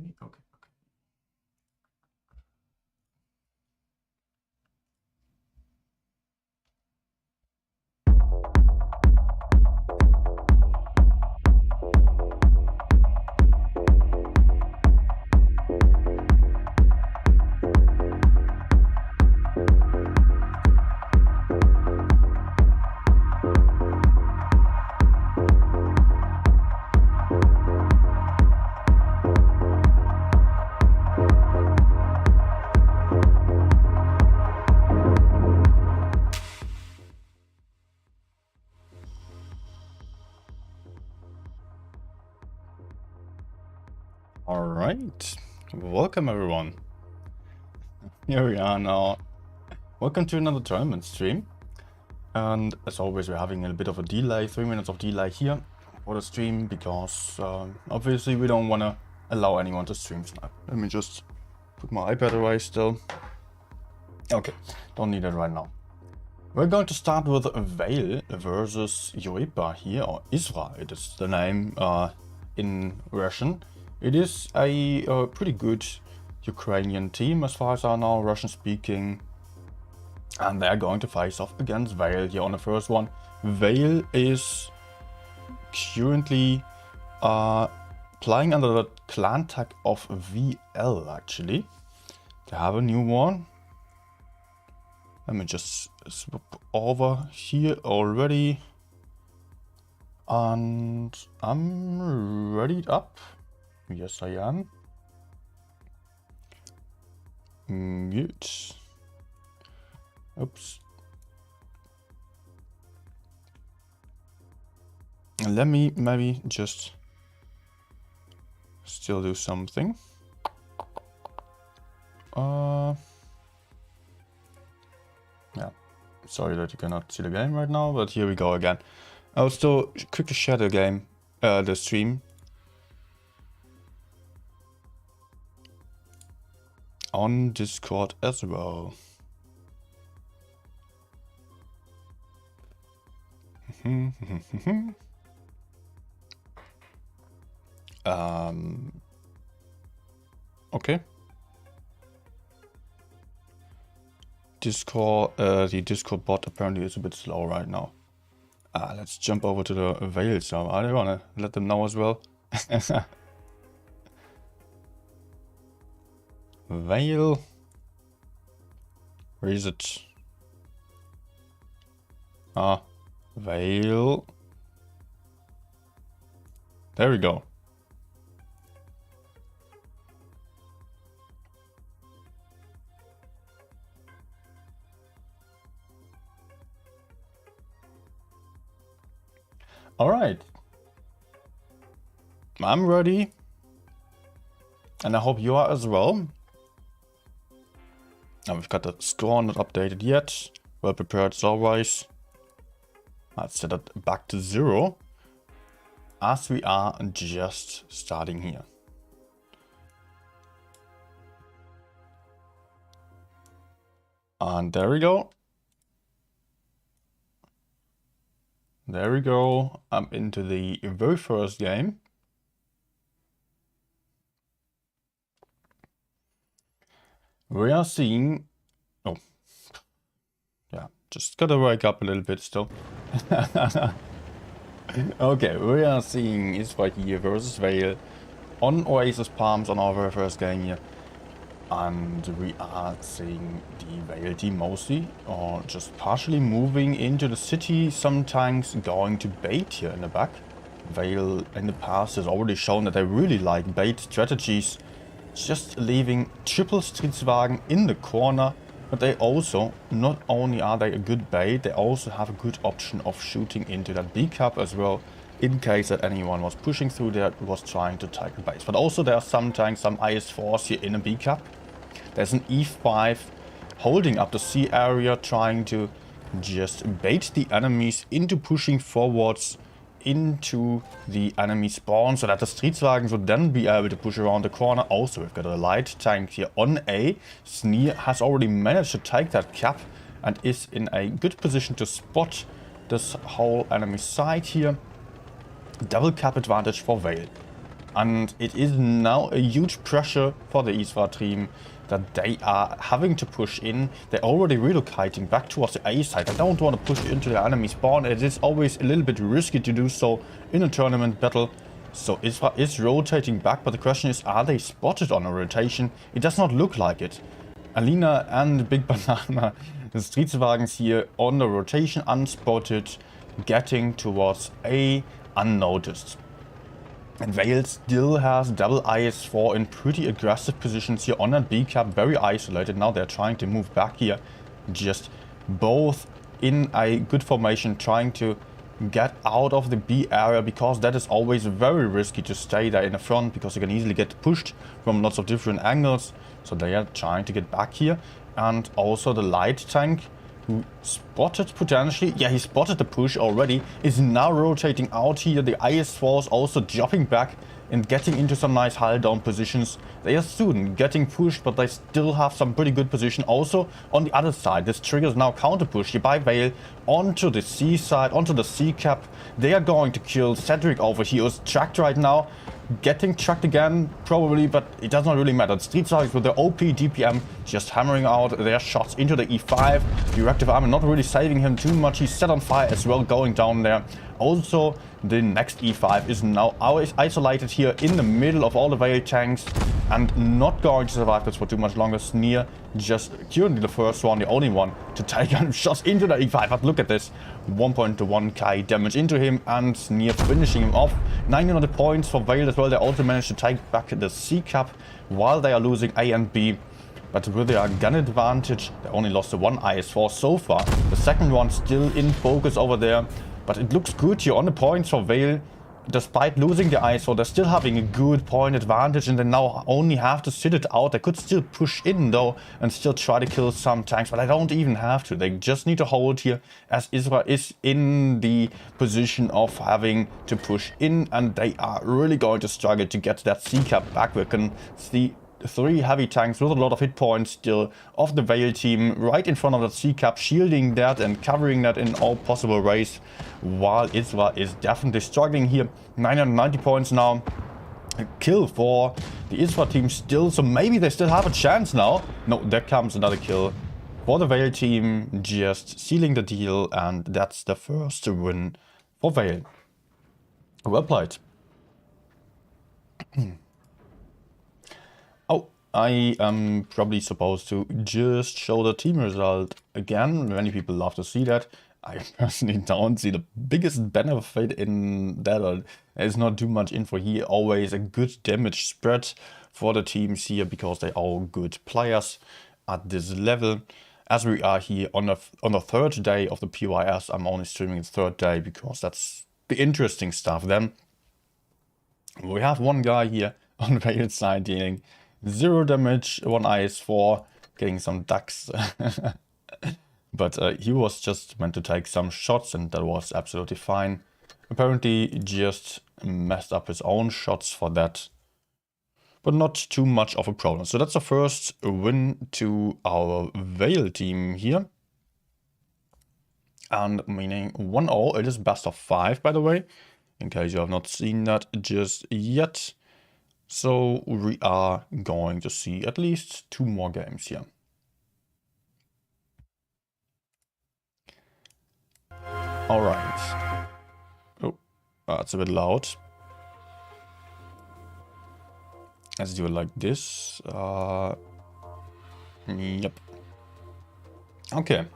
Okay. Alright, welcome everyone. Here we are now. Welcome to another tournament stream. And as always, we're having a bit of a delay, 3 minutes of delay here for the stream, because obviously we don't want to allow anyone to stream snipe. Let me just put my iPad away still. Okay, don't need it right now. We're going to start with Vale versus Yoipa here, or Isra, it is the name in Russian. It is a pretty good Ukrainian team as far as I know, Russian speaking. And they're going to face off against Vale here on the first one. Vale is currently playing under the clan tag of VL actually. They have a new one. Let me just swap over here already. And I'm ready up. Yes, I am. Good. Oops. Let me maybe just still do something. Yeah. Sorry that you cannot see the game right now, but here we go again. I'll still quickly share the game, the stream. On Discord as well. Okay. Discord, the Discord bot apparently is a bit slow right now. Let's jump over to the Vale server. I want to let them know as well. Vale. Where is it? Vale. There we go. All right. I'm ready. And I hope you are as well. And we've got the score not updated yet. Well prepared as always. Let's set it back to 0. As we are just starting here. And there we go. There we go. I'm into the very first game. We are seeing... Oh. Yeah, just gotta wake up a little bit still. Okay, we are seeing Isra here versus Vale on Oasis Palms on our very first game here. And we are seeing the Vale team mostly, or just partially moving into the city, sometimes going to bait here in the back. Vale in the past has already shown that they really like bait strategies, just leaving triple Streetswagen in the corner, but they also, not only are they a good bait, they also have a good option of shooting into that B cap as well, in case that anyone was pushing through there, was trying to take the base. But also there are sometimes some IS-4s here in a B cap. There's an E5 holding up the C area, trying to just bait the enemies into pushing forwards into the enemy spawn, so that the Streetswagen would then be able to push around the corner. Also, we've got a light tank here on A. Sneer has already managed to take that cap and is in a good position to spot this whole enemy side here. Double cap advantage for Vale. And it is now a huge pressure for the Isra team that they are having to push in. They're already relocating back towards the A side. They don't want to push into the enemy spawn. It is always a little bit risky to do so in a tournament battle. So Isra is rotating back, but the question is, are they spotted on a rotation? It does not look like it. Alina and Big Banana, the Streetswagens here on the rotation, unspotted, getting towards A unnoticed. And Vale still has double IS4 in pretty aggressive positions here on that B cap, very isolated. Now they're trying to move back here, just both in a good formation, trying to get out of the B area, because that is always very risky to stay there in the front, because you can easily get pushed from lots of different angles. So they are trying to get back here. And also the light tank, who spotted potentially, yeah, he spotted the push already, is now rotating out here. The IS4 is also dropping back and getting into some nice hull down positions. They are soon getting pushed, but they still have some pretty good position. Also on the other side, this triggers now counter push here by Vale onto the C side, onto the C cap. They are going to kill Cedric over here, who's tracked right now. Getting tracked again, probably, but it does not really matter. Streetswagens with their OP DPM just hammering out their shots into the E5. The reactive armor not really saving him too much. He's set on fire as well, going down there. Also, the next E5 is now isolated here in the middle of all the Vale tanks and not going to survive this for too much longer. Sneer just currently the first one, the only one to take shots into the E5. But look at this, 1.1k damage into him, and Sneer finishing him off. 900 points for Vale as well. They also managed to take back the C cap while they are losing A and B. But with their gun advantage, they only lost the one IS4 so far. The second one still in focus over there. But it looks good here on the points for Vale. Despite losing the IS4, they're still having a good point advantage, and they now only have to sit it out. They could still push in though and still try to kill some tanks, but they don't even have to. They just need to hold here, as Isra is in the position of having to push in, and they are really going to struggle to get that C cap back. We can see 3 heavy tanks with a lot of hit points still of the Vale team right in front of the C cap, shielding that and covering that in all possible ways, while Isra is definitely struggling here. 990 points now. A kill for the Isra team still, so maybe they still have a chance now. No, there comes another kill for the Vale team, just sealing the deal, and that's the first win for Vale. Well played. Oh, I am probably supposed to just show the team result again. Many people love to see that. I personally don't see the biggest benefit in that. There's not too much info here. Always a good damage spread for the teams here, because they are all good players at this level. As we are here on the third day of the PYS, I'm only streaming the third day because that's the interesting stuff. Then we have one guy here on Vale's side dealing 0 damage, 1 IS4, getting some ducks. But he was just meant to take some shots, and that was absolutely fine. Apparently just messed up his own shots for that, but not too much of a problem. So that's the first win to our Vale team here. And meaning 1-0, it is best of 5, by the way, in case you have not seen that just yet. So we are going to see at least 2 more games here. Alright. Oh, that's a bit loud. Let's do it like this. Yep. Okay.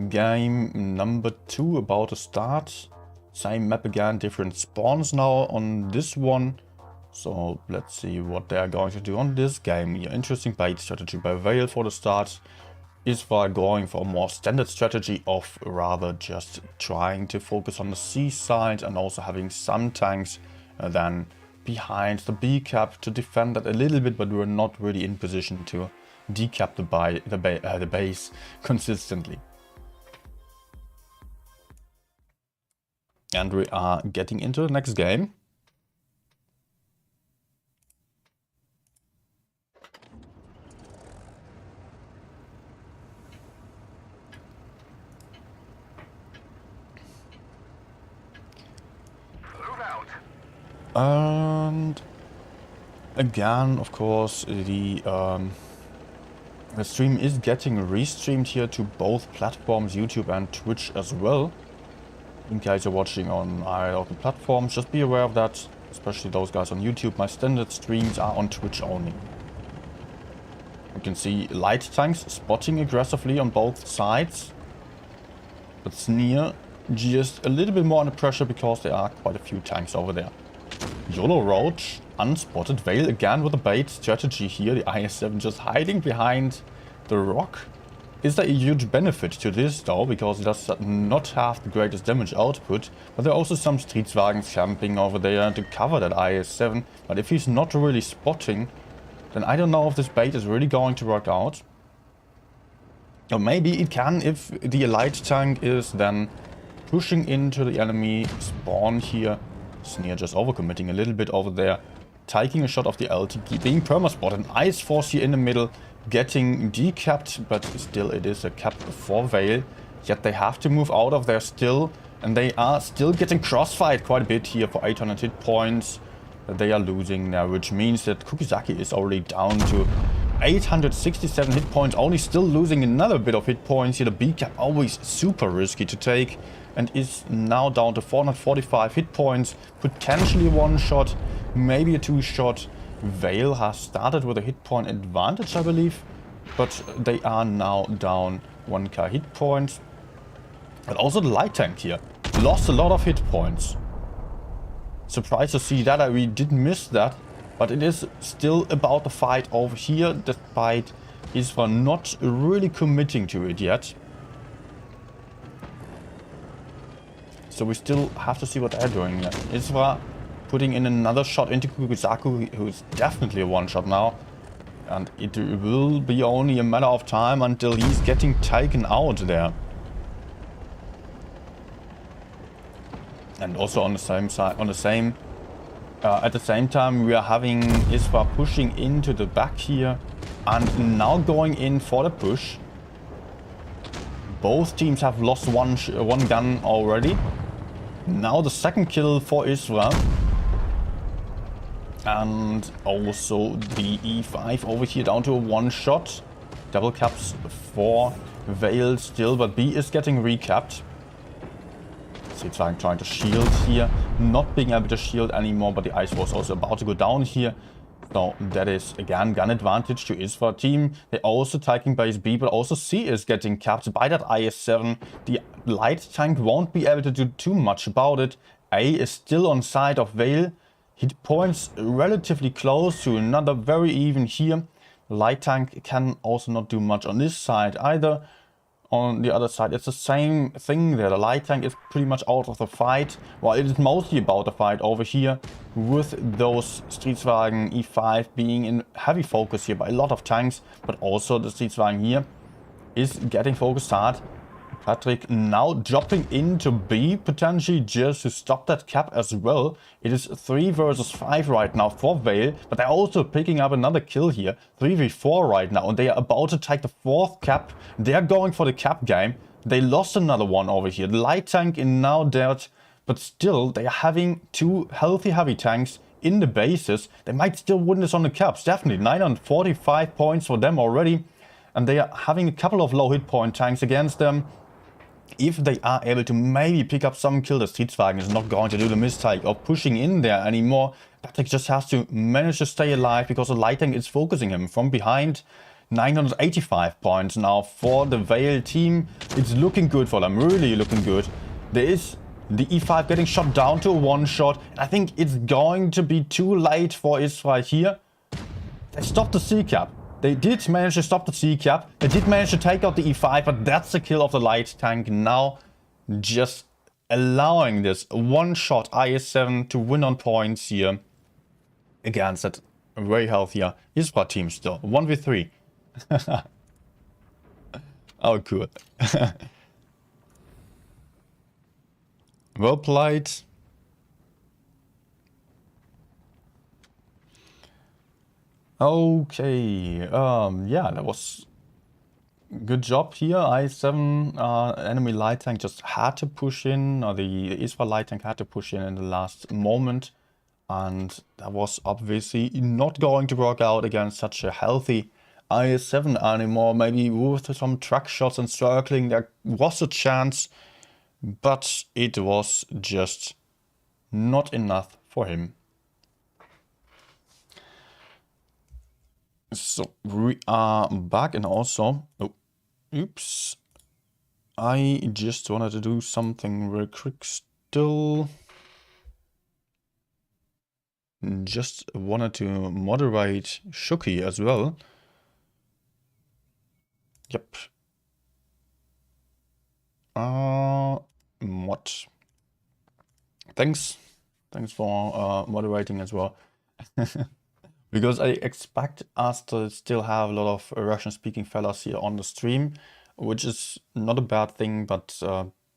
Game number 2 about to start. Same map again, different spawns now on this one. So let's see what they are going to do on this game here. Interesting bait strategy by Vale for the start. Isra going for a more standard strategy of rather just trying to focus on the C side and also having some tanks then behind the B cap to defend that a little bit, but we're not really in position to decap the base consistently. And we are getting into the next game. And again, of course, the stream is getting restreamed here to both platforms, YouTube and Twitch as well. In case you're watching on either of the platforms, just be aware of that, especially those guys on YouTube. My standard streams are on Twitch only. You can see light tanks spotting aggressively on both sides. But Sneer just a little bit more under pressure because there are quite a few tanks over there. YOLO Roach, unspotted. Vale again with a bait strategy here. The IS-7 just hiding behind the rock. Is there a huge benefit to this though, because it does not have the greatest damage output. But there are also some Streetswagens camping over there to cover that IS-7. But if he's not really spotting, then I don't know if this bait is really going to work out. Or maybe it can if the light tank is then pushing into the enemy spawn here. Sneer just overcommitting a little bit over there. Taking a shot of the LT, being perma-spotted. Ice Force here in the middle, getting decapped, but still it is a cap for Vale. Yet they have to move out of there still, and they are still getting crossfired quite a bit here for 800 hit points. They are losing now, which means that Kukizaki is already down to 867 hit points, only still losing another bit of hit points here. The B cap always super risky to take, and is now down to 445 hit points, potentially one shot, maybe a two shot. Vale has started with a hit point advantage, I believe, but they are now down 1k hit points. And also the light tank here lost a lot of hit points. Surprised to see that. We did miss that, but it is still about the fight over here, despite Isra not really committing to it yet. So we still have to see what they're doing here. Isra putting in another shot into Kukuzaku, who is definitely a one-shot now. And it will be only a matter of time until he's getting taken out there. And also on the same side, at the same time, we are having Isra pushing into the back here and now going in for the push. Both teams have lost one gun already. Now the second kill for Isra. And also the E5 over here down to a one shot. Double caps for Vale still, but B is getting recapped. Streetswagen trying to shield here, not being able to shield anymore, but the ice was also about to go down here. So that is again gun advantage to Isra team. They're also taking base B, but also C is getting capped by that IS-7. The light tank won't be able to do too much about it. A is still on side of Vale. Hit points relatively close to another very even here. Light tank can also not do much on this side either. On the other side, it's the same thing there. The light tank is pretty much out of the fight. Well, it is mostly about the fight over here, with those Streetswagen E5 being in heavy focus here by a lot of tanks. But also the Streetswagen here is getting focused hard. Patrick now dropping into B, potentially just to stop that cap as well. It is 3 versus 5 right now for Vale, but they're also picking up another kill here. 3v4 right now, and they are about to take the 4th cap. They're going for the cap game. They lost another one over here. The light tank is now dead, but still they are having 2 healthy heavy tanks in the bases. They might still win this on the caps, definitely. 945 points for them already, and they are having a couple of low hit point tanks against them. If they are able to maybe pick up some kill, the Streetswagen is not going to do the mistake of pushing in there anymore. Patrick just has to manage to stay alive because the light tank is focusing him from behind. 985 points now for the Vale team. It's looking good for them, really looking good. There is the E5 getting shot down to a one shot. I think it's going to be too late for Isra here. They stopped the C-cap. They did manage to stop the C-cap. They did manage to take out the E5, but that's the kill of the light tank. Now just allowing this one-shot IS-7 to win on points here against that very healthier Isra team still. 1v3. Oh, cool. Well played. Okay, yeah, that was good job here. I7 enemy light tank just had to push in, or the Isra light tank had to push in the last moment. And that was obviously not going to work out against such a healthy IS-7 anymore. Maybe with some truck shots and circling there was a chance, but it was just not enough for him. So we are back, and also, oh, oops, I just wanted to do something real quick still. Just wanted to moderate Shuki as well. Yep. What? Thanks for moderating as well. Because I expect us to still have a lot of Russian-speaking fellas here on the stream, which is not a bad thing, but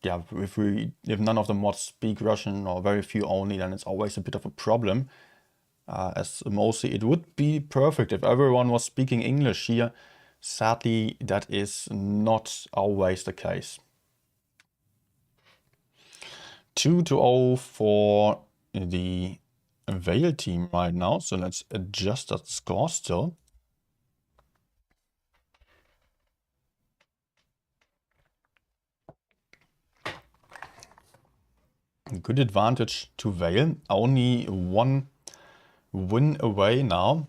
yeah, if none of the mods speak Russian or very few only, then it's always a bit of a problem. As mostly it would be perfect if everyone was speaking English here. Sadly, that is not always the case. 2-0 for the Vale team right now, so let's adjust that score still. Good advantage to Vale, only one win away now.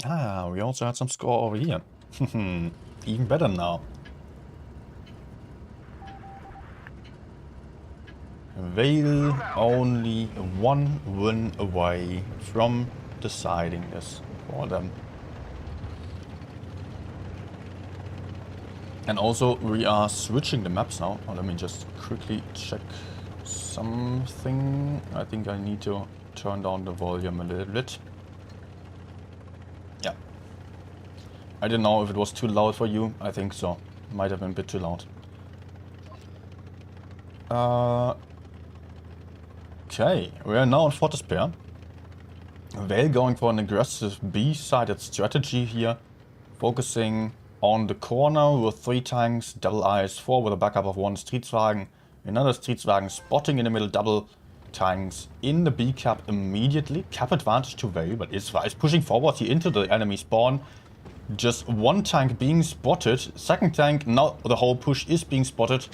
Ah, we also had some score over here. Even better now. Vale only one win away from deciding this for them. And also we are switching the maps now. Oh, let me just quickly check something. I think I need to turn down the volume a little bit. Yeah. I don't know if it was too loud for you. I think so. Might have been a bit too loud. Okay, we are now on Fortress Pair. Vale going for an aggressive B-sided strategy here, focusing on the corner with 3 tanks, double IS-4 with a backup of 1 Streetswagen, another Streetswagen spotting in the middle, double tanks in the B-cap immediately. Cap advantage to Vale, but Isra is pushing forward here into the enemy spawn. Just 1 tank being spotted, second tank, now the whole push is being spotted.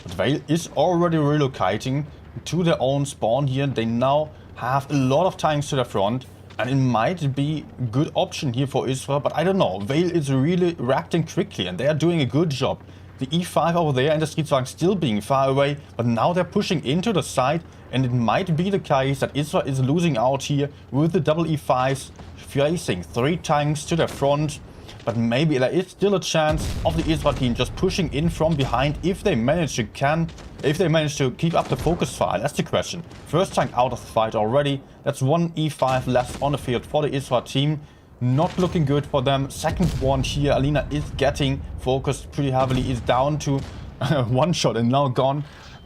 But Vale is already relocating to their own spawn here. They now have a lot of tanks to the front, and it might be a good option here for Isra, but I don't know. Vale is really reacting quickly, and they are doing a good job. The E5 over there and the Streetswagen still being far away, but now they're pushing into the side, and it might be the case that Isra is losing out here with the double E5s facing 3 tanks to the front. But maybe there is still a chance of the Isra team just pushing in from behind if they manage to keep up the focus fire. That's the question. First tank out of the fight already. That's 1 E5 left on the field for the Isra team. Not looking good for them. Second one here, Alina is getting focused pretty heavily. Is down to 1 shot and now gone.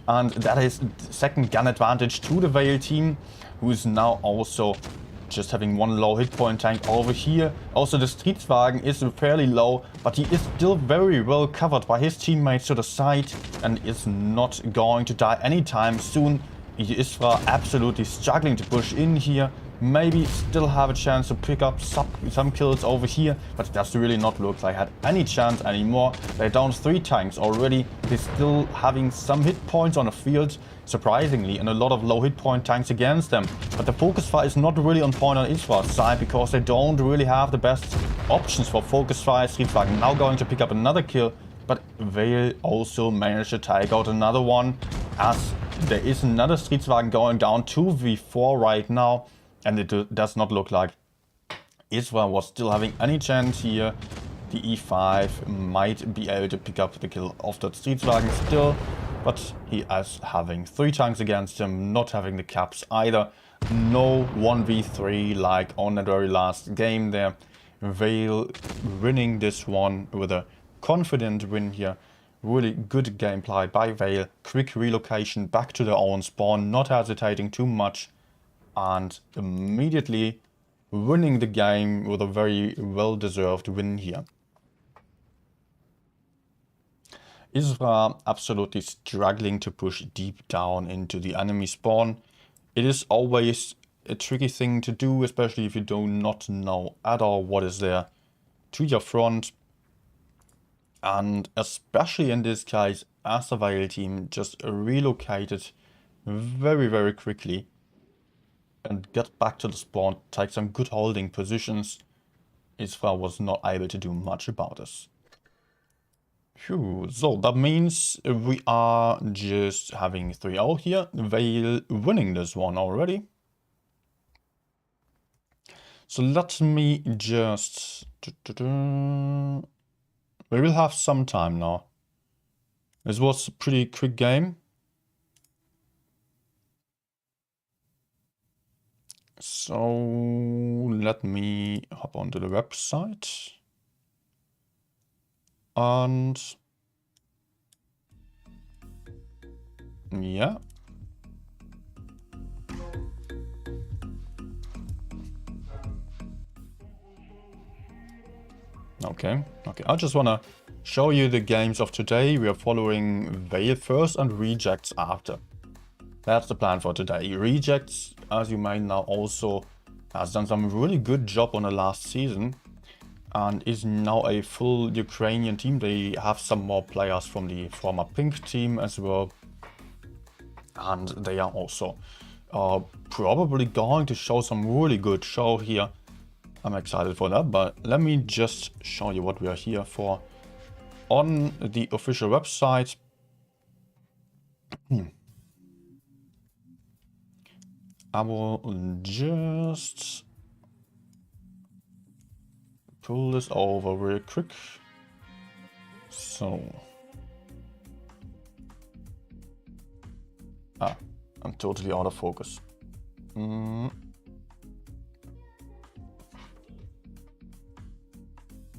And that is second gun advantage to the Vale team, who is now also just having 1 low hit point tank over here. Also the Streetswagen is fairly low, but he is still very well covered by his teammates to the side and is not going to die anytime soon. Isra absolutely struggling to push in here. Maybe still have a chance to pick up some kills over here, but it does really not look like I had any chance anymore. They're down 3 tanks already. They're still having some hit points on the field, surprisingly, and a lot of low hit point tanks against them. But the focus fire is not really on point on Isra's side, because they don't really have the best options for focus fire. Streetswagen now going to pick up another kill, but Vale also managed to take out another one, as there is another Streetswagen going down 2v4 right now. And it does not look like Isra was still having any chance here. The E5 might be able to pick up the kill of that Streetswagen still, but he is having 3 tanks against him, not having the caps either. No 1v3 like on the very last game there. Vale winning this one with a confident win here. Really good gameplay by Vale. Quick relocation back to their own spawn, not hesitating too much, and immediately winning the game with a very well-deserved win here. Isra absolutely struggling to push deep down into the enemy spawn. It is always a tricky thing to do, especially if you do not know at all what is there to your front. And especially in this case, as the Vale team just relocated very, very quickly and got back to the spawn, take some good holding positions, Isra was not able to do much about this. Phew, so that means we are just having 3-0 here. Vale winning this one already. So let me just... We will have some time now. This was a pretty quick game. So let me hop onto the website. And yeah. Okay. I just want to show you the games of today. We are following Vale first and Rejects after. That's the plan for today. Rejects, as you may know, also has done some really good job on the last season and is now a full Ukrainian team. They have some more players from the former Pink team as well. And they are also probably going to show some really good show here. I'm excited for that, but let me just show you what we are here for on the official website. I will just pull this over real quick. So, I'm totally out of focus.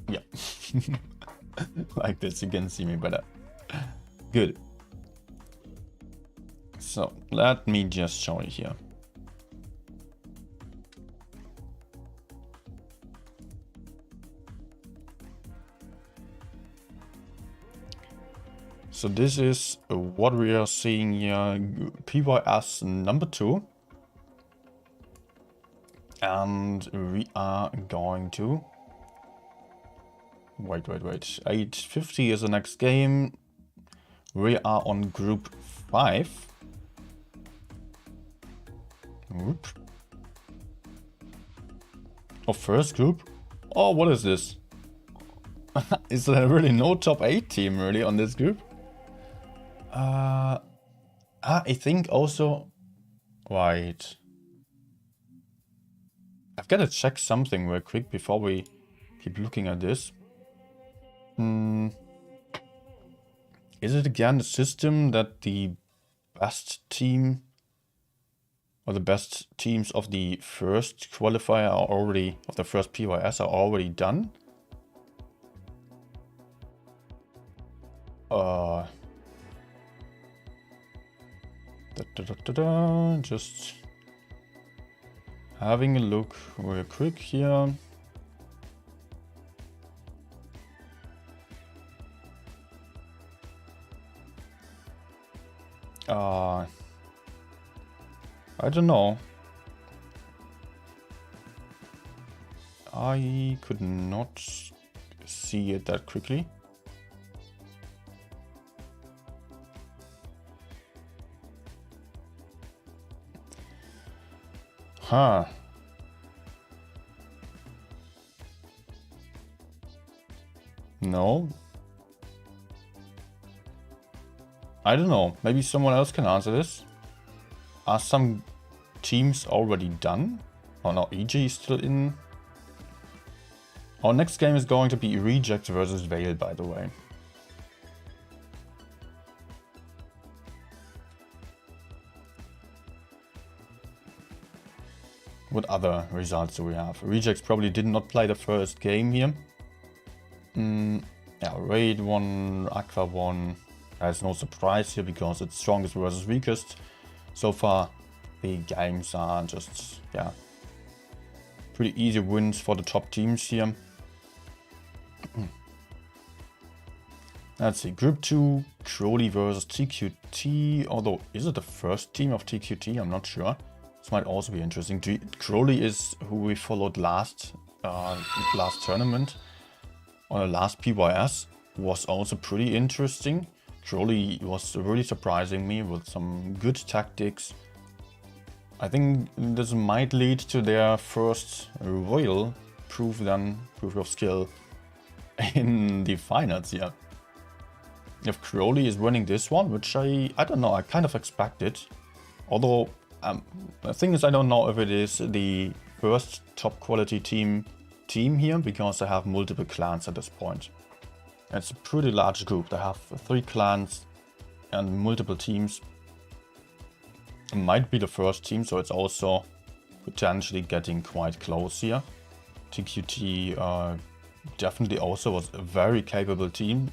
Yeah, like this, you can see me better. Good. So let me just show you here. So this is what we are seeing here, PYS number 2. And we are going to... Wait. 8:50 is the next game. We are on group 5. Whoop. Oh, first group? Oh, what is this? Is there really no top 8 team really on this group? I think also... Wait. I've got to check something real quick before we keep looking at this. Is it again the system that the best team or the best teams of the first qualifier are already, of the first PYS are already done? Just having a look real quick here. I don't know. I could not see it that quickly. Huh. No. I don't know. Maybe someone else can answer this. Are some teams already done? Oh no, EG is still in. Our next game is going to be Reject versus Vale, by the way. What other results do we have? Rejects probably did not play the first game here. Yeah, Raid won, Aqua won. There's no surprise here because it's strongest versus weakest. So far, the games are just, yeah, pretty easy wins for the top teams here. Let's see, Group 2, Quali versus TQT, although is it the first team of TQT? I'm not sure. This might also be interesting. Quali is who we followed last tournament, on the last PYS, was also pretty interesting. Quali was really surprising me with some good tactics. I think this might lead to their first royal proof of skill in the finals here. If Quali is winning this one, which I don't know, I kind of expected. Although, the thing is, I don't know if it is the first top quality team here, because they have multiple clans at this point. It's a pretty large group. They have 3 clans and multiple teams. It might be the first team, so it's also potentially getting quite close here. TQT definitely also was a very capable team.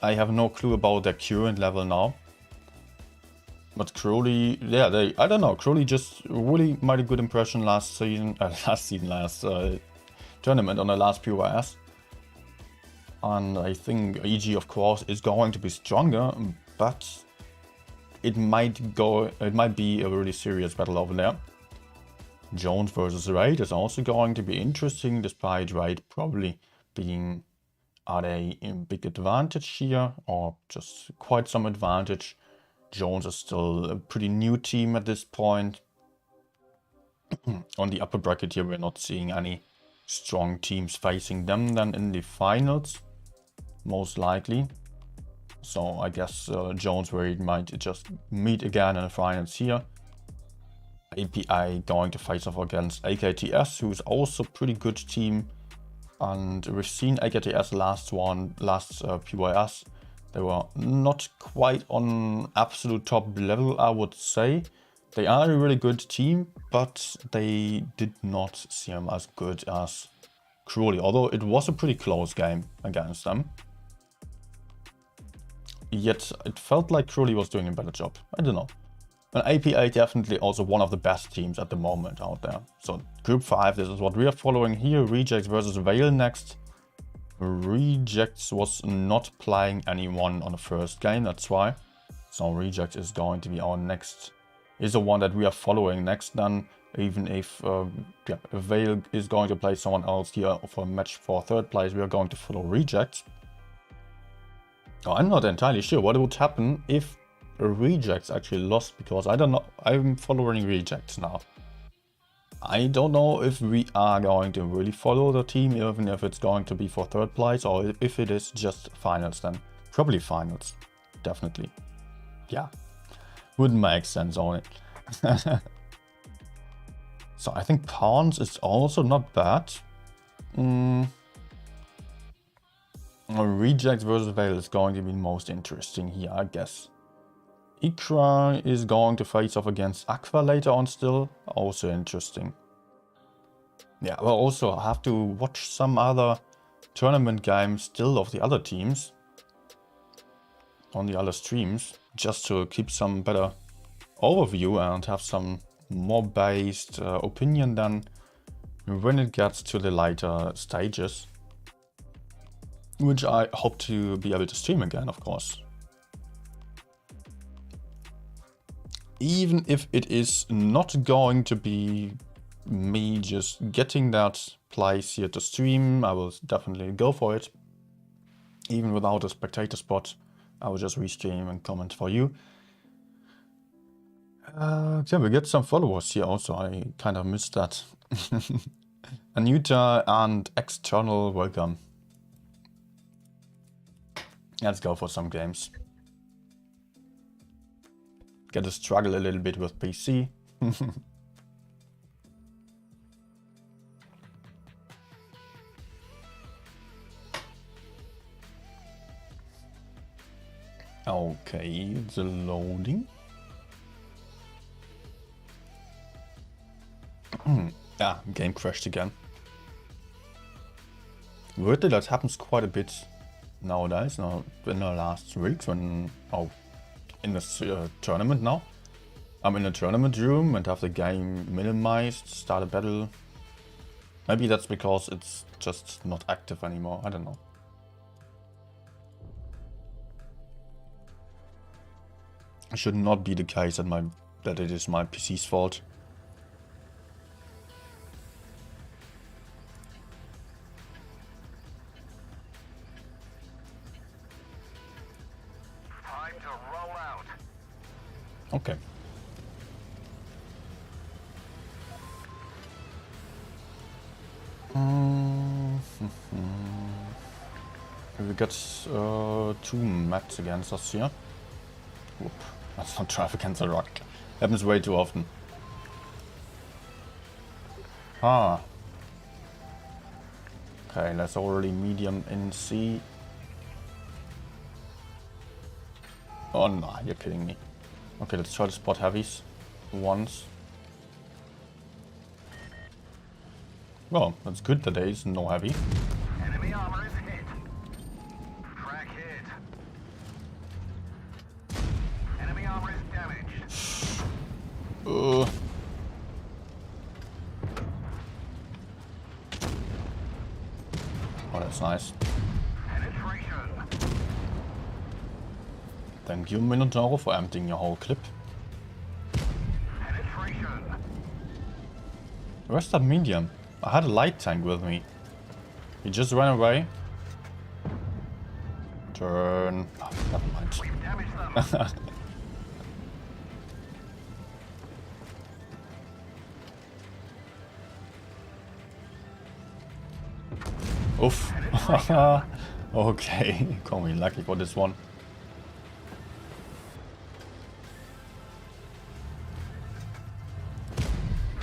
I have no clue about their current level now. But Quali, yeah, I don't know, Quali just really made a good impression last tournament on the last PYS. And I think EG, of course, is going to be stronger, but it might be a really serious battle over there. Jones versus Raid is also going to be interesting, despite Raid probably being at a big advantage here, or just quite some advantage. Jones is still a pretty new team at this point. On the upper bracket here, we're not seeing any strong teams facing them then in the finals, most likely. So I guess Jones Raid might just meet again in the finals here. API going to face off against RJCTS, who's also a pretty good team. And we've seen RJCTS last PYS. They were not quite on absolute top level, I would say. They are a really good team, but they did not seem as good as Quali, although it was a pretty close game against them. Yet it felt like Quali was doing a better job. I don't know. And APA definitely also one of the best teams at the moment out there. So Group 5, this is what we are following here. Rejects versus Veil next. Rejects was not playing anyone on the first game, that's why. So Rejects is going to be our next, is the one that we are following next then. Even if Veil is going to play someone else here for a match for 3rd place, we are going to follow Rejects. Oh, I'm not entirely sure what would happen if Rejects actually lost, because I don't know, I'm following Rejects now. I don't know if we are going to really follow the team, even if it's going to be for 3rd place, or if it is just finals then. Probably finals, definitely. Yeah, would make sense on it. So I think Pawns is also not bad. Rejects versus Veil is going to be most interesting here, I guess. Ikra is going to face off against Aqua later on still. Also interesting. Yeah, we'll also have to watch some other tournament games still of the other teams on the other streams, just to keep some better overview and have some more based opinion than when it gets to the later stages. Which I hope to be able to stream again, of course. Even if it is not going to be me just getting that place here to stream, I will definitely go for it. Even without a spectator spot, I will just restream and comment for you. Yeah, we get some followers here also, I kind of missed that. Anuta and External, welcome. Let's go for some games. Get to struggle a little bit with PC. Okay, it's loading. Ah, game crashed again. Weirdly, that happens quite a bit nowadays, now in the last weeks when in this tournament now. I'm in a tournament room and have the game minimized, start a battle. Maybe that's because it's just not active anymore, I don't know. It should not be the case that it is my PC's fault. Time to roll out. Okay. We got 2 mats against us here. Whoop. Let's not drive against a rock. Happens way too often. Ah. Okay, that's already medium in C. Oh no, you're kidding me. Okay, let's try to spot heavies once. Well, that's good that there is no heavy. Enemy armor is hit. Track hit. Enemy armor is damaged. Oh, that's nice. Penetration. Thank you, Minotaur, for emptying your whole clip. Penetration. Where's that medium? I had a light tank with me. He just ran away. Turn. Oh, never mind. We've damaged them. Oof. Okay, call me lucky for this one.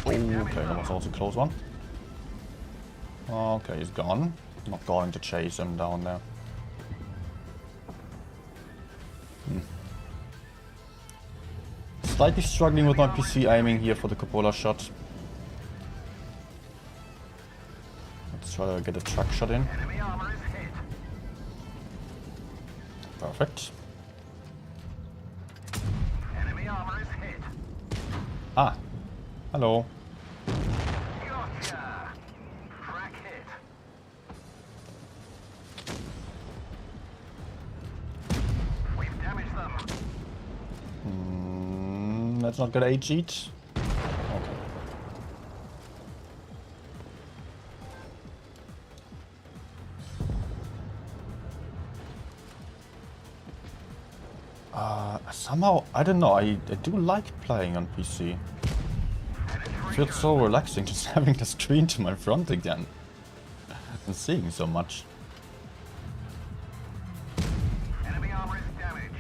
Okay, that was also a close one. Okay, he's gone. Not going to chase him down there. Slightly struggling with my PC aiming here for the cupola shot. Let's try to get a truck shot in. Enemy armor is hit. Perfect. Enemy armor is hit. Ah, hello. Gotcha. Track hit. We've damaged them. Let's not get HE'd. Okay. Somehow, I don't know, I do like playing on PC. It feels so relaxing just having the screen to my front again. And seeing so much. Enemy armor is damaged.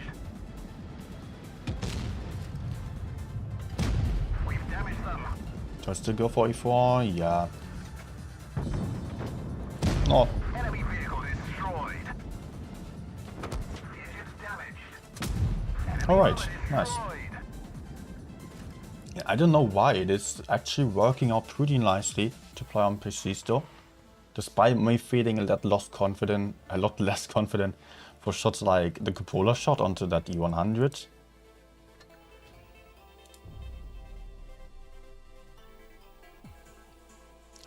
We've damaged them. Do I still go for E4? Yeah. Oh, Enemy vehicle destroyed. Digits damaged. Enemy alright, armor nice. destroyed. Yeah, I don't know why it is actually working out pretty nicely to play on PC still. Despite me feeling a lot less confident for shots like the cupola shot onto that E100.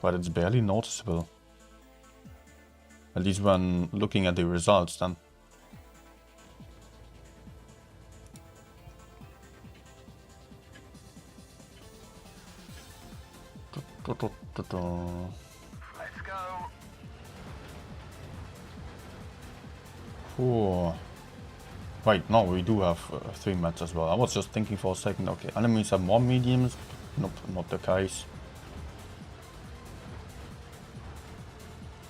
But it's barely noticeable. At least when looking at the results then. Let's go. Ooh. Wait, no, we do have 3 mats as well. I was just thinking for a second, okay, enemies have more mediums. Nope, not the case.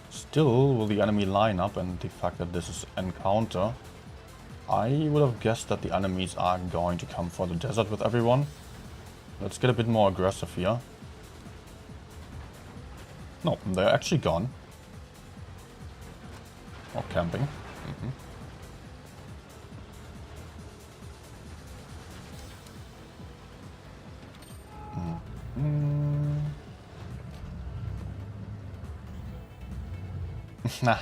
Still, with the enemy lineup and the fact that this is encounter, I would have guessed that the enemies are going to come for the desert with everyone. Let's get a bit more aggressive here. No, they're actually gone. Or camping. Nah.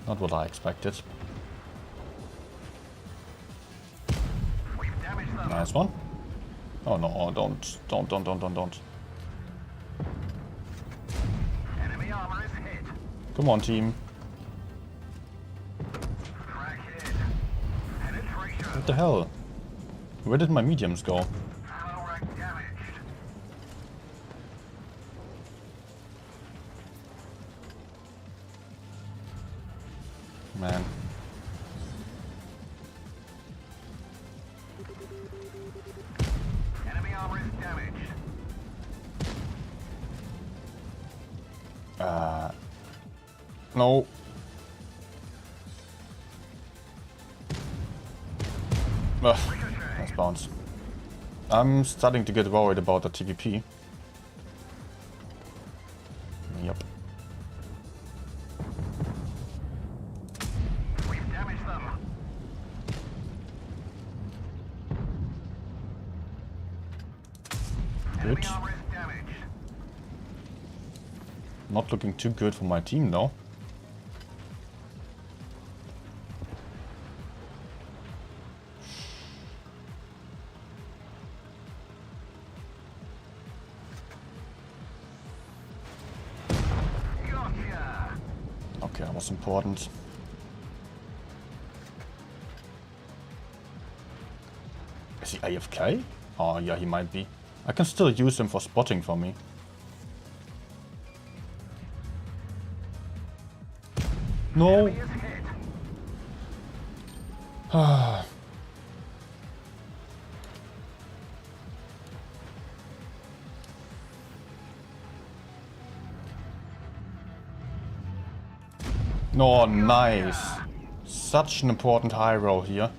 Not what I expected. We've damaged them. Nice one. Oh no, don't. Enemy armor is hit. Come on, team. Track hit. Penetration. What the hell? Where did my mediums go? Ammo rack damaged. Man. Enemy armor is damaged. No. Ugh, nice bounce. I'm starting to get worried about the TVP. Yep. We've damaged them. Good. Enemy armor is damaged. Not looking too good for my team though. Gotcha. Okay, that was important. Is he AFK? Oh yeah, he might be. I can still use him for spotting for me. No. He is hit. No, nice. Such an important high roll here.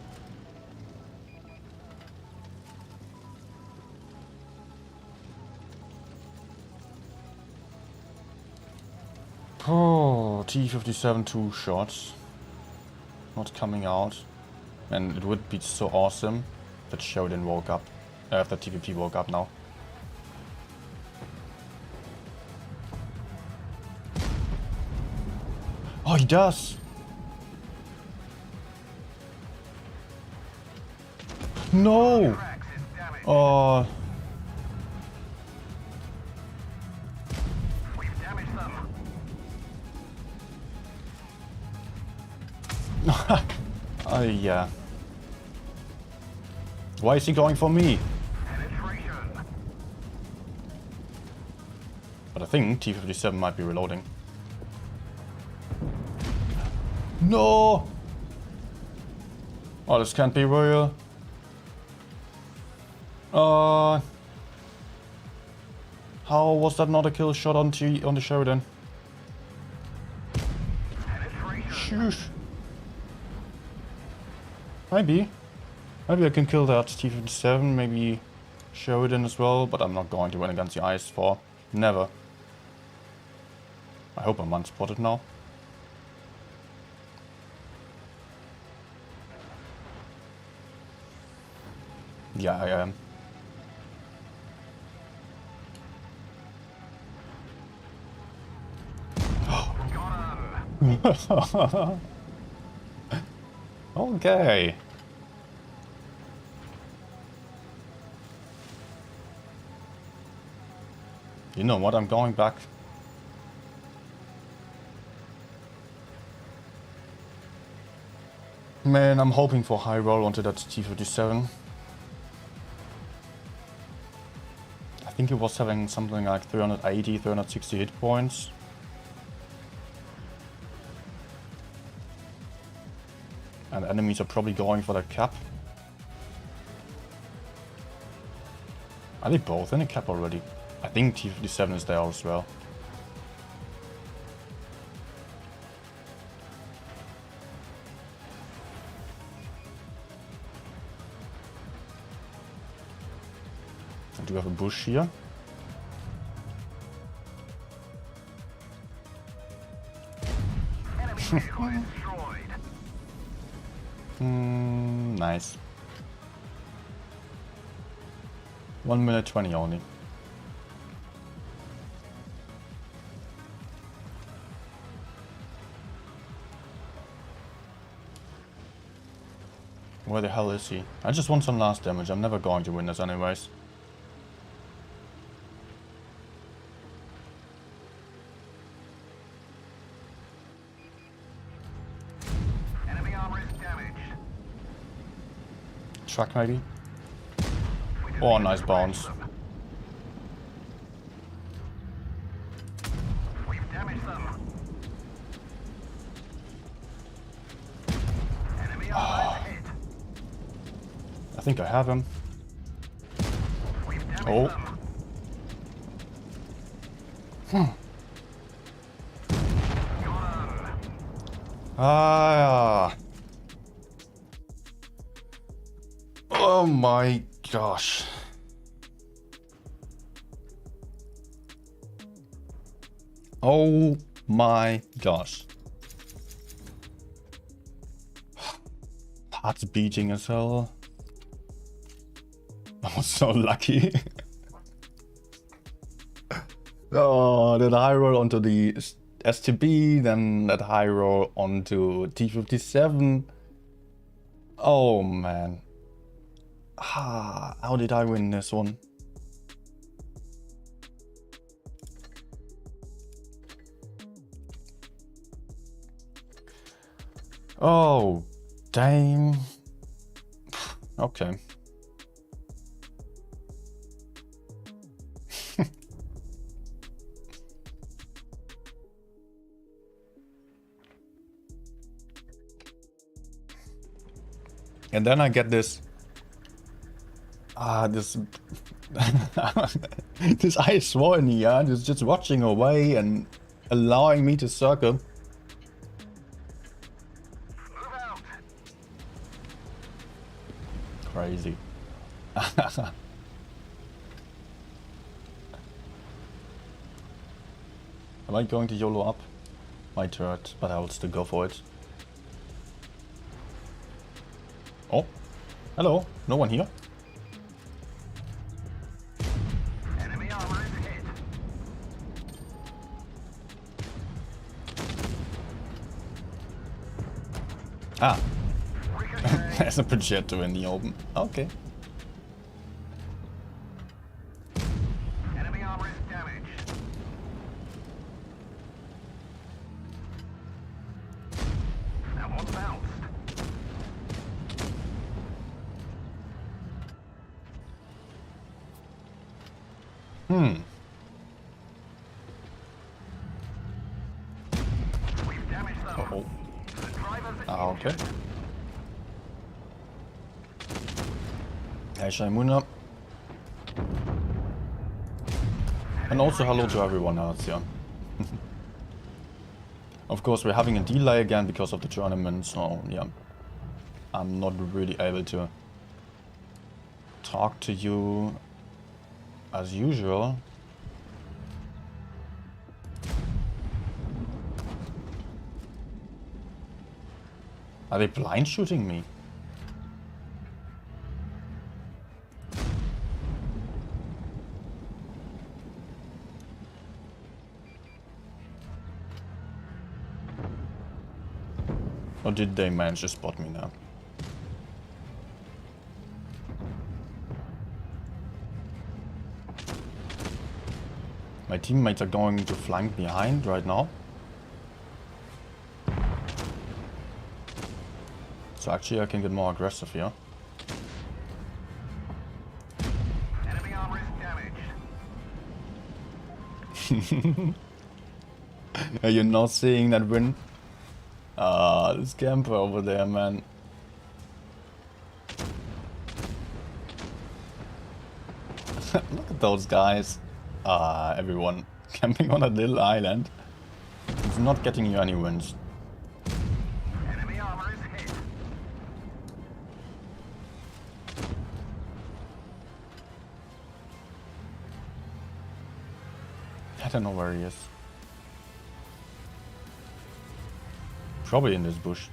Oh, T-57 2 shots. Not coming out. And it would be so awesome that Sheridan woke up. After TVP woke up now. Oh, he does! No! Tracks is damaged. Oh, We've damaged them. yeah. Why is he going for me? Penetration. But I think T-57 might be reloading. No! Oh, this can't be real. How was that not a kill shot on the Sheridan? Penetration. Sheesh. Maybe I can kill that T-57, maybe Sheridan as well, but I'm not going to win against the IS-4. Never. I hope I'm unspotted now. Yeah, I am. Got him. Okay. You know what, I'm going back. Man, I'm hoping for high roll onto that T-57. I think it was having something like 380, 360 hit points. And enemies are probably going for that cap. Are they both in a cap already? I think T-57 is there as well. I do have a bush here. Enemy vehicle destroyed. Nice. 1 minute 20 only. Where the hell is he? I just want some last damage. I'm never going to win this anyways. Enemy armor is damaged. Truck maybe? Oh, nice bounce. We've damaged them. Enemy armor is hit. I think I have him. We've damaged Oh. them. Ah. Oh my gosh. Oh my gosh. Heart's beating as hell. I was so lucky. Oh, that high roll onto the STB, then that high roll onto T57. Oh man. Ah, how did I win this one? Oh, damn. Okay. And then I get this this this ice wall in the end is just watching away and allowing me to circle. Move out. Crazy. Am I going to YOLO up my turret? But I will still go for it. Oh, hello. No one here. Enemy armor is hit. Ah, Ricochet. there's a projector in the open. Okay. Enemy armor is damaged. That one bounced. We've damaged them. Uh-oh. The driver's Ah, okay. injured. Hey, Shaimuna. And also hello to everyone else, yeah. Of course, we're having a delay again because of the tournament, so yeah. I'm not really able to talk to you as usual. Are they blind shooting me? Or did they manage to spot me now? My teammates are going to flank behind right now. So actually I can get more aggressive here. Enemy armor is damaged. Are you not seeing that win? Ah, this camper over there, man. Look at those guys. Everyone camping on a little island. It's not getting you any wins. Enemy armor is hit. I don't know where he is. Probably in this bush.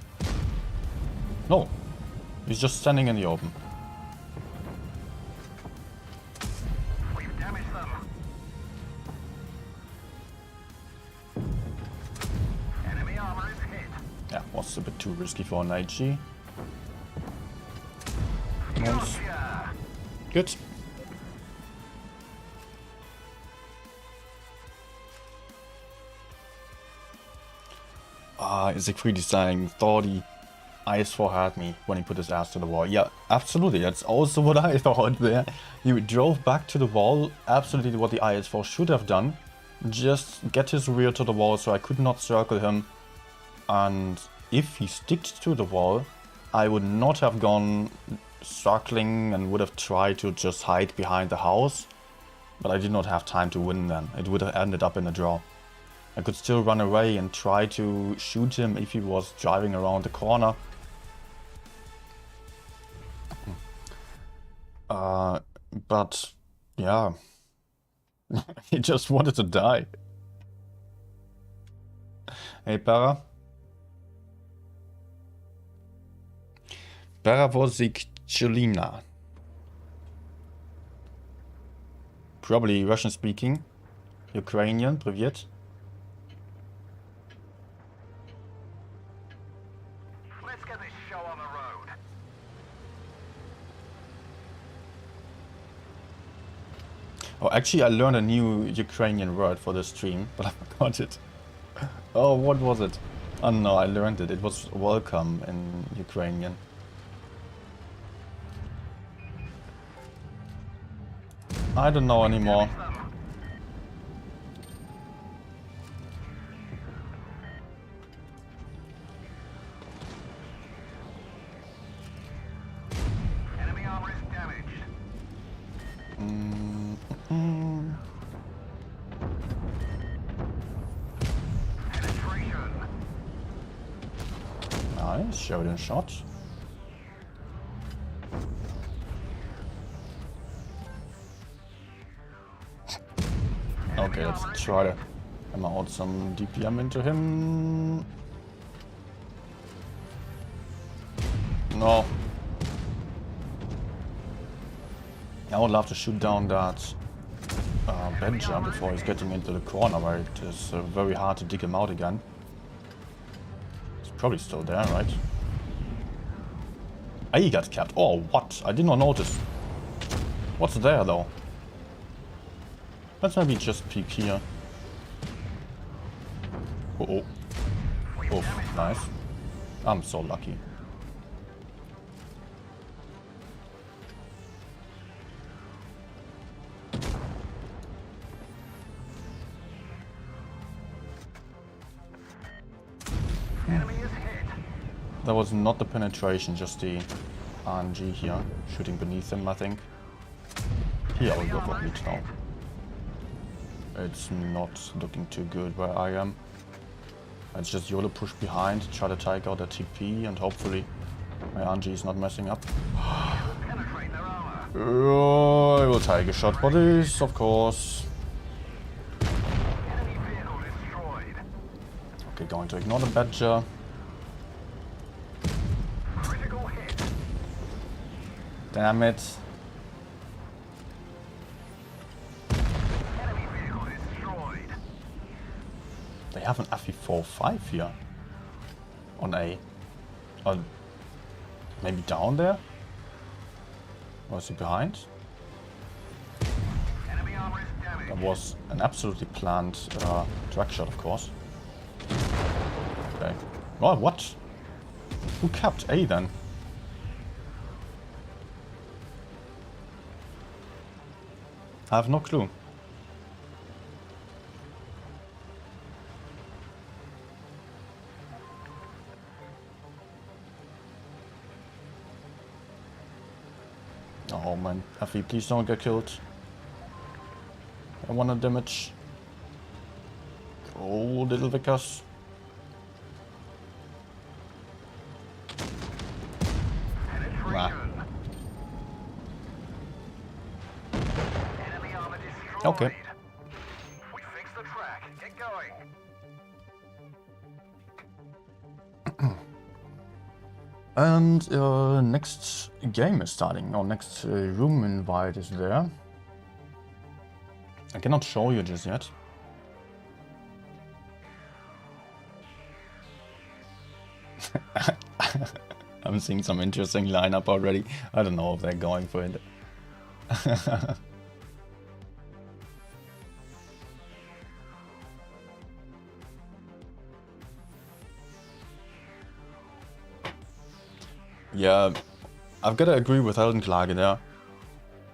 No, he's just standing in the open. We've damaged them. Enemy armor is hit. Yeah, was a bit too risky for an IG. Nice. Gotcha. Good. Is a designing 30 IS4 had me when he put his ass to the wall. Yeah, absolutely. That's also what I thought there. He drove back to the wall. Absolutely what the IS4 should have done. Just get his rear to the wall so I could not circle him. And if he sticked to the wall, I would not have gone circling and would have tried to just hide behind the house. But I did not have time to win then. It would have ended up in a draw. I could still run away and try to shoot him if he was driving around the corner. But yeah, he just wanted to die. Hey, Para. Paravozikchelina. Probably Russian speaking. Ukrainian, привет. Let's get this show on the road. Oh, actually, I learned a new Ukrainian word for the stream, but I forgot it. Oh, what was it? Oh no, I learned it. It was welcome in Ukrainian. I don't know anymore. Enemy armor is damaged. Penetration. Nice, showed and shot. Okay, let's try to hammer out some DPM into him. No. I would love to shoot down that Benja before he's getting into the corner, where it is very hard to dig him out again. He's probably still there, right? Ah, he got capped. Oh, what? I did not notice. What's there, though? Let's maybe just peek here. Oh, oh, nice. I'm so lucky. Enemy is hit. That was not the penetration, just the RNG here. Shooting beneath him, I think. Here I will go for Blitz now. It's not looking too good where I am. Let's just YOLO push behind, try to take out the TP, and hopefully my RNG is not messing up. Penetrate their armor. Oh, I will take a shot for this, of course. Enemy vehicle destroyed. Okay, going to ignore the Badger. Critical hit. Damn it. Enemy vehicle destroyed. They have an FE45 here. On A. Or maybe down there? Or is he behind? Enemy armor is damaged. That was an absolutely planned track shot, of course. Okay. Oh, what? Who capped A then? I have no clue. Oh man, FE, please don't get killed. I want to damage. Oh, little Vickers. Nah. Enemy armor destroyed. Okay. We fixed the track. Get going. And next game is starting. Or next room invite is there. I cannot show you just yet. I'm seeing some interesting lineup already. I don't know if they're going for it. Yeah, I've got to agree with Heldenklage there.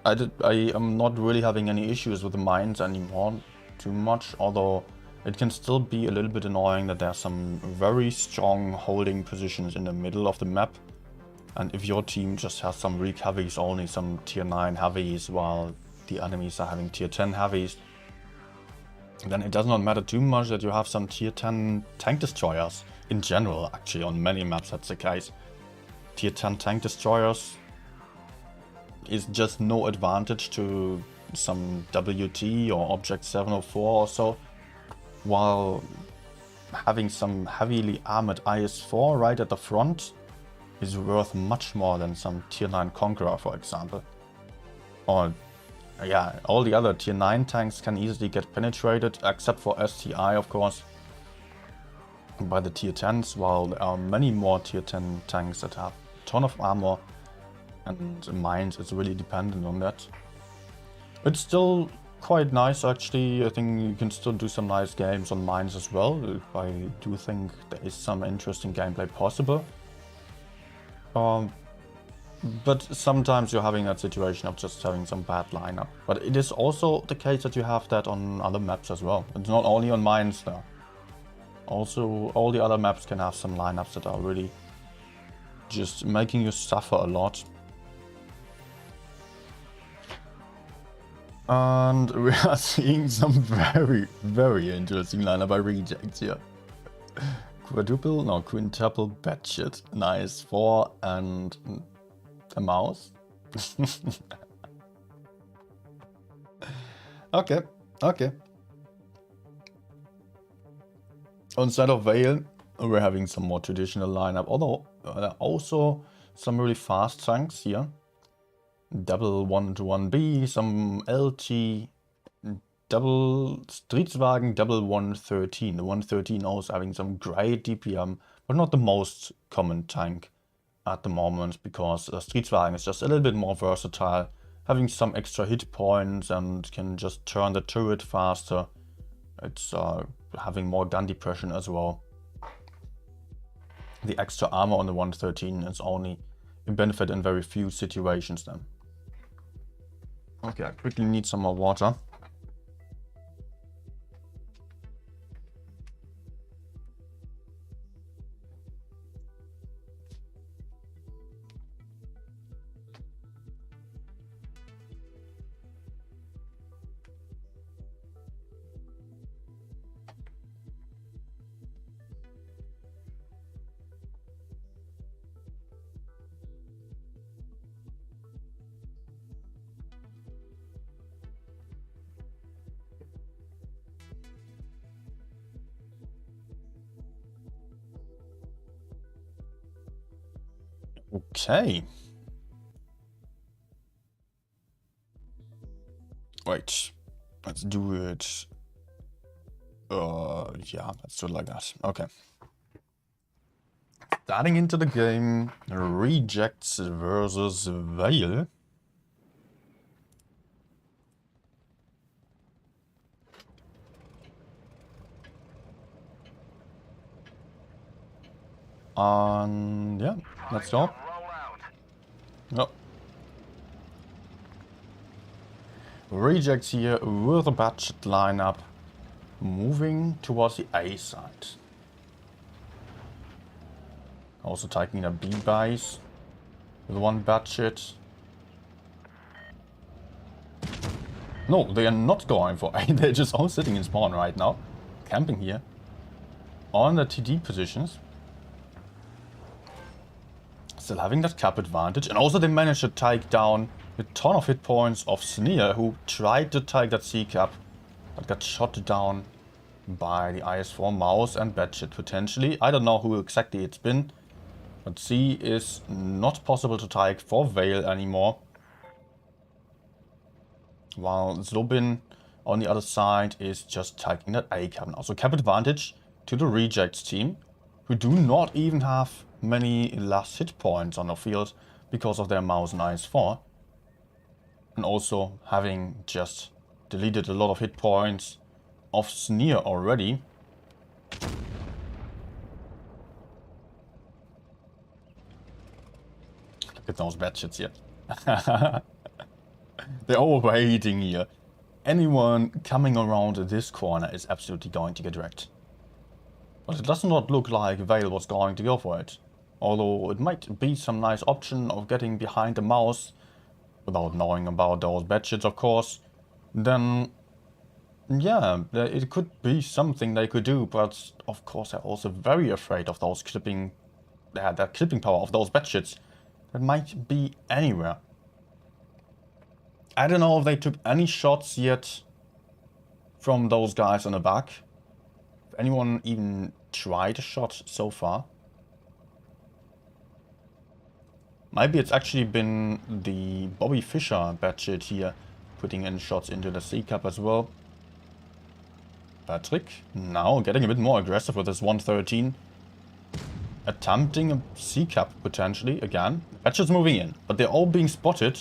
I am not really having any issues with the mines anymore too much, although it can still be a little bit annoying that there's some very strong holding positions in the middle of the map. And if your team just has some weak heavies, only some tier 9 heavies, while the enemies are having tier 10 heavies, then it does not matter too much that you have some tier 10 tank destroyers. In general, actually, on many maps that's the case. Tier 10 tank destroyers is just no advantage to some WT or Object 704 or so, while having some heavily armored IS-4 right at the front is worth much more than some tier 9 Conqueror, for example. Or yeah, all the other tier 9 tanks can easily get penetrated, except for STI, of course, by the tier 10s, while there are many more tier 10 tanks that have a ton of armor, and mines is really dependent on that. It's still quite nice, actually. I think you can still do some nice games on mines as well. I do think there is some interesting gameplay possible. But sometimes you're having that situation of just having some bad lineup. But it is also the case that you have that on other maps as well. It's not only on mines though. Also, all the other maps can have some lineups that are really just making you suffer a lot. And we are seeing some very, very interesting lineup by rejects here. Quintuple batshit. Nice. 4 and a mouse. Okay, okay. Instead of Vale, we're having some more traditional lineup, although there are also some really fast tanks here. Double 1-1B, some LT, double Stridswagen, double 113. The 113 also having some great DPM, but not the most common tank at the moment, because Stridswagen is just a little bit more versatile, having some extra hit points and can just turn the turret faster. It's having more gun depression as well. The extra armor on the 113 is only a benefit in very few situations then. Okay, I quickly need some more water. Okay. Wait, let's do it. Yeah, let's do it like that. Okay. Starting into the game, Rejects versus Vale. Yeah, let's go. No. Rejects here with a budget lineup, moving towards the A side. Also taking a B base with one budget. No, they are not going for A. They're just all sitting in spawn right now, camping here on the TD positions. Still having that cap advantage, and also they managed to take down a ton of hit points of Sneer, who tried to take that C cap, but got shot down by the IS-4 mouse and Batshit potentially. I don't know who exactly it's been, but C is not possible to take for Vale anymore. While Zlobin on the other side is just taking that A cap now. So cap advantage to the Rejects team, who do not even have many last hit points on the field because of their mouse and IS-4. And also having just deleted a lot of hit points of Sneer already. Look at those batches here. They're all waiting here. Anyone coming around this corner is absolutely going to get wrecked. But it does not look like Vale was going to go for it. Although it might be some nice option of getting behind the mouse, without knowing about those batches of course, then yeah, it could be something they could do, but of course they're also very afraid of those clipping, that clipping power of those batches. That might be anywhere. I don't know if they took any shots yet from those guys on the back. If anyone even tried a shot so far. Maybe it's actually been the Bobby Fischer batchet here, putting in shots into the C-Cup as well. Patrick, now getting a bit more aggressive with his 113. Attempting a C-Cup potentially again. Batches moving in, but they're all being spotted.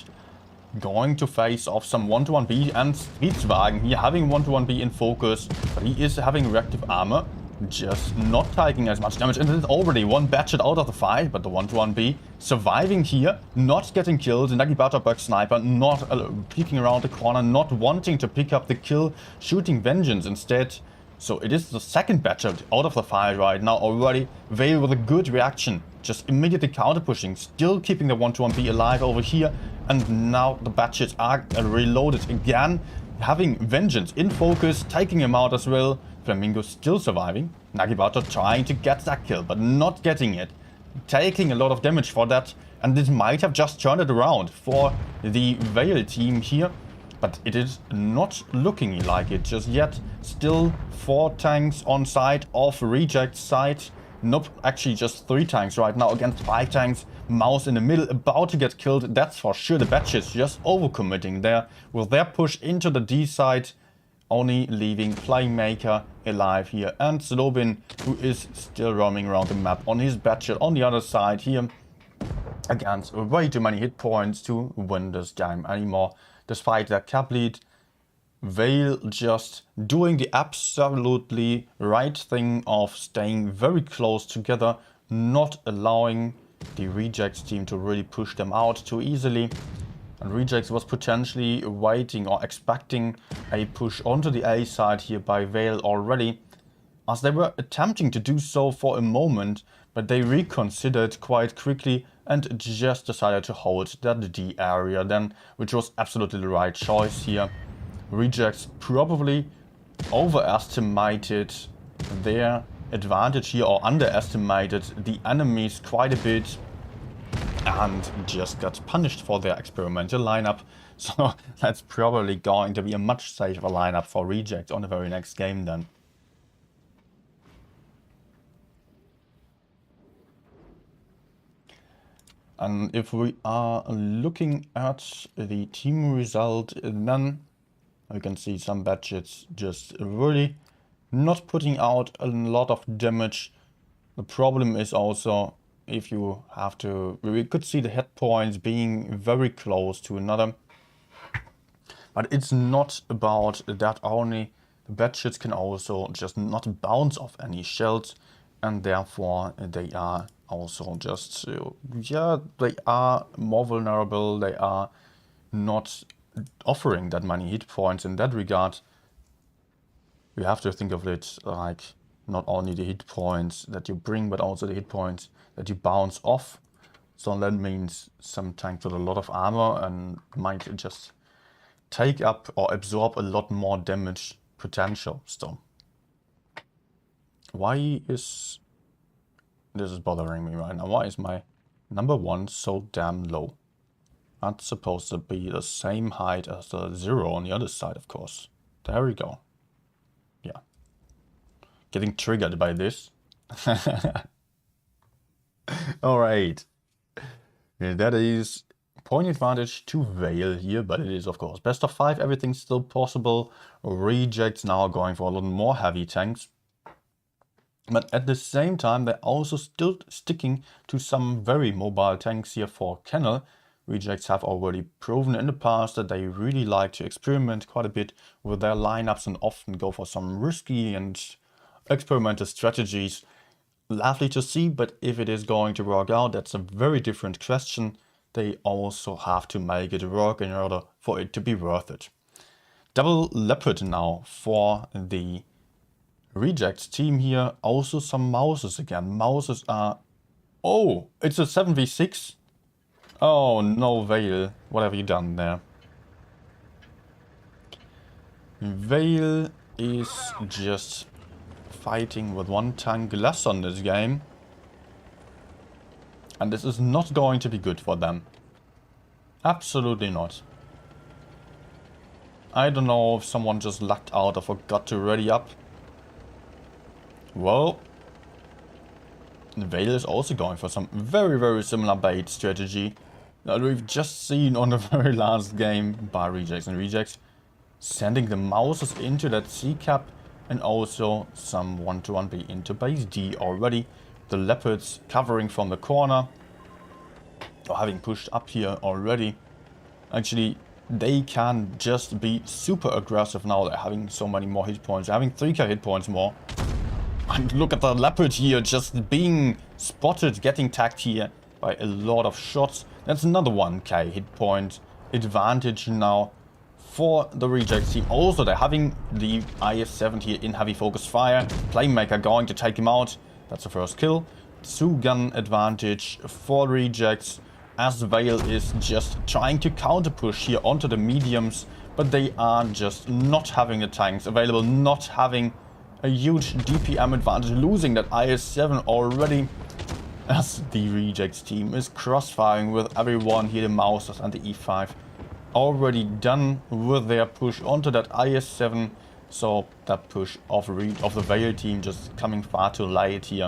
Going to face off some 1-to-1B and Speedswagen here having 1-to-1B in focus. But he is having reactive armor. Just not taking as much damage. And there's already one batchet out of the fight, but the 1-to-1B surviving here, not getting killed. The Nagibata bug sniper not peeking around the corner, not wanting to pick up the kill, shooting vengeance instead. So it is the second batchet out of the fight right now already. Vale with a good reaction, just immediately counter pushing, still keeping the 1-to-1B alive over here. And now the batchets are reloaded again, having vengeance in focus, taking him out as well. Flamingo still surviving. Nagibata trying to get that kill, but not getting it. Taking a lot of damage for that. And this might have just turned it around for the Vale team here. But it is not looking like it just yet. Still 4 tanks on side of Reject's side. Nope, actually just 3 tanks right now against 5 tanks. Mouse in the middle about to get killed. That's for sure. The batches just overcommitting there with their push into the D side. Only leaving Playmaker alive here, and Slobin, who is still roaming around the map on his batchet on the other side here, against way too many hit points to win this game anymore. Despite their cap lead, Vale just doing the absolutely right thing of staying very close together, not allowing the Rejects team to really push them out too easily. And Rejects was potentially waiting or expecting a push onto the A side here by Vale already, as they were attempting to do so for a moment, but they reconsidered quite quickly and just decided to hold that D area then, which was absolutely the right choice here. Rejects probably overestimated their advantage here, or underestimated the enemies quite a bit, and just got punished for their experimental lineup. So that's probably going to be a much safer lineup for Rejects on the very next game then. And if we are looking at the team result, then we can see some batches just really not putting out a lot of damage. The problem is also, if you have to, we could see the hit points being very close to another. But it's not about that only. The batchets can also just not bounce off any shells, and therefore they are also just, yeah, they are more vulnerable. They are not offering that many hit points in that regard. You have to think of it like not only the hit points that you bring, but also the hit points that you bounce off. So that means some tanks with a lot of armor and might just take up or absorb a lot more damage potential still. Why is this is bothering me right now? Why is my number 1 so damn low? That's supposed to be the same height as the 0 on the other side, of course. There we go. Yeah. Getting triggered by this. Alright. That is point advantage to Vale here, but it is of course best of 5, everything's still possible. Rejects now going for a little more heavy tanks. But at the same time, they're also still sticking to some very mobile tanks here for Kennel. Rejects have already proven in the past that they really like to experiment quite a bit with their lineups and often go for some risky and experimental strategies. Lovely to see, but if it is going to work out, that's a very different question. they also have to make it work in order for it to be worth it. Double Leopard now for the Rejects team here. Also some Mouses again. Mouses are... Oh, it's a 7v6. Oh, no, Vale. What have you done there? Vale is just fighting with one tank less on this game. And this is not going to be good for them. Absolutely not. I don't know if someone just lucked out or forgot to ready up. Well, Vale is also going for some very, very similar bait strategy that we've just seen on the very last game by Rejects and Rejects. Sending the Mouses into that C-cap and also some 1-1B into base D already. The Leopards covering from the corner, or having pushed up here already. Actually, they can just be super aggressive now. They're having so many more hit points. They're having 3k hit points more. And look at the Leopard here just being spotted, getting tagged here by a lot of shots. That's another 1k hit point advantage now for the Reject team. Also, they're having the IS-7 here in heavy focus fire. Playmaker going to take him out. That's the first kill. 2-gun advantage for Rejects, as Vale is just trying to counter push here onto the mediums, but they are just not having the tanks available, not having a huge DPM advantage, losing that IS-7 already, as the Rejects team is crossfiring with everyone here, the Mouses and the E5 already done with their push onto that IS-7. So that push of the Vale team just coming far too late here.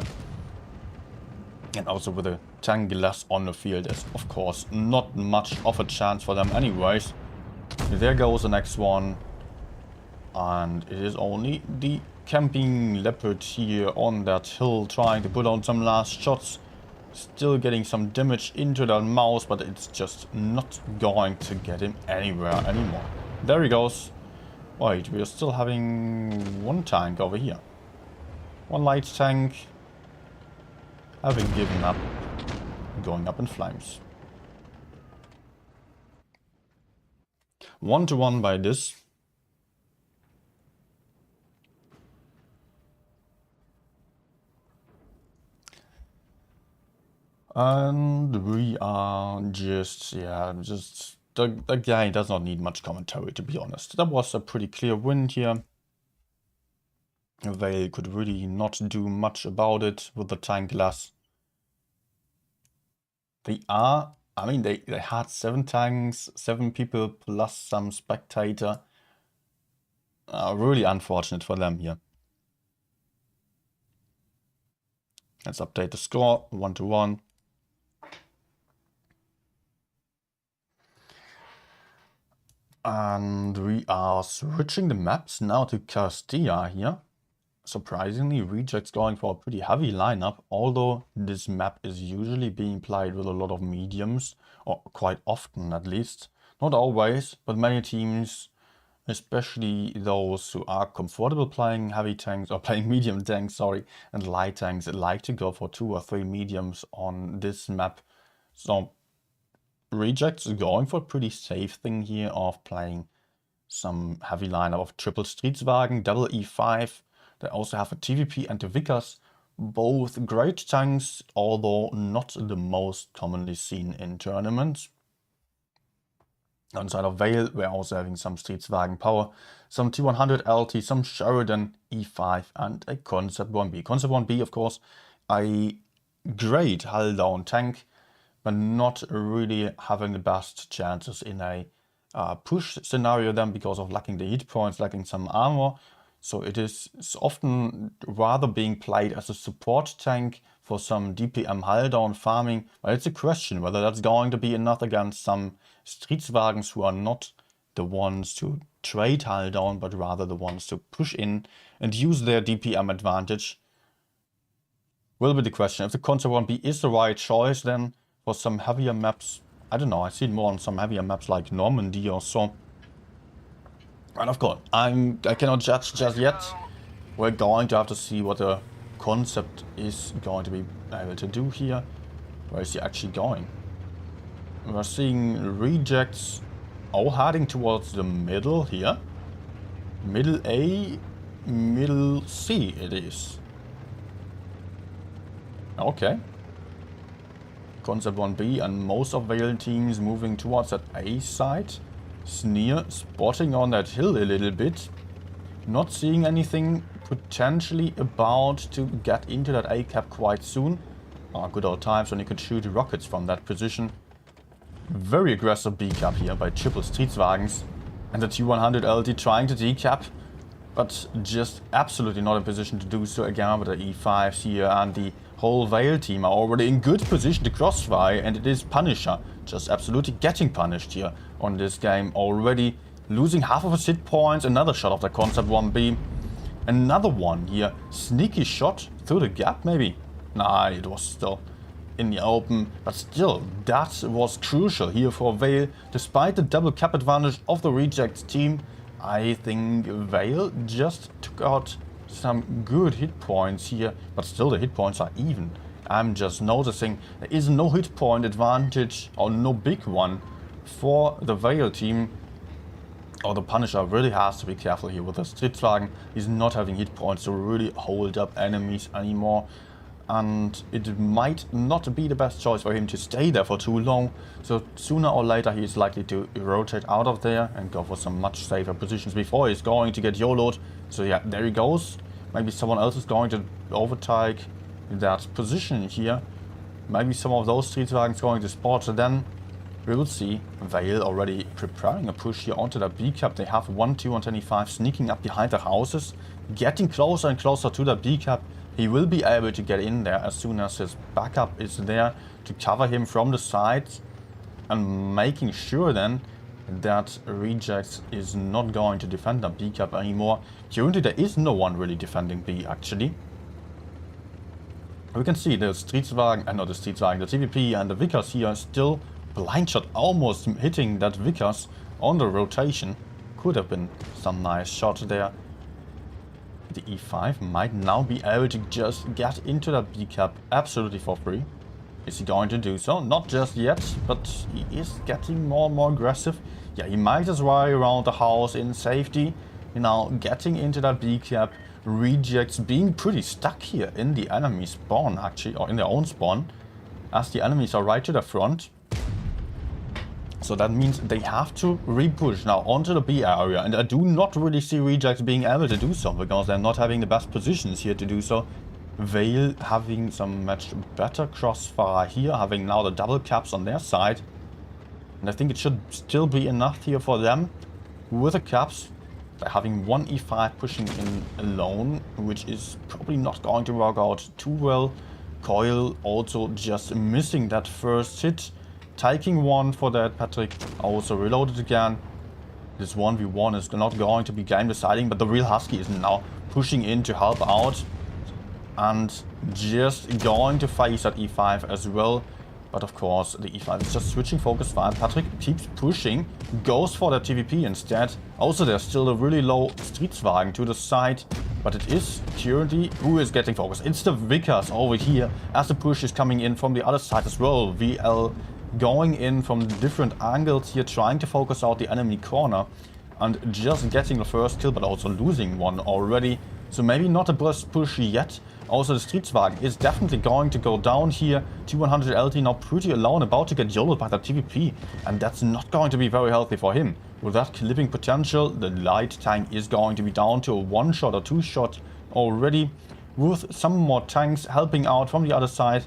And also with a tank less on the field, there's of course not much of a chance for them anyways. There goes the next one. And it is only the camping Leopard here on that hill trying to put on some last shots. Still getting some damage into that Mouse, but it's just not going to get him anywhere anymore. There he goes. Wait, we are still having one tank over here. One light tank having given up, going up in flames. 1-1 by this. And we are just, the guy does not need much commentary, to be honest. That was a pretty clear win here. They could really not do much about it with the tank less. They are, I mean, they had 7 tanks, 7 people plus some spectator. Really unfortunate for them here. Let's update the score, 1-1. And we are switching the maps now to Castilla here. Surprisingly, Rejects going for a pretty heavy lineup, although this map is usually being played with a lot of mediums, or quite often at least. Not always, but many teams, especially those who are comfortable playing heavy tanks, or playing medium tanks, sorry, and light tanks, like to go for 2 or 3 mediums on this map. So Rejects is going for a pretty safe thing here of playing some heavy lineup of triple Streetswagen, double E5. They also have a TVP and the Vickers, both great tanks, although not the most commonly seen in tournaments. On the side of Vale, we're also having some Streetswagen power, some T100 LT, some Sheridan E5 and a Concept 1B. Concept 1B, of course, a great hull down tank, but not really having the best chances in a push scenario then because of lacking the hit points, lacking some armor. So it's often rather being played as a support tank for some DPM hull down farming. But it's a question whether that's going to be enough against some Streetswagens who are not the ones to trade hull down, but rather the ones to push in and use their DPM advantage. Will be the question. If the Concept 1B is the right choice then for some heavier maps, I don't know, I see it more on some heavier maps like Normandy or so. And of course, I cannot judge just yet. We're going to have to see what the Concept is going to be able to do here. Where is he actually going? we're seeing rejects all heading towards the middle here. Middle A, middle C it is. Okay. Concept 1B and most of Vale teams moving towards that A side. Sneer spotting on that hill a little bit. Not seeing anything potentially about to get into that A cap quite soon. Good old times when you could shoot rockets from that position. Very aggressive B cap here by triple Streetswagens. And the T100 LT trying to decap, but just absolutely not in position to do so again with the E5s here, and the whole Vale team are already in good position to crossfire, and it is Punisher just absolutely getting punished here on this game already, losing half of his hit points. Another shot of the Concept 1B, another one here, sneaky shot through the gap maybe. Nah, it was still in the open, but still, that was crucial here for Vale. Despite the double cap advantage of the Rejects team, I think Vale just took out some good hit points here, but still the hit points are even. I'm just noticing there is no hit point advantage, or no big one, for the Vale team. Or the Punisher really has to be careful here with the Stritzwagen. He's not having hit points to really hold up enemies anymore. And it might not be the best choice for him to stay there for too long. So sooner or later he is likely to rotate out of there and go for some much safer positions before he's going to get YOLO'd. So yeah, there he goes. Maybe someone else is going to overtake that position here. Maybe some of those Streetswagens going to spot. So then we will see Vale already preparing a push here onto the B cap. They have 1, 2, and 25 sneaking up behind the houses, getting closer and closer to the B cap. He will be able to get in there as soon as his backup is there to cover him from the sides, and making sure then that Rejects is not going to defend the B cap anymore. Currently there is no one really defending B actually. We can see the Streetswagen, not the Streetswagen, the TVP and the Vickers here still blind shot, almost hitting that Vickers on the rotation. Could have been some nice shot there. The E5 might now be able to just get into that B cap absolutely for free. Is he going to do so? Not just yet, but he is getting more and more aggressive. Yeah, he might just ride around the house in safety. You know, getting into that B cap. Rejects being pretty stuck here in the enemy spawn actually, or in their own spawn, as the enemies are right to the front. So that means they have to re-push now onto the B area, and I do not really see Rejects being able to do so, because they're not having the best positions here to do so. Vale having some much better crossfire here, having now the double caps on their side. And I think it should still be enough here for them with the caps. They're having one E5 pushing in alone, which is probably not going to work out too well. Coil also just missing that first hit. Taking one for that, Patrick also reloaded again. This 1v1 is not going to be game deciding, but the real Husky is now pushing in to help out. And just going to face that E5 as well. But of course, the E5 is just switching focus fire. Patrick keeps pushing, goes for the TVP instead. Also, there's still a really low Streetswagen to the side. But it is currently who is getting focus. It's the Vickers over here, as the push is coming in from the other side as well. VL going in from different angles here, trying to focus out the enemy corner. And just getting the first kill, but also losing one already. So maybe not a burst push yet. Also the Streetswagen is definitely going to go down here. T100 LT now pretty alone, about to get YOLO'd by that TVP. And that's not going to be very healthy for him. With that clipping potential, the light tank is going to be down to a 1-shot or 2-shot already. With some more tanks helping out from the other side.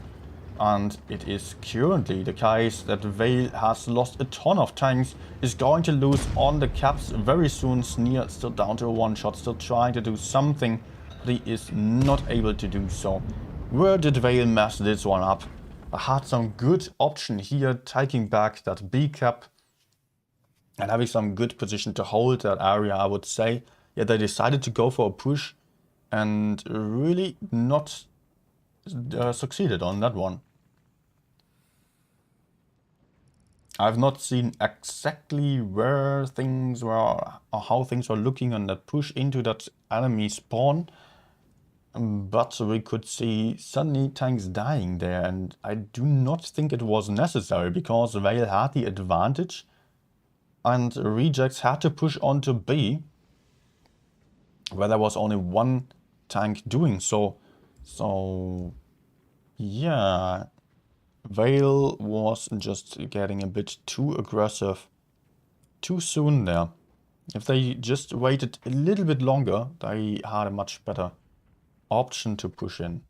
And it is currently the case that Vale has lost a ton of tanks, is going to lose on the caps very soon. Sneer still down to a 1-shot, still trying to do something, but he is not able to do so. Where did Vale mess this one up? I had some good option here, taking back that B cap and having some good position to hold that area, I would say. Yeah, they decided to go for a push and really not succeeded on that one. I've not seen exactly where things were or how things were looking on that push into that enemy spawn. But we could see suddenly tanks dying there, and I do not think it was necessary, because Vale had the advantage and rejects had to push on to B, where there was only one tank doing so. So yeah, Vale was just getting a bit too aggressive too soon there. If they just waited a little bit longer, they had a much better option to push in.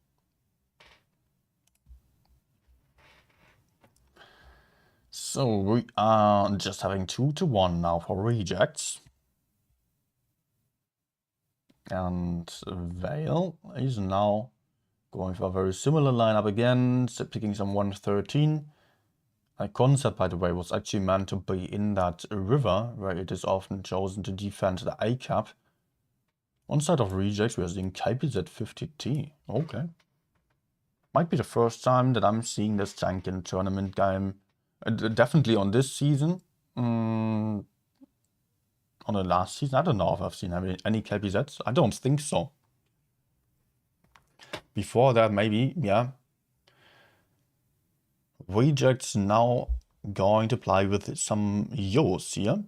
So we are just having 2-1 now for rejects. And Vale is now going for a very similar lineup again, picking some 113. A concept, by the way, was actually meant to be in that river, where it is often chosen to defend the A cap. On side of rejects, we are seeing KPZ50T. Okay. Might be the first time that I'm seeing this tank in a tournament game. Definitely on this season. On the last season, I don't know if I've seen any KPZs. I don't think so. Before that, maybe, yeah. Rejects now going to play with some Yos here.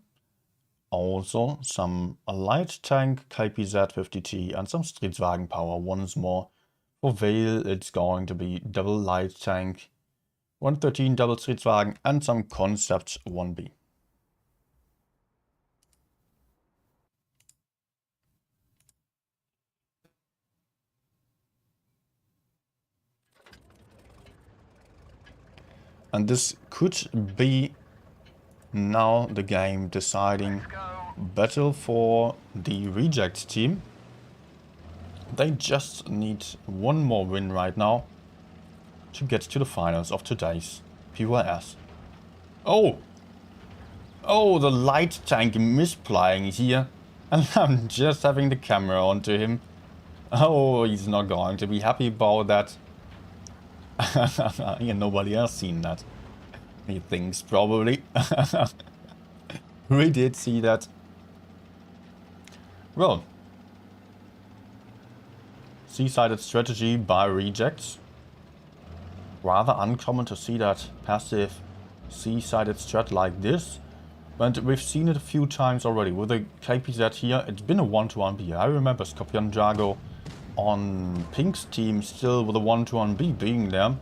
Also some light tank KPZ50T and some Stridswagen power once more. For Vale, it's going to be double light tank, 113 double Stridswagen and some concept 1B. And this could be now the game deciding battle for the reject team. They just need one more win right now to get to the finals of today's PYS. Oh! Oh, the light tank misplaying here. And I'm just having the camera onto him. Oh, he's not going to be happy about that. Yeah, nobody else seen that. He thinks probably. We did see that. Well. C-sided strategy by rejects. Rather uncommon to see that passive C-sided strat like this. But we've seen it a few times already. With the KPZ here, it's been a 1-to-1B. I remember Scorpion Jago on Pink's team still with a 1-to-1B being there.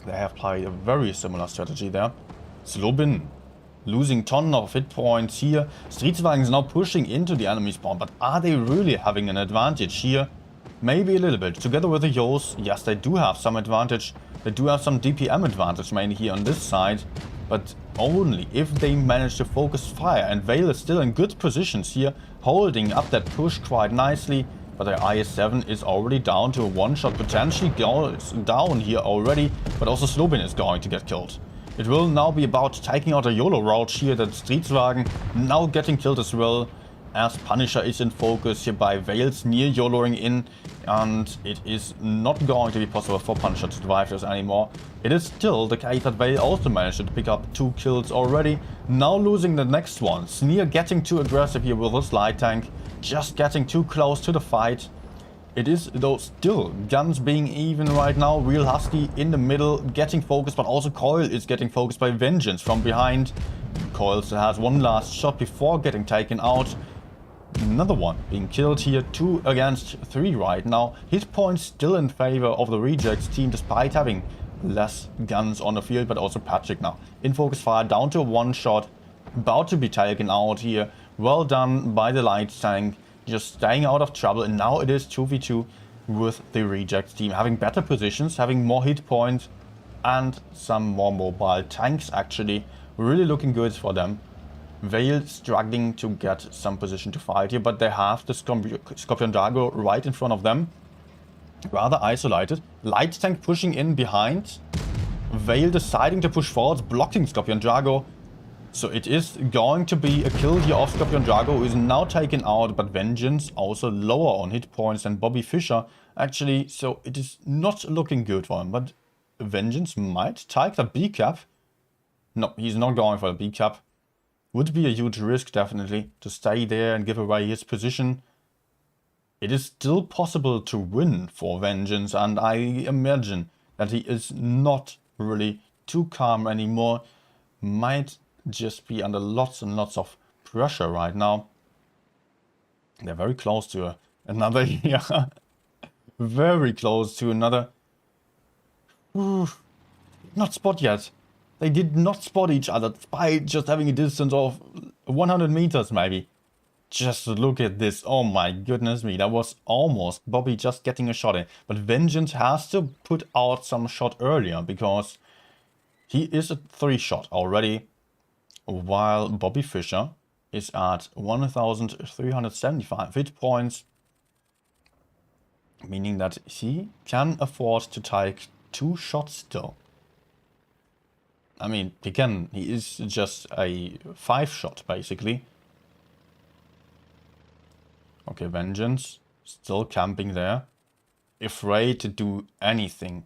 They have played a very similar strategy there. Slobin losing ton of hit points here. Stridswagen is now pushing into the enemy spawn, but are they really having an advantage here? Maybe a little bit. Together with the Yos, yes, they do have some advantage. They do have some DPM advantage mainly here on this side, but only if they manage to focus fire. And Vale is still in good positions here, holding up that push quite nicely. But their IS-7 is already down to a one-shot, potentially goes down here already, but also Slobin is going to get killed. It will now be about taking out a YOLO route here, that Stridswagen now getting killed as well, as Punisher is in focus here by Vales near YOLOing in, and it is not going to be possible for Punisher to drive this anymore. It is still the case that Vale also managed to pick up 2 kills already, now losing the next one. Sneer getting too aggressive here with his light tank, just getting too close to the fight. It is though still guns being even right now. Real Husky in the middle getting focused, but also Coil is getting focused by Vengeance from behind. Coil still has one last shot before getting taken out. Another one being killed here, 2 against 3 right now. Hit points still in favor of the rejects team despite having less guns on the field, but also Patrick now in focus fire, down to a 1 shot, about to be taken out here. Well done by the light tank, just staying out of trouble, and now it is 2v2 with the rejects team, having better positions, having more hit points and some more mobile tanks actually. Really looking good for them. Vale struggling to get some position to fight here, but they have the Scorpion Dago right in front of them. Rather isolated. Light tank pushing in behind. Vale deciding to push forwards, blocking Scorpion Dago. So it is going to be a kill here of Scorpion Dago, who is now taken out, but Vengeance also lower on hit points than Bobby Fischer actually, so it is not looking good for him. But Vengeance might take the B cap. No, he's not going for the B cap. Would be a huge risk definitely to stay there and give away his position. it is still possible to win for Vengeance, and I imagine that he is not really too calm anymore. Might just be under lots and lots of pressure right now. They're very close to another here. Very close to another. Ooh, not spot yet. They did not spot each other despite just having a distance of 100 meters maybe. Just look at this. Oh my goodness me. That was almost Bobby just getting a shot in. But Vengeance has to put out some shot earlier because he is at 3 shot already. While Bobby Fischer is at 1,375 hit points. Meaning that he can afford to take 2 shots still. I mean, he can. He is just a 5 shot basically. Okay, Vengeance still camping there. Afraid to do anything.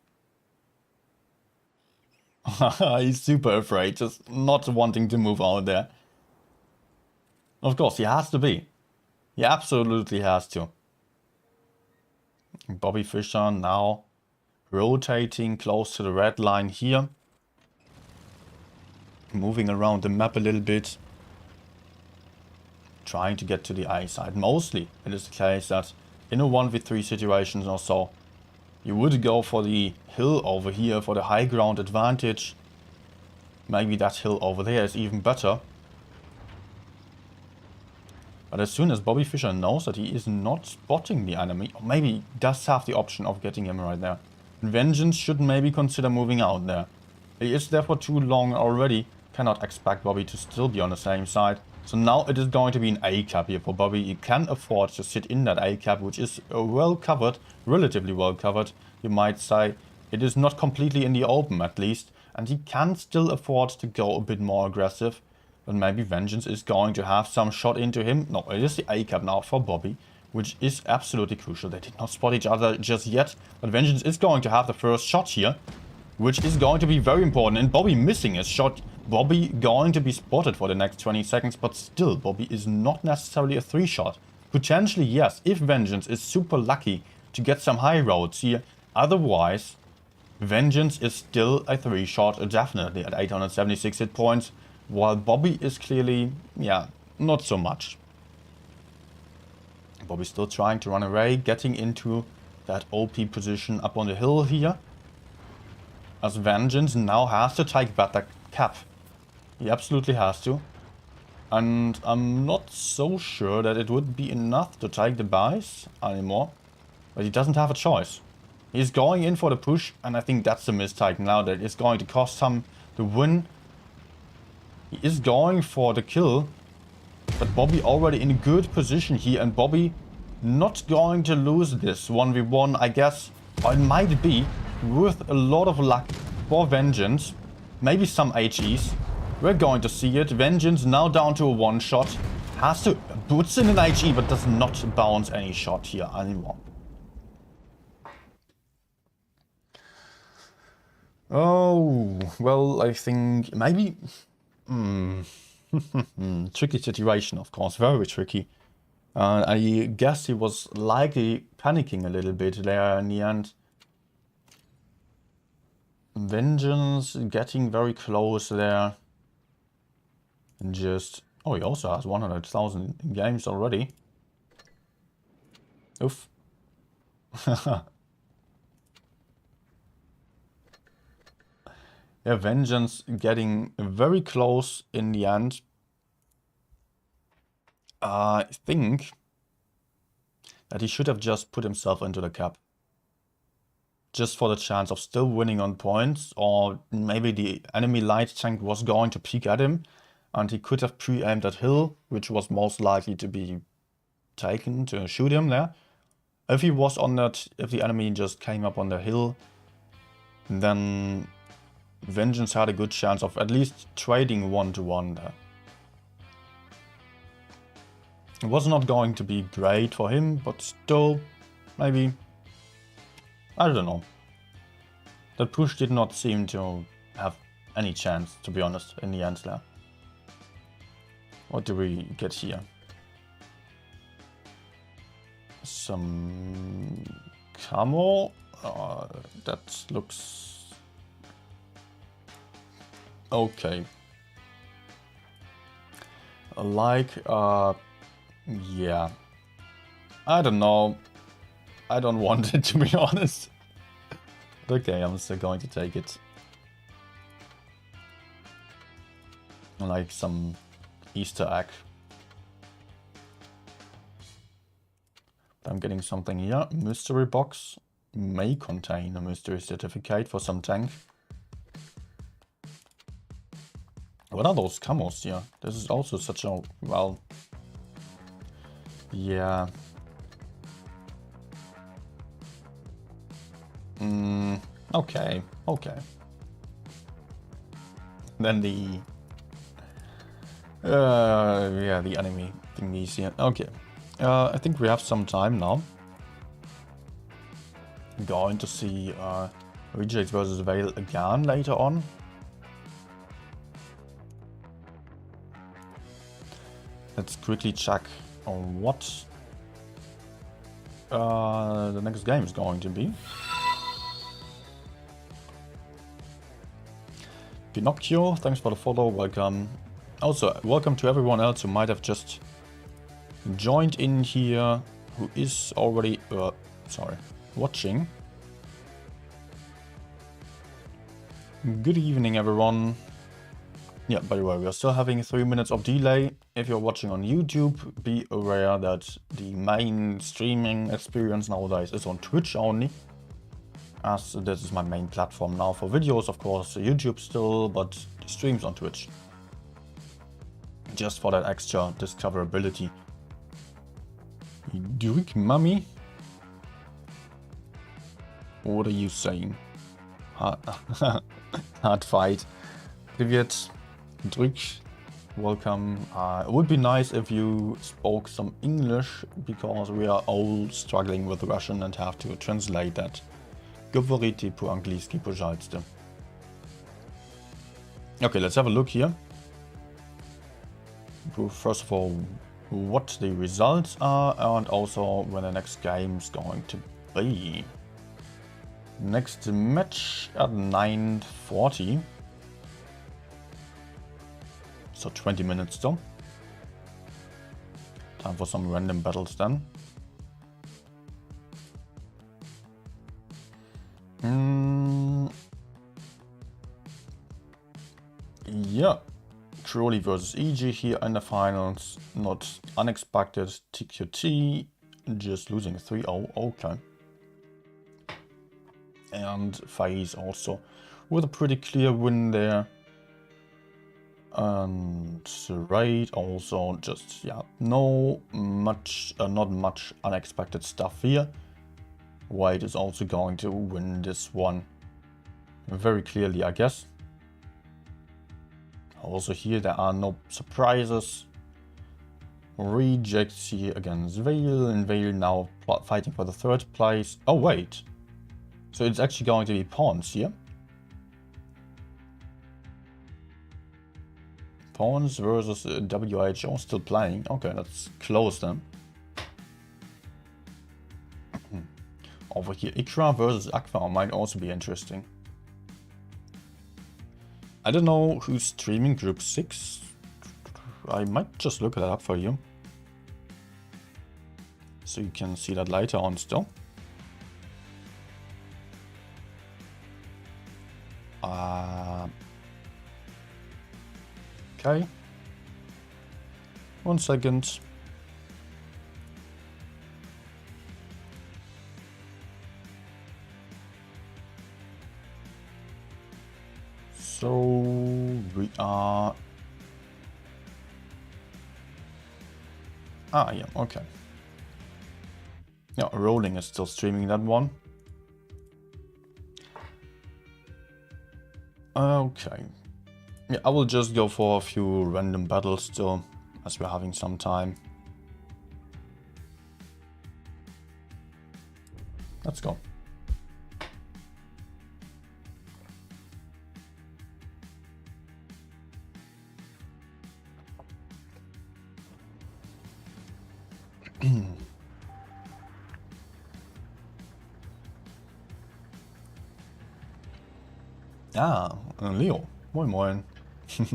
He's super afraid, just not wanting to move out there. Of course, he has to be. He absolutely has to. Bobby Fischer now rotating close to the red line here. Moving around the map a little bit. Trying to get to the A side. Mostly it is the case that in a 1v3 situations or so, you would go for the hill over here for the high ground advantage. Maybe that hill over there is even better. But as soon as Bobby Fischer knows that he is not spotting the enemy, or maybe does have the option of getting him right there, Vengeance should maybe consider moving out there. He is there for too long already, cannot expect Bobby to still be on the same side. So now it is going to be an A cap here for Bobby. He can afford to sit in that A cap, which is well covered, relatively well covered. You might say it is not completely in the open at least, and he can still afford to go a bit more aggressive. But maybe Vengeance is going to have some shot into him. No, it is the A cap now for Bobby, which is absolutely crucial. They did not spot each other just yet, but Vengeance is going to have the first shot here, which is going to be very important. And Bobby missing his shot. Bobby going to be spotted for the next 20 seconds, but still, Bobby is not necessarily a 3 shot. Potentially, yes, if Vengeance is super lucky to get some high roads here. Otherwise, Vengeance is still a 3 shot, definitely at 876 hit points, while Bobby is clearly, yeah, not so much. Bobby's still trying to run away, getting into that OP position up on the hill here. As Vengeance now has to take back that cap. He absolutely has to. And I'm not so sure that it would be enough to take the buys anymore. But he doesn't have a choice. He's going in for the push, and I think that's a mistake now that is going to cost him the win. He is going for the kill. But Bobby already in a good position here, and Bobby not going to lose this 1v1, I guess. Or it might be with a lot of luck for Vengeance. Maybe some HEs. We're going to see it. Vengeance now down to a 1 shot. Has to puts in an HE, but does not bounce any shot here anymore. Oh, well, I think maybe... tricky situation, of course. Very tricky. I guess he was likely panicking a little bit there in the end. Vengeance getting very close there. And just... Oh, he also has 100,000 in games already. Oof. Yeah, Vengeance getting very close in the end. I think that he should have just put himself into the cap. Just for the chance of still winning on points, or maybe the enemy light tank was going to peek at him and he could have pre-aimed that hill, which was most likely to be taken to shoot him there. If he was on that, if the enemy just came up on the hill, then Vengeance had a good chance of at least trading 1-1 there. It was not going to be great for him, but still, maybe, I don't know. That push did not seem to have any chance, to be honest, in the end there. What do we get here? Some camo. That looks okay. Like, yeah. I don't know. I don't want it, to be honest. Okay, I'm still going to take it. Like some Easter egg. I'm getting something here. Mystery box may contain a mystery certificate for some tank. What are those camos here? This is also such a, well, yeah. Okay, okay. Then the, yeah, the enemy thingies here. Okay, I think we have some time now. Going to see Rejects versus Vale again later on. Let's quickly check on what the next game is going to be. Pinocchio, thanks for the follow, welcome. Also, welcome to everyone else who might have just joined in here, who is already, watching. Good evening, everyone. Yeah, by the way, we are still having 3 minutes of delay. If you're watching on YouTube, be aware that the main streaming experience nowadays is on Twitch only, as this is my main platform now for videos. Of course, YouTube still, but the streams on Twitch, just for that extra discoverability. Duke Mummy? What are you saying? Hard fight. Привет, Drück. Welcome. It would be nice if you spoke some English, because we are all struggling with Russian and have to translate that. Говорите по-английски, пожалуйста. Okay, let's have a look here. First of all, what the results are, and also when the next game is going to be. Next match at 9:40. So 20 minutes still. Time for some random battles then. Yeah. Quali versus EG here in the finals. Not unexpected. TQT just losing 3-0. Okay. And FaZe also with a pretty clear win there. And Raid also just, yeah, not much unexpected stuff here. White is also going to win this one very clearly, I guess. Also here there are no surprises. Rejects here against Vale, and Vale now fighting for the 3rd place. Oh wait, so it's actually going to be Pawns here. Pawns versus WHO still playing. Okay, that's close then. Over here, Ikra versus Aqua might also be interesting. I don't know who's streaming Group 6. I might just look that up for you, so you can see that later on still. Okay. 1 second. So we are... yeah, okay. Yeah, Rolling is still streaming that one. Okay. Yeah, I will just go for a few random battles still, as we're having some time. Let's go. Ah, Leo. Moin moin. Time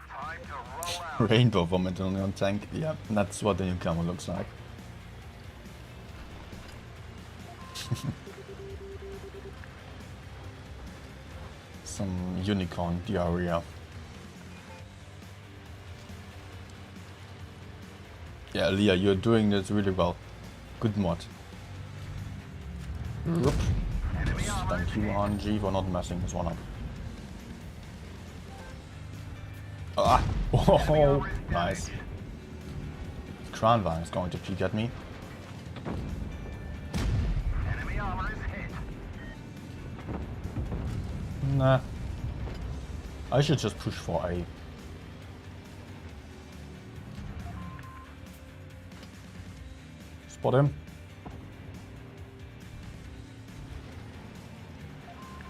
to roll out. Rainbow vomit on your tank. Yeah, that's what the newcomer looks like. Some unicorn diarrhea. Yeah, Leah, you're doing this really well. Good mod. Yep. Thank you, RNG, for not messing this one up. Ah! Oh, nice. Kranvan is going to peek at me. Enemy armor is hit. Nah. I should just push for A. Spot him.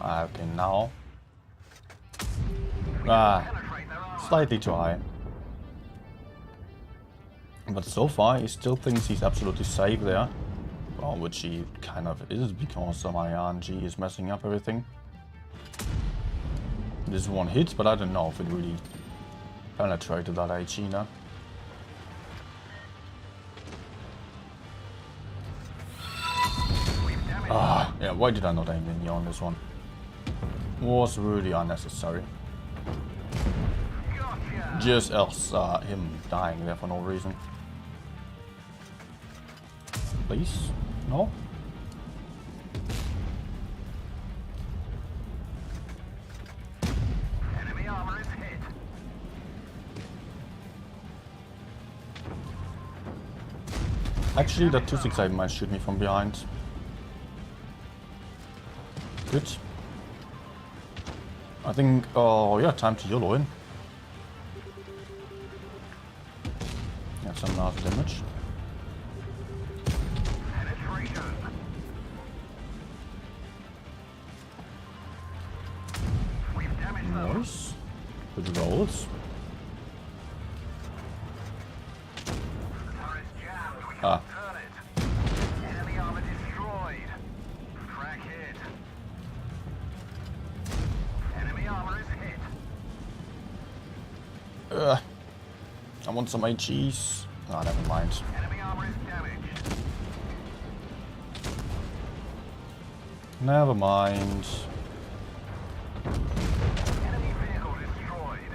Okay, now. Slightly too high. But so far, he still thinks he's absolutely safe there. Well, which he kind of is, because my RNG is messing up everything. This one hit, but I don't know if it really penetrated that HE now. Ah, yeah, why did I not aim in on this one? Was really unnecessary. Just else him dying there for no reason. Please? No? Enemy armor is hit. Actually, that 268 might shoot me from behind. Good. I think, oh yeah, time to YOLO in. Get some nice damage. Penetration. We've damaged them. Nice. Good rolls. Turret jammed. We can Ah. turn it. Enemy armor destroyed. Crack hit. Enemy armor is hit. I want some HEs. Ah, never mind. Enemy armor is damaged. Never mind. Enemy vehicle destroyed.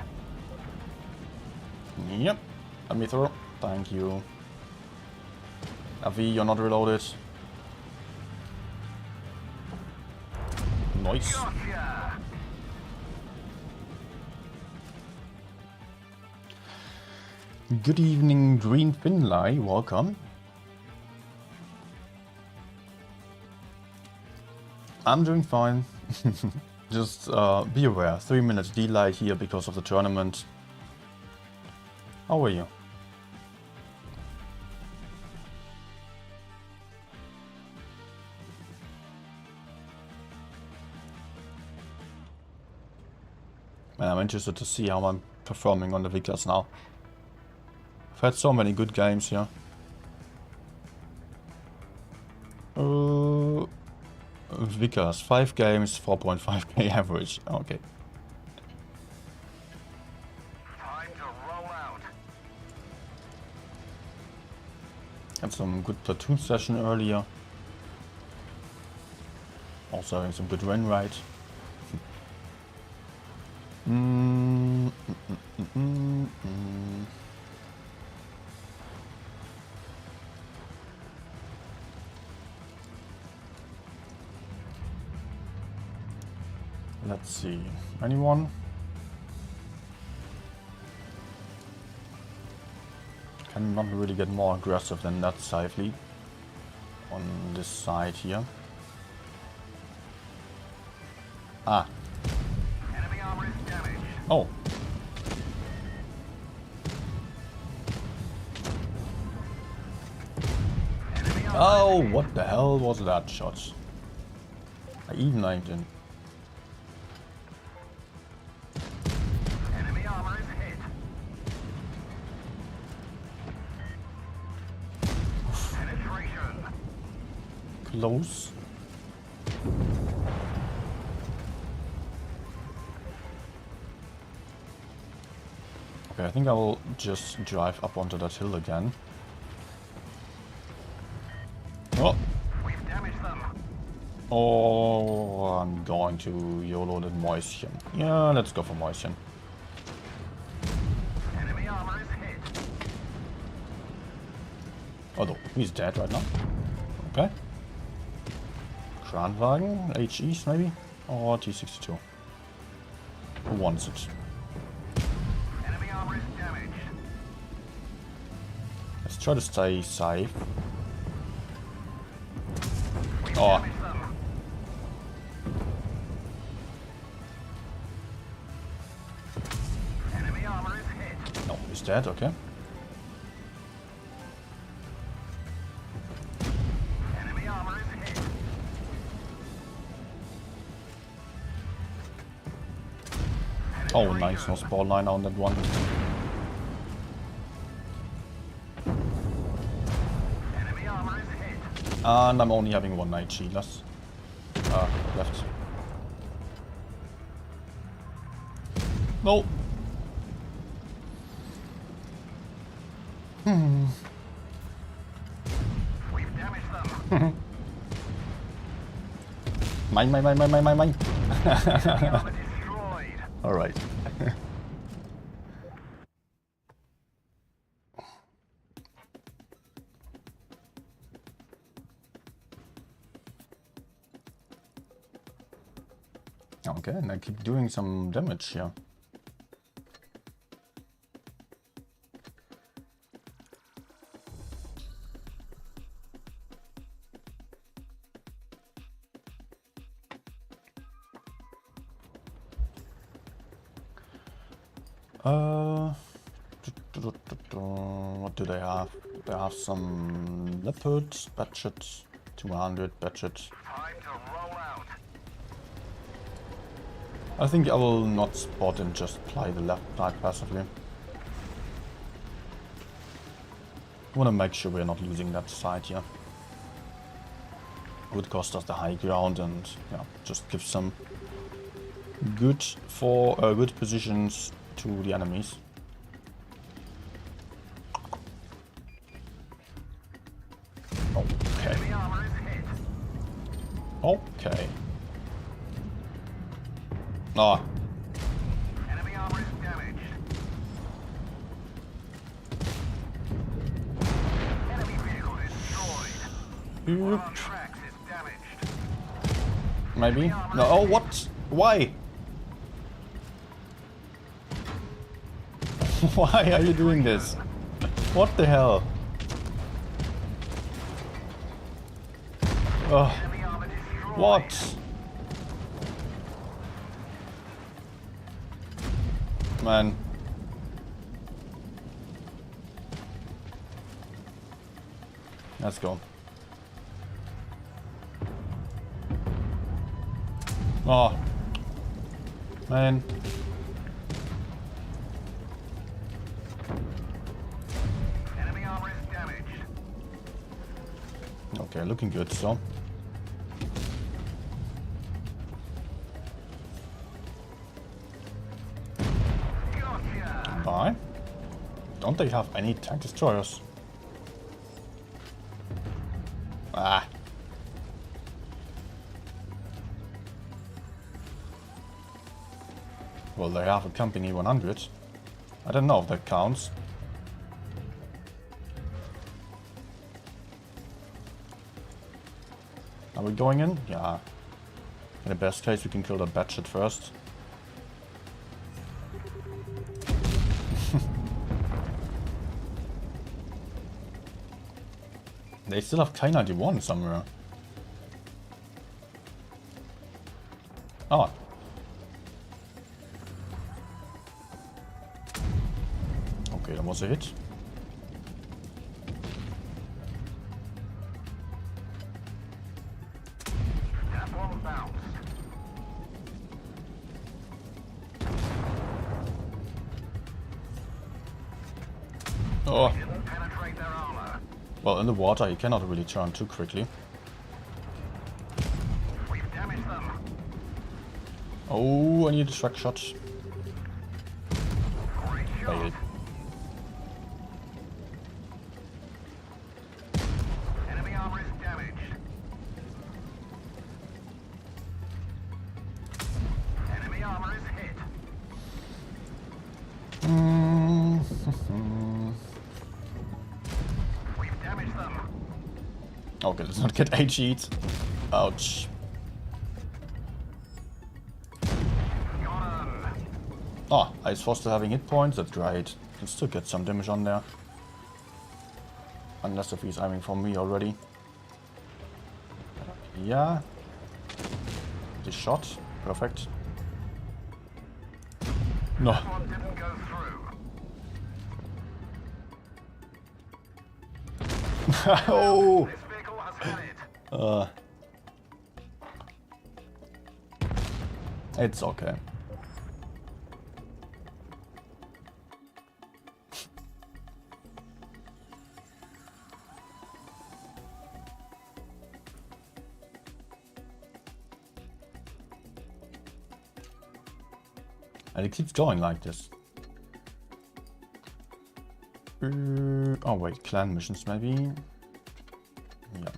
Yep. Let me through. Thank you. Avi, you're not reloaded. Nice. Gotcha. Good evening, Green Finlay. Welcome. I'm doing fine. Just be aware, 3 minutes delay here because of the tournament. How are you? Man, I'm interested to see how I'm performing on the Vickers now. I've had so many good games here. Vickers, 5 games, 4.5k average. Okay. Time to roll out. Had some good platoon session earlier. Also having some good run rate. Let's see. Anyone? Cannot really get more aggressive than that safely on this side here. Ah. Enemy armor is damaged. Oh. Enemy armor Oh, what the hell was that shot? I even aimed in. Enemy armor is hit. Penetration. Close. I think I will just drive up onto that hill again. Oh! We've damaged them. Oh, I'm going to YOLO the Mäuschen. Yeah, let's go for Mäuschen. Enemy armor is hit. Although, he's dead right now. Okay. Kranwagen, HEs maybe? Or T62. Who wants it? Enemy armor is damaged. Let's try to stay safe. We've Oh, damaged them. Enemy armor is hit. no, he's dead, okay. Enemy armor is hit. Oh, nice, no spawn line on that one. Enemy armor is hit. And I'm only having one night healers left. No. We've damaged them. Mine. Enemy armor destroyed. Alright. Okay, and I keep doing some damage here. What do they have? They have some leopards, budget 200, budget. Time to roll out. I think I will not spot and just play the left side passively. I want to make sure we're not losing that side here. Would cost us the high ground and yeah, just give some good positions to the enemies. Okay. Enemy armor is hit. Okay. Ah. Enemy armor is damaged. Enemy vehicle destroyed. One on tracks is damaged. Maybe? No. Oh, what? Why? Why are you doing this? What the hell? Oh, Enemy armor destroyed. what? Man. Let's go. Oh. Man. Enemy armor is damaged. Okay, looking good, so. Gotcha. Bye. Don't they have any tank destroyers? Ah. Well, they have a company 100. I don't know if that counts. Are we going in? Yeah. In the best case, we can kill the batshit first. They still have K91 somewhere. Ah. Okay, that was a hit. That one bounced. Oh. Didn't penetrate their armor. Well, in the water, you cannot really turn too quickly. We've damaged them. Oh, I need a track shot. Great shot. Fail. Okay, let's not get HE'd. Ouch. Oh, Ice Force still having hit points, that's great. Can still get some damage on there. Unless if he's aiming for me already. Yeah. The shot. Perfect. No. Oh! It's okay. And it keeps going like this. Oh wait, clan missions maybe? Yeah.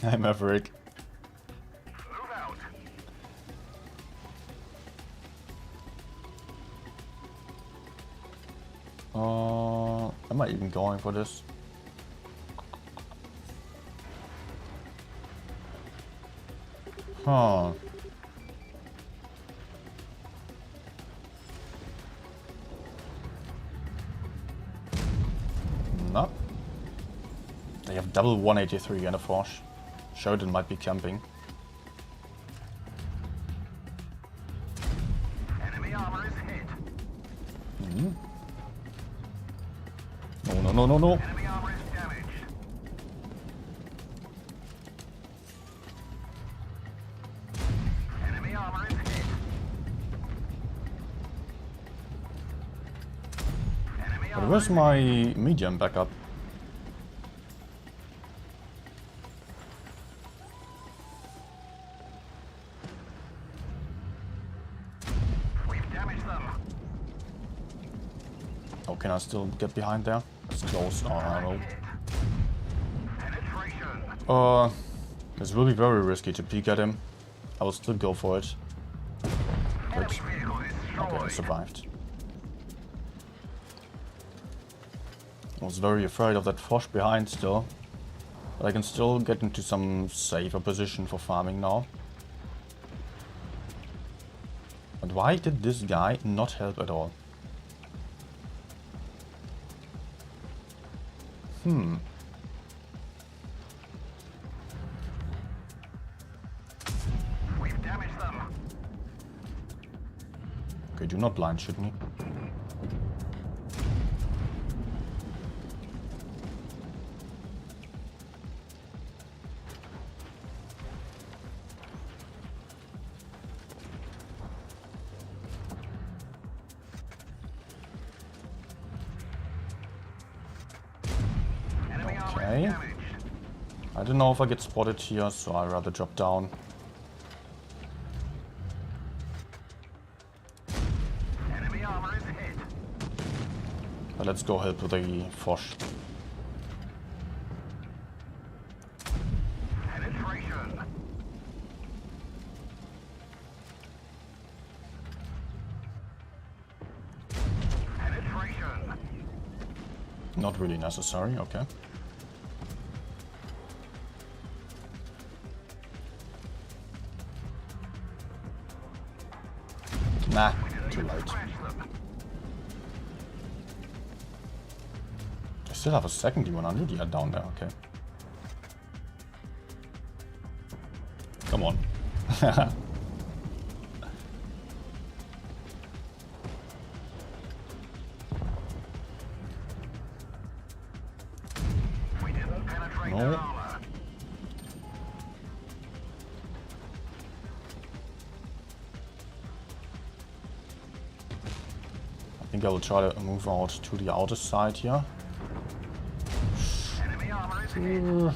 Hi Maverick. Am I even going for this? Huh. No. They have double 183 and a Forge. Sheridan might be camping. Enemy armor is hit. Mm-hmm. No, no, no, no. Enemy armor is damaged. Enemy armor is hit. Enemy But armor where's is my medium backup? We've damaged them. Oh, can I still get behind there? It's close. Oh, no. Penetration. This will be very risky to peek at him. I will still go for it. Enemy But, vehicle is okay, I destroyed. survived. I was very afraid of that Foch behind still. But I can still get into some safer position for farming now. But why did this guy not help at all? We've damaged them. Okay, do not blind shoot me. Enemy armor Okay. is damaged. I don't know if I get spotted here, so I'd rather drop down. Enemy armor is hit. But let's go help with the Foch. Penetration. Penetration. Not really necessary, okay. Nah, too late. Crash them. I still have a second D100 yeah, down there, okay. Come on. We didn't penetrate No. their armor. I think I will try to move out to the outer side here. Enemy armor is hit.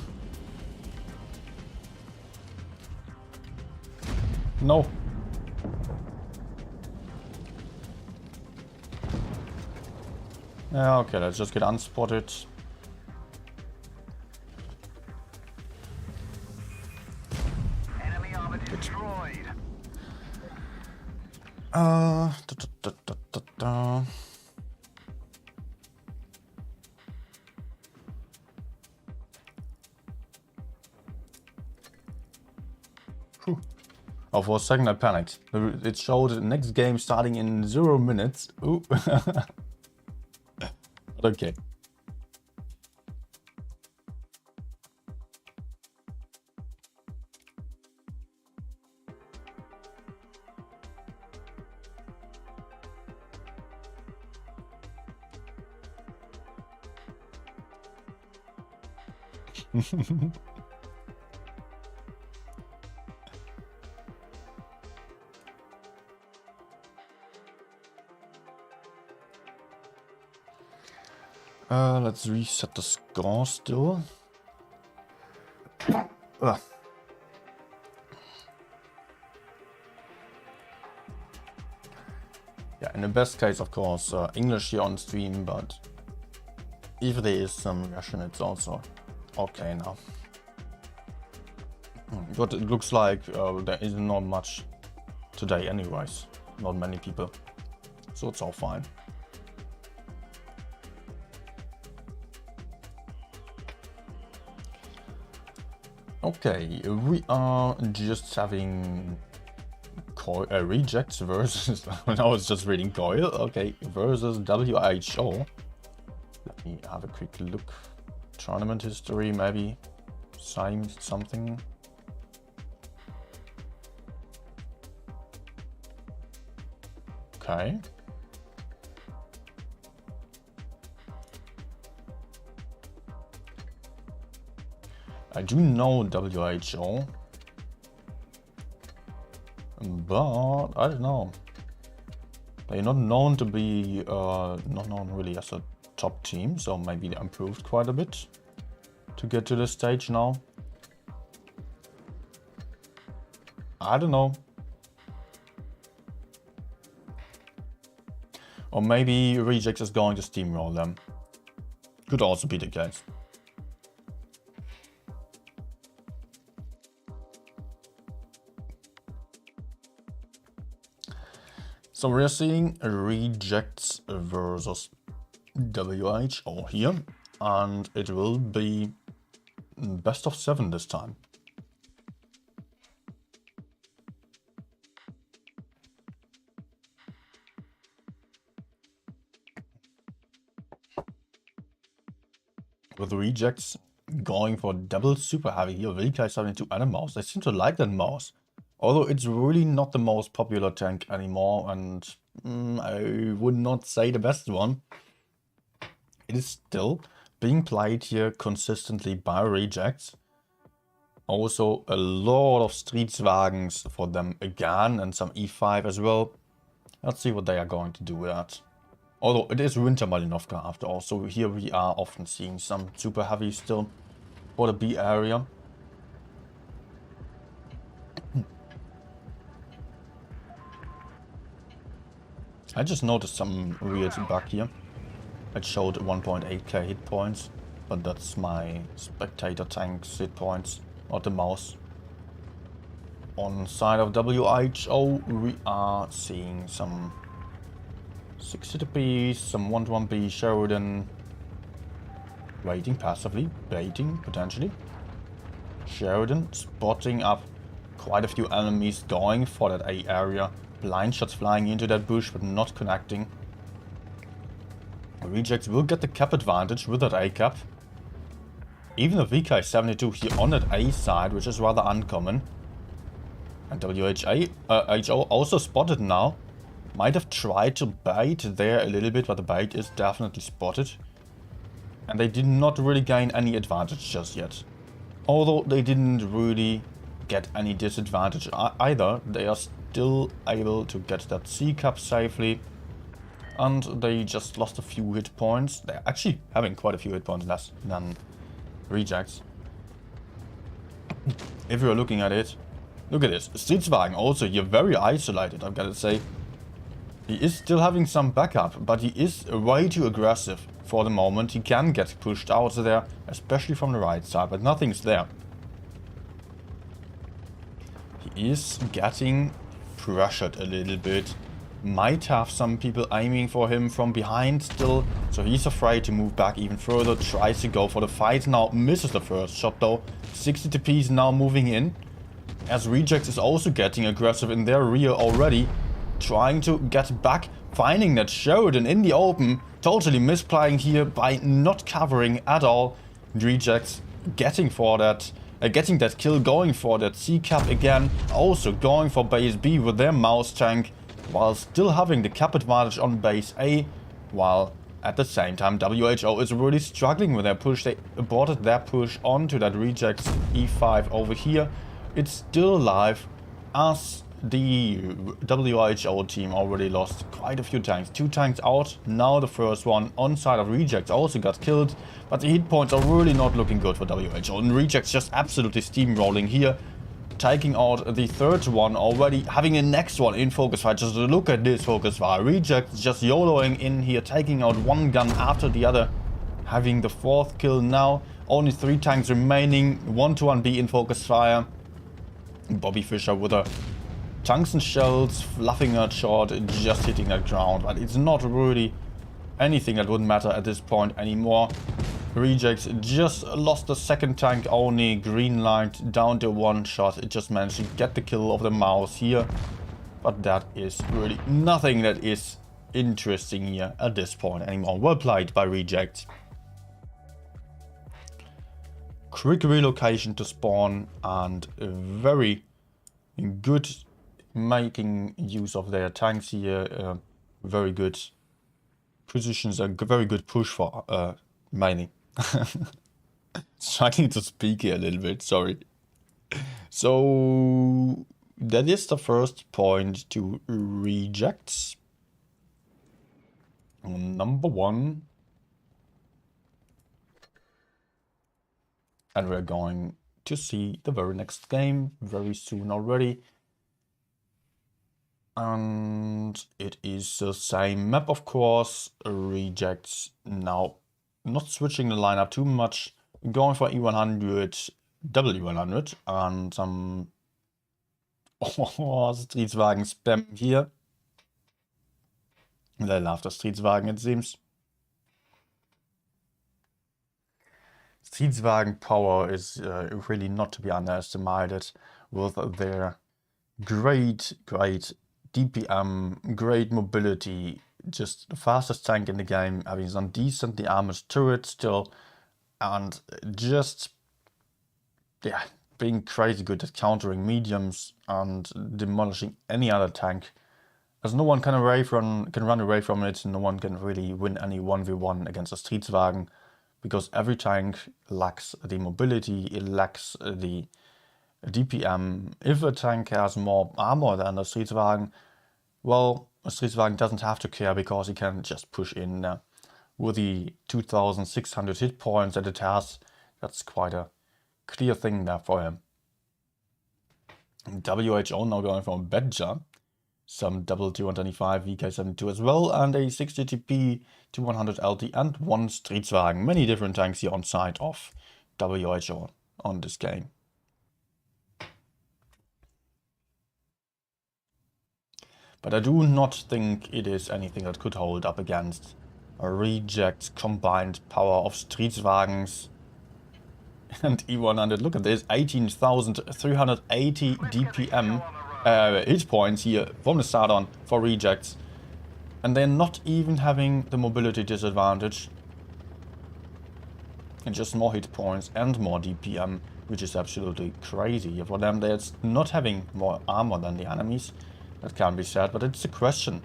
No. Yeah, okay, let's just get unspotted. destroyed. Whew. Oh, for a second I panicked. It showed the next game starting in 0 minutes. Ooh. Okay. Let's reset the score still. Ugh. Yeah, in the best case, of course, English here on stream, but if there is some Russian, it's also okay now. But it looks like there is not much today anyways, not many people, so it's all fine. Okay, we are just having rejects versus, I was just reading coil, okay, versus WHO. Let me have a quick look. Tournament history, maybe, something. Okay. I do know WHO, but I don't know. They're not known to be, not known really as a top team, so maybe they improved quite a bit to get to this stage now. I don't know. Or maybe Rejects is going to steamroll them. Could also be the case. So we're seeing Rejects versus WHO here, and it will be best of 7 this time. With Rejects going for double super heavy here, VK72 and a mouse. I seem to like that mouse. Although it's really not the most popular tank anymore, and I would not say the best one. It is still being played here consistently by Rejects. Also a lot of Streetswagens for them again, and some E5 as well. Let's see what they are going to do with that. Although it is Winter Malinovka after all, so here we are often seeing some super heavy still for the B area. I just noticed some weird bug here. It showed 1.8k hit points, but that's my spectator tank's hit points, not the mouse. On side of WHO, we are seeing some 60B, some 1-1B Sheridan waiting passively, baiting potentially. Sheridan spotting up quite a few enemies going for that A area. Blind shots flying into that bush but not connecting. Rejects will get the cap advantage with that A cap. Even a VK72 here on that A side, which is rather uncommon. And WHO also spotted now. Might have tried to bait there a little bit, but the bait is definitely spotted. And they did not really gain any advantage just yet. Although they didn't really get any disadvantage either. They are still able to get that C cap safely. And they just lost a few hit points. They're actually having quite a few hit points less than Rejects. If you're looking at it, look at this. Streetswagen also here very isolated, I've got to say. He is still having some backup, but he is way too aggressive for the moment. He can get pushed out there, especially from the right side, but nothing's there. He is getting pressured a little bit. Might have some people aiming for him from behind still, so he's afraid to move back even further. Tries to go for the fight now, misses the first shot though. 60 TP is now moving in, as Rejects is also getting aggressive in their rear already, trying to get back, finding that Sheridan in the open, totally misplaying here by not covering at all. Rejects getting for that, getting that kill, going for that C-cap again, also going for base B with their mouse tank, while still having the cap advantage on base A, while at the same time WHO is really struggling with their push. They aborted their push onto that Rejects E5 over here. It's still alive, as the WHO team already lost quite a few tanks. 2 tanks out, now the first one on side of Rejects also got killed, but the hit points are really not looking good for WHO, and Rejects just absolutely steamrolling here, taking out the third one already, having the next one in focus fire. Just look at this focus fire. Rejects just YOLOing in here, taking out one gun after the other, having the 4th kill now. Only 3 tanks remaining, 1-1B in focus fire. Bobby Fischer with a tungsten shells, fluffing that shot, just hitting that ground, but it's not really anything that wouldn't matter at this point anymore. Rejects just lost the second tank, only green light down to 1 shot. It just managed to get the kill of the mouse here, but that is really nothing that is interesting here at this point anymore. Well played by Rejects. Quick relocation to spawn and very good making use of their tanks here. Very good positions, a very good push for mining. Struggling to speak here a little bit, sorry. So that is the first point to Rejects. Number 1. And we're going to see the very next game very soon already. And it is the same map, of course. Rejects now not switching the lineup too much, going for E100, W100, and some Streetswagen spam here. They love the Streetswagen, it seems. Streetswagen power is really not to be underestimated, with their great DPM, great mobility, just the fastest tank in the game, having some decently armored turrets still, and just, yeah, being crazy good at countering mediums and demolishing any other tank. As no one can run away from it, no one can really win any 1v1 against a Streetswagen, because every tank lacks the mobility, it lacks the DPM. If a tank has more armor than a Streetswagen, well, a Streetswagen doesn't have to care, because he can just push in with the 2600 hit points that it has. That's quite a clear thing there for him. WHO now going for a Badger, some double 225 VK72 as well, and a 60 TP 200 LT and 1 Streetswagen. Many different tanks here on side of WHO on this game. But I do not think it is anything that could hold up against a Rejects combined power of Streetswagens and E100. Look at this, 18,380 DPM hit points here from the start on for Rejects. And they're not even having the mobility disadvantage. And just more hit points and more DPM, which is absolutely crazy. For them, they're not having more armor than the enemies. That can be said, but it's a question.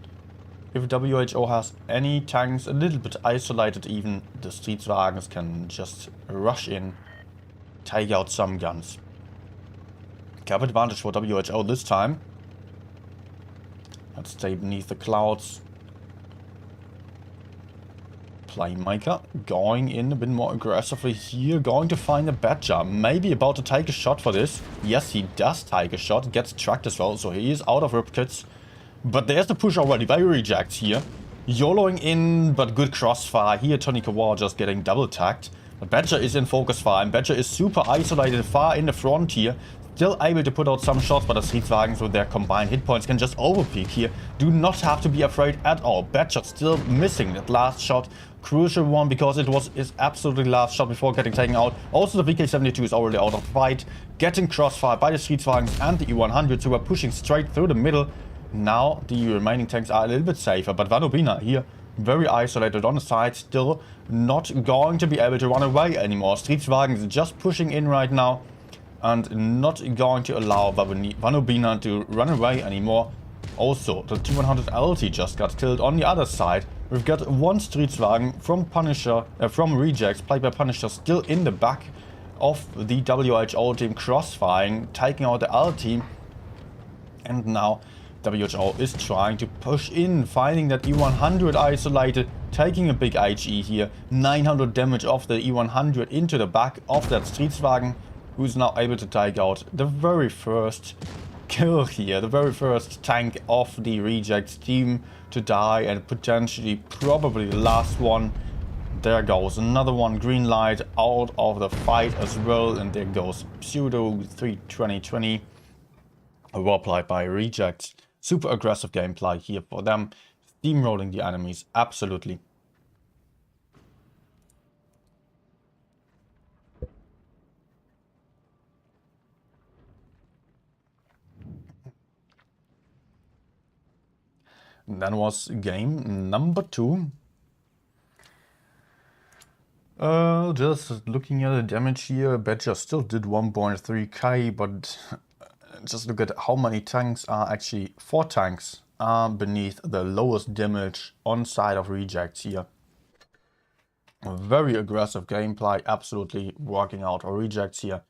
If WHO has any tanks a little bit isolated, even the Streetswagens can just rush in, take out some guns. Cap advantage for WHO this time. Let's stay beneath the clouds. Playmaker going in a bit more aggressively here, going to find a Badger, maybe about to take a shot for this. Yes, he does take a shot, gets tracked as well, so he is out of rip kits. But there's the push already by Rejects here. YOLOing in, but good crossfire here. Tourney just getting double tagged. But Badger is in focus fire, and Badger is super isolated far in the front here. still able to put out some shots, but the Streetwagens with their combined hit points can just overpeak here. Do not have to be afraid at all. Badger still missing that last shot. Crucial one, because it was his absolutely last shot before getting taken out. Also, the VK72 is already out of the fight, getting crossfired by the Streetwagens and the E100s, who are pushing straight through the middle. Now, the remaining tanks are a little bit safer, but Vanobina here, very isolated on the side, still not going to be able to run away anymore. Streetwagens just pushing in right now and not going to allow Vanobina to run away anymore. Also, the T100 LT just got killed on the other side. We've got one Streetwagen from Punisher, from Rejects, played by Punisher, still in the back of the WHO team, crossfiring, taking out the L team. And now WHO is trying to push in, finding that E100 isolated, taking a big HE here. 900 damage off the E100 into the back of that Streetwagen, who's now able to take out the very first kill here, the very first tank of the Rejects team to die, and potentially probably the last one. There goes another one, green light out of the fight as well, and there goes Pseudo 32020. Well played by Rejects. Super aggressive gameplay here for them, steamrolling the enemies, absolutely. That was game number 2. Just looking at the damage here, Badger still did 1.3k, but just look at how many tanks are actually, 4 tanks are beneath the lowest damage on side of Rejects here. A very aggressive gameplay, absolutely working out for Rejects here.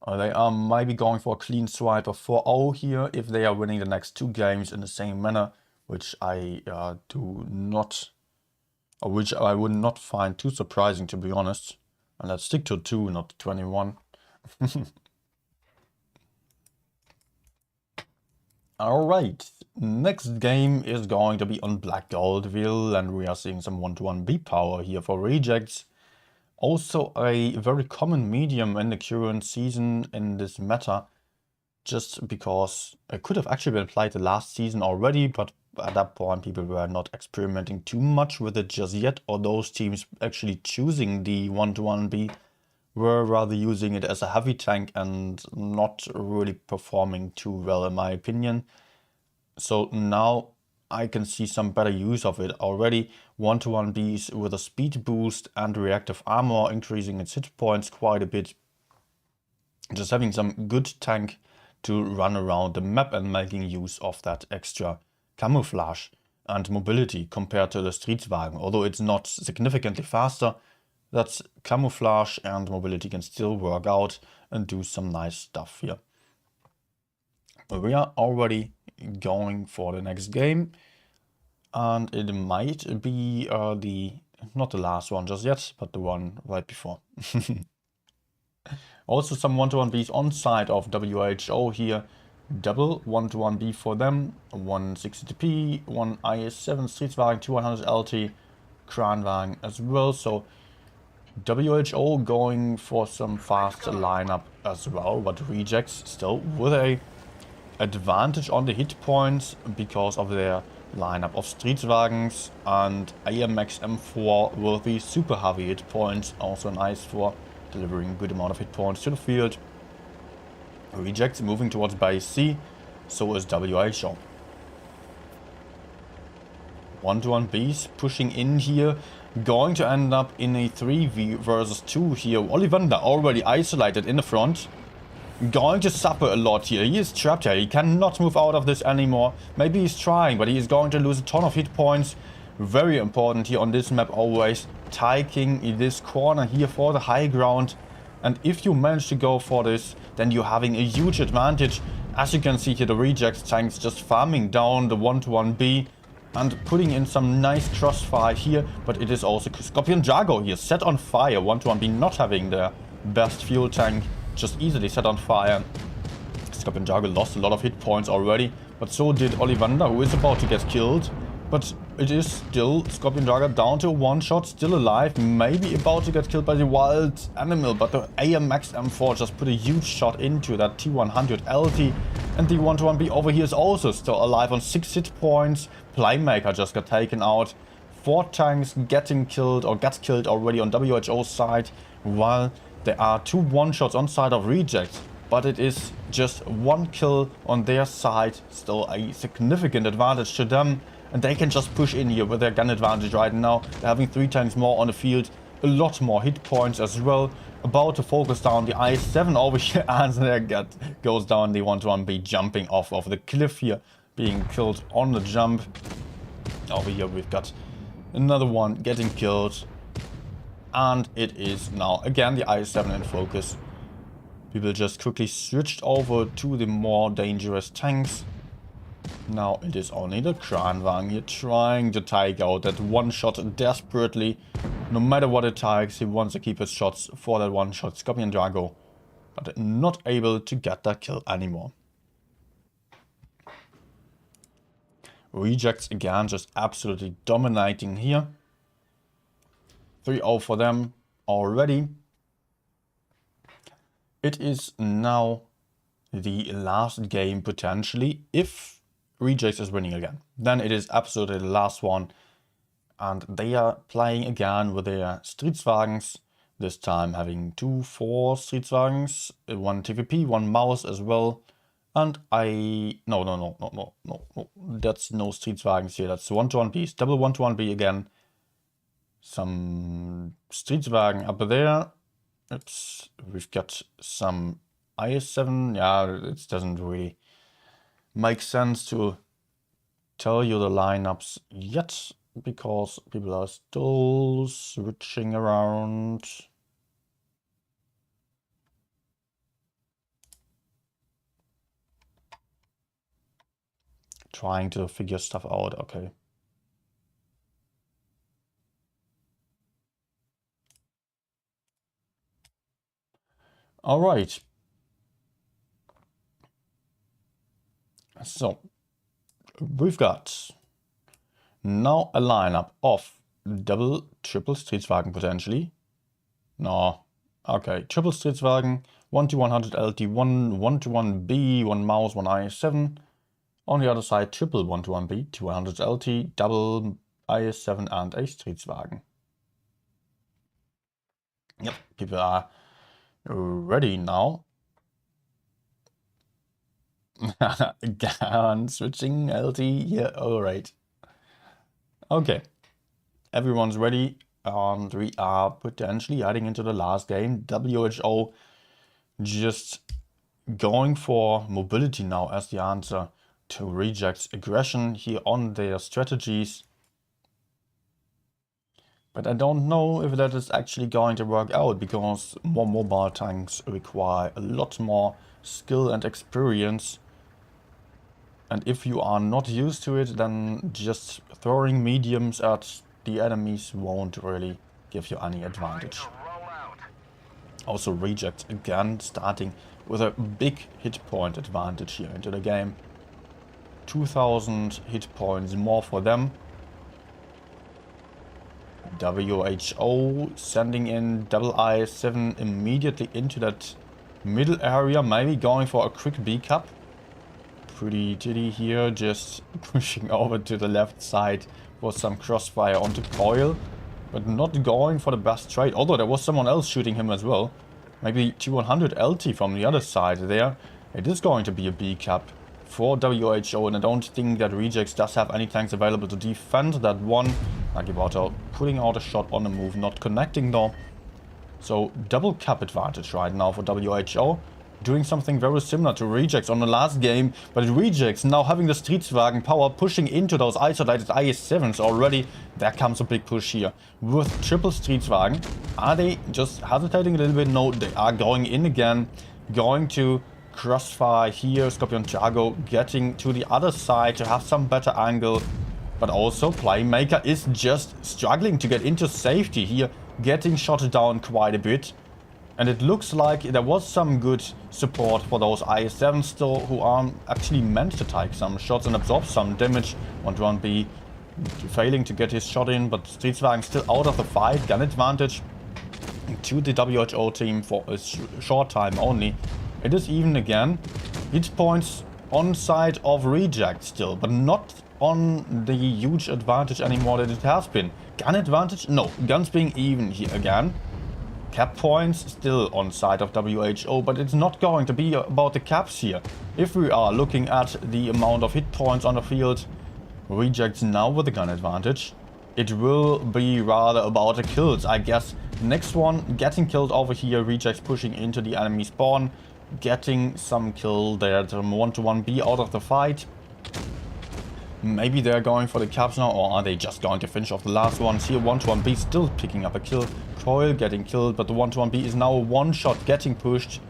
They are maybe going for a clean swipe of 4-0 here if they are winning the next 2 games in the same manner, which I do not, or which I would not find too surprising, to be honest. And let's stick to 2, not 21. Alright, next game is going to be on Black Goldville, and we are seeing some 1-to-1 B power here for Rejects. Also a very common medium in the current season in this meta, just because it could have actually been played the last season already, but at that point people were not experimenting too much with it just yet, or those teams actually choosing the 1-to-1 B were rather using it as a heavy tank and not really performing too well, in my opinion. So now I can see some better use of it already. 1-to-1 Bs with a speed boost and reactive armor, increasing its hit points quite a bit. Just having some good tank to run around the map and making use of that extra camouflage and mobility compared to the Streetwagen. Although it's not significantly faster, that camouflage and mobility can still work out and do some nice stuff here. We are already going for the next game, and it might be not the last one just yet, but the one right before. Also some 1-to-1 Bs on side of WHO here. Double 1-to-1 B for them. 160TP, 1 IS-7 Streetwagen, 200 LT, Kranwagen as well. So WHO going for some fast lineup as well, but Rejects still with a advantage on the hit points because of their lineup of Streetwagens, and AMX M4 with the super heavy hit points, also nice for delivering a good amount of hit points to the field. Rejects moving towards base C, so is WHO. 1-to-1 Bs pushing in here, going to end up in a 3v versus 2 here. Ollivander already isolated in the front, going to suffer a lot here. He is trapped here, he cannot move out of this anymore. Maybe he's trying, but he is going to lose a ton of hit points. Very important here on this map always, taking this corner here for the high ground. And if you manage to go for this, then you're having a huge advantage. As you can see here, the Rejects tanks just farming down the 1-to-1 B and putting in some nice crossfire here. But it is also Scorpion Jago here set on fire. 1-to-1 B not having their best fuel tank, just easily set on fire. Scorpion Jago lost a lot of hit points already, but so did Ollivander, who is about to get killed But it is still Scorpion Jagger down to one shot, still alive, maybe about to get killed by the wild animal, but the AMX M4 just put a huge shot into that T100 LT, and the 121B over here is also still alive on 6 hit points. Playmaker just got taken out. 4 tanks getting killed or got killed already on WHO's side, while there are 2 one-shots on side of Rejects, but it is just 1 kill on their side, still a significant advantage to them. And they can just push in here with their gun advantage right now. They're having 3 times more on the field. A lot more hit points as well. About to focus down the I-7 over here. And there goes down the 121B jumping off of the cliff here. Being killed on the jump. Over here we've got another one getting killed. And it is now again the I-7 in focus. People just quickly switched over to the more dangerous tanks. Now it is only the Kranwagen here trying to take out that one shot desperately. No matter what it takes, he wants to keep his shots for that one shot Scorpion Drago. But not able to get that kill anymore. Rejects again, just absolutely dominating here. 3-0 for them already. It is now the last game potentially if Rejects is winning again. Then it is absolutely the last one. And they are playing again with their Streetswagens. This time having 2 4 Streetswagens, 1 TVP, 1 mouse as well. And no. That's no Streetswagens here. That's 121B. Double 121B again. Some Streetswagen up there. Oops. We've got some IS-7. Yeah, it doesn't really make sense to tell you the lineups yet, because people are still switching around. Trying to figure stuff out, okay. All right. So, we've got now a lineup of double, triple Streetswagen potentially. No, okay, triple Streetswagen, 1T100 LT, 1 121B, 1 mouse, 1 IS-7. On the other side, triple 121B, 200 LT, double IS-7 and a Streetswagen. Yep, people are ready now. Again, switching LT, yeah, alright. Okay, everyone's ready, and we are potentially heading into the last game. WHO just going for mobility now as the answer to Rejects' aggression here on their strategies. But I don't know if that is actually going to work out, because more mobile tanks require a lot more skill and experience. And if you are not used to it, then just throwing mediums at the enemies won't really give you any advantage. Also Rejects again starting with a big hit point advantage here into the game. 2000 hit points more for them. WHO sending in double IS-7 immediately into that middle area, maybe going for a quick B-cap. Pretty titty here, just pushing over to the left side for some crossfire onto Coil, but not going for the best trade, although there was someone else shooting him as well. Maybe T100 LT from the other side there. It is going to be a B-cap for WHO, and I don't think that Rejects does have any tanks available to defend that one. Nagibato putting out a shot on the move, not connecting though. So double cap advantage right now for WHO. Doing something very similar to Rejects on the last game, but Rejects now having the Streetswagen power pushing into those isolated IS-7s already. There comes a big push here with triple Streetswagen. Are they just hesitating a little bit? No, they are going in again, going to crossfire here. Scorpion Jago getting to the other side to have some better angle, but also Playmaker is just struggling to get into safety here, getting shot down quite a bit. And it looks like there was some good support for those IS-7s still, who are actually meant to take some shots and absorb some damage. 121B failing to get his shot in, but Streetswagen still out of the fight. Gun advantage to the WHO team for a short time only. It is even again. Hit points on side of Reject still, but not on the huge advantage anymore that it has been. Gun advantage? No. Guns being even here again. Cap points still on side of WHO, but it's not going to be about the caps here. If we are looking at the amount of hit points on the field, Rejects now with the gun advantage, it will be rather about the kills, I guess. Next one, getting killed over here, Rejects pushing into the enemy spawn, getting some kill there, the 1-1B out of the fight. Maybe they're going for the caps now, or are they just going to finish off the last ones here? 1-1B still picking up a kill. Coil getting killed, but the 1-1B is now a one-shot getting pushed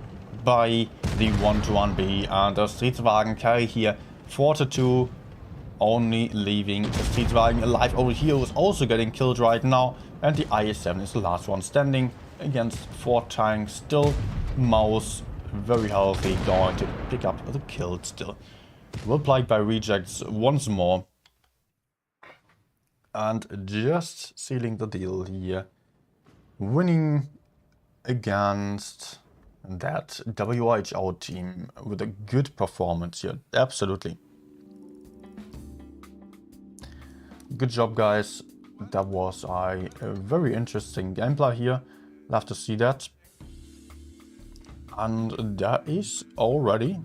by the 1-1B. And the Streetswagen carry here 4-2, only leaving the Streetswagen alive over here, who's also getting killed right now. And the IS-7 is the last one standing against 4 tanks. Still, Mouse very healthy, going to pick up the kill still. Well played by Rejects once more. And just sealing the deal here. Winning against that WHO team with a good performance here. Absolutely. Good job, guys. That was a very interesting gameplay here. Love to see that. And that is already...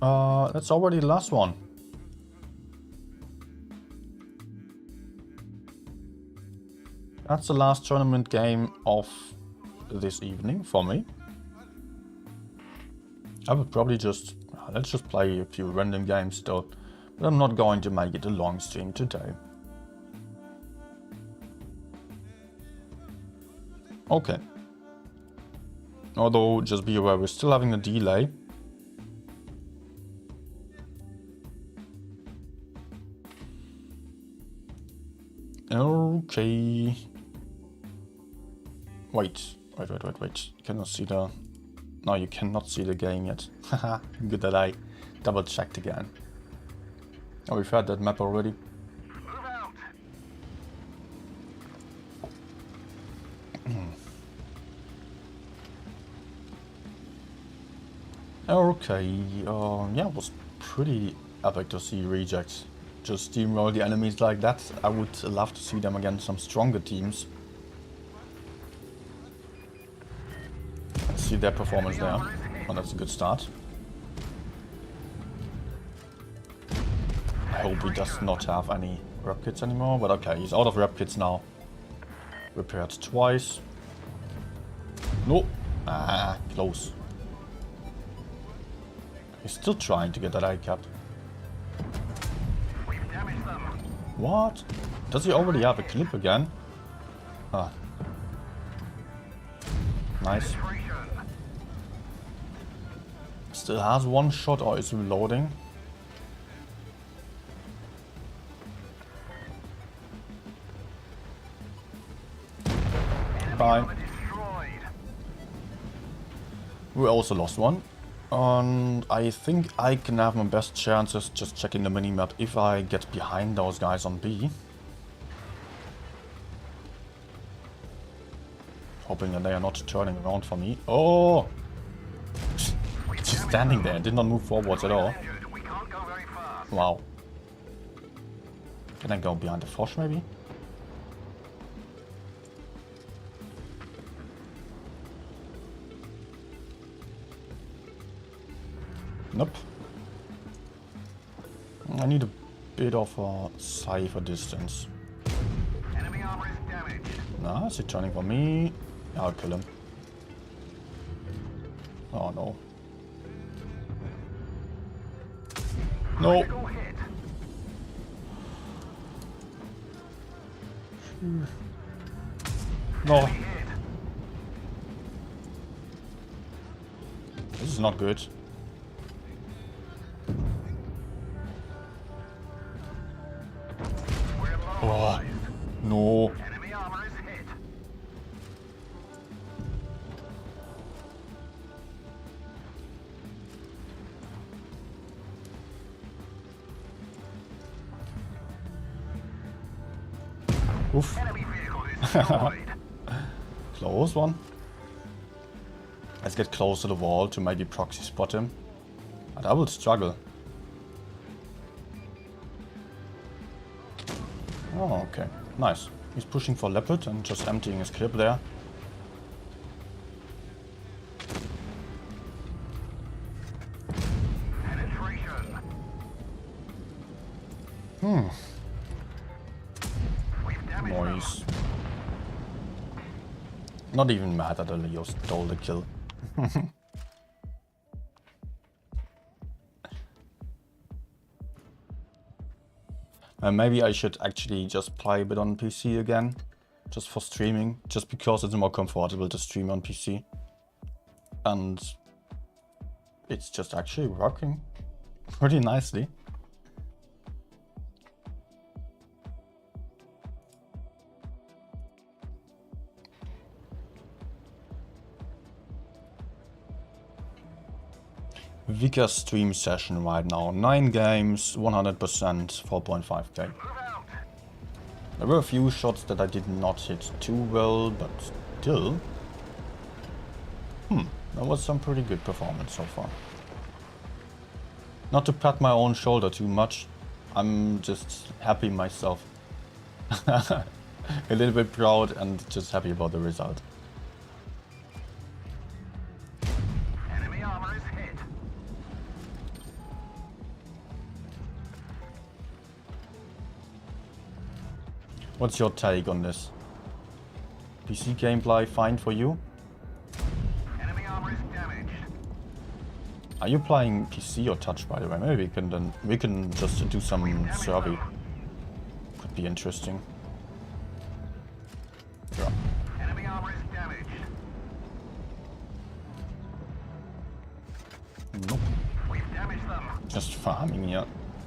that's already the last one. That's the last tournament game of this evening for me. I would probably just... let's just play a few random games still. But I'm not going to make it a long stream today. Okay. Although, just be aware, we're still having a delay. Okay. Wait. You cannot see the... No, you cannot see the game yet. Haha, good that I double checked again. Oh, we've had that map already. Move out. Okay, yeah, it was pretty epic to see Rejects just steamroll the enemies like that. I would love to see them against some stronger teams. Let's see their performance there. Oh, that's a good start. I hope he does not have any rep kits anymore, but okay, he's out of rep kits now. Repaired twice. No! Ah, close. He's still trying to get that eye cap. We've damaged them. What? Does he already have a clip again? Ah. Nice. Still has one shot or is reloading. Bye. We also lost one. And I think I can have my best chances just checking the minimap if I get behind those guys on B. Hoping that they are not turning around for me. Oh! Just standing there, did not move forwards at all. Wow. Can I go behind the Foch maybe? Nope. I need a bit of a safer distance. Enemy armor is damaged. Nah, is he turning for me? Yeah, I'll kill him. Oh no. No! Critical hit. No. Hit. This is not good. We're low. Oh, no. Enemy armor is hit. Oof. Enemy vehicle destroyed. Close one. Let's get close to the wall to maybe proxy spot him. But I will struggle. Oh, okay. Nice. He's pushing for Leopard and just emptying his clip there. Penetration. We've damaged them. Noise. Not even mad that Leo stole the kill. Maybe I should actually just play a bit on PC again. Just for streaming. Just because it's more comfortable to stream on PC. And it's just actually working pretty nicely. Vika's stream session right now. 9 games, 100%, 4.5k. Move out. There were a few shots that I did not hit too well, but still. That was some pretty good performance so far. Not to pat my own shoulder too much. I'm just happy myself. A little bit proud and just happy about the result. Enemy armor is hit. What's your take on this? PC gameplay fine for you? Enemy armor is damaged. Are you playing PC or touch, by the way? Maybe we can just do some survey. Could be interesting. Yeah. Enemy armor is damaged. Nope. We've damaged them. Just farming here.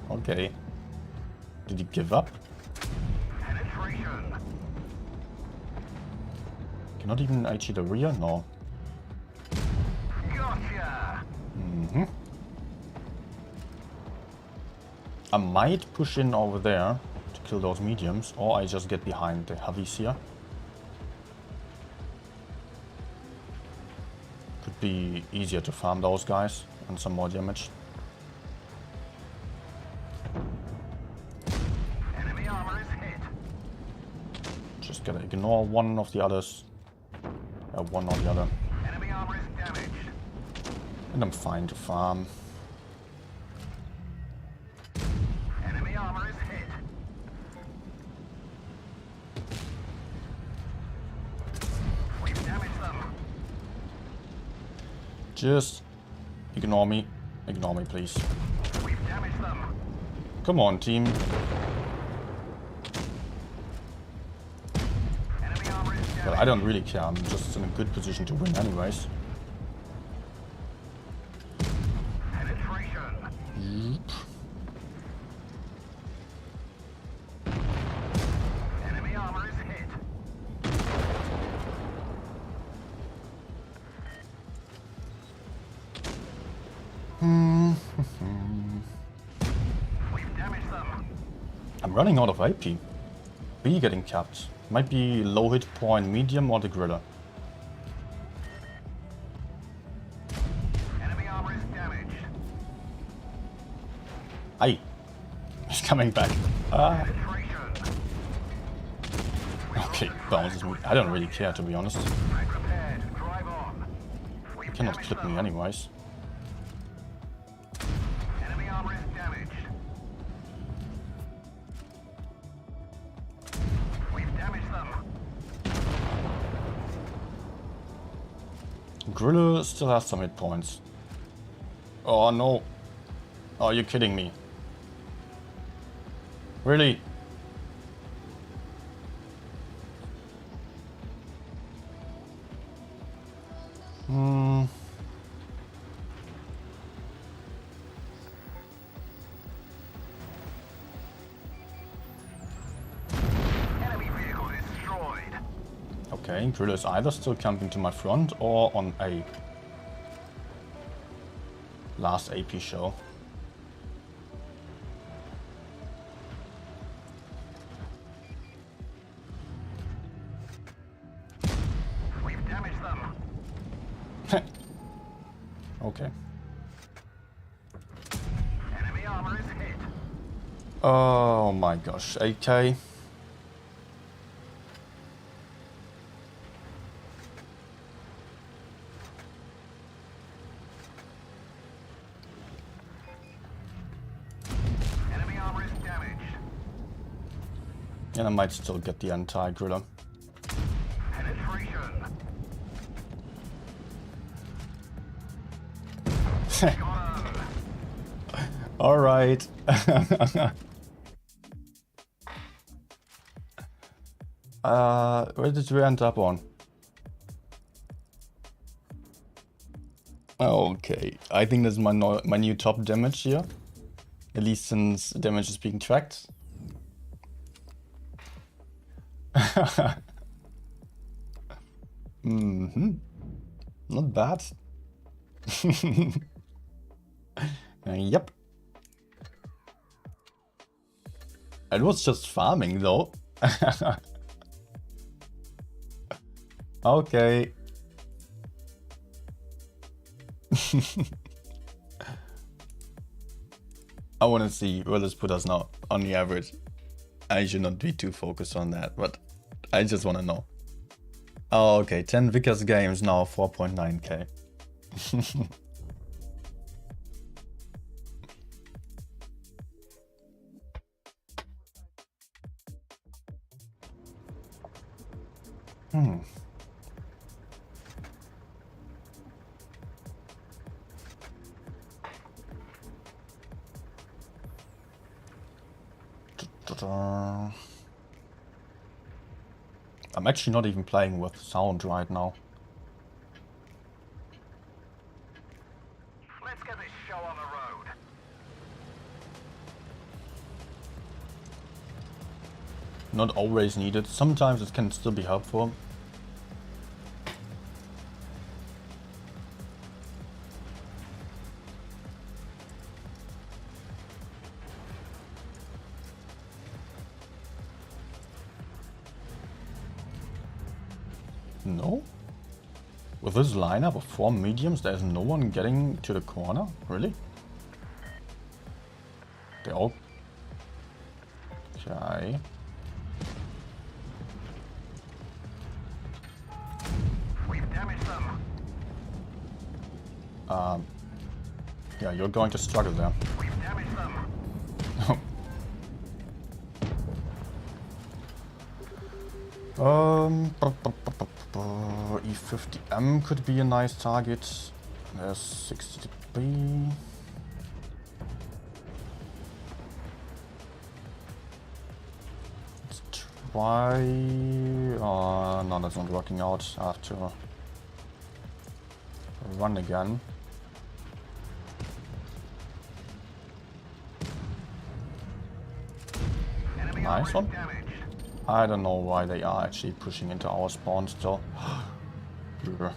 Okay. Did he give up? Penetration. Cannot even HE the rear? No. Gotcha. I might push in over there to kill those mediums, or I just get behind the heavies here. Could be easier to farm those guys and some more damage. Enemy armor is hit. Just gotta ignore one of the others. One or the other. Enemy armor is damaged. And I'm fine to farm. Enemy armor is hit. We've damaged them. Just ignore me. Ignore me, please. We've damaged them. Come on, team. Enemy armor is Well, damaged. I don't really care. I'm just in a good position to win anyways. Penetration. Enemy armor is hit. We've damaged them. I'm running out of AP. B getting capped. Might be low hit point medium or the griller. Enemy armor is damaged. Aye. He's coming back. Ah. Penetration. Okay, bounces me. I don't really care, to be honest. Frag repaired. Drive on. He We've cannot damaged clip me them. anyways. Enemy armor is damaged. We've damaged them. Griller still has some hit points. Oh no. Are you kidding me? Really? Enemy vehicle destroyed. Okay, Griller is either still camping to my front or on A. Last AP show. damaged them. Okay. Enemy armor is hit. Oh my gosh, 8k. Enemy armor is damaged. And I might still get the anti-griller. Penetration. Alright. Where did we end up on? Okay, I think this is my new top damage here. At least since damage is being tracked. Not bad. Yep. It was just farming though. Okay. I want to see where this put us now on the average. I should not be too focused on that, but I just want to know. Oh, okay, 10 Vickers games now, 4.9k. I'm actually not even playing with sound right now. Let's get this show on the road. Not always needed. Sometimes it can still be helpful. No? With this lineup of 4 mediums, there's no one getting to the corner? Really? They all... Okay. We've damaged them. Yeah, you're going to struggle there. We've damaged them. E50M could be a nice target. There's 60 dB. Let's try... no, that's not working out. I have to run again. Enemy Nice armor one. is damaged. I don't know why they are actually pushing into our spawn still. Brr.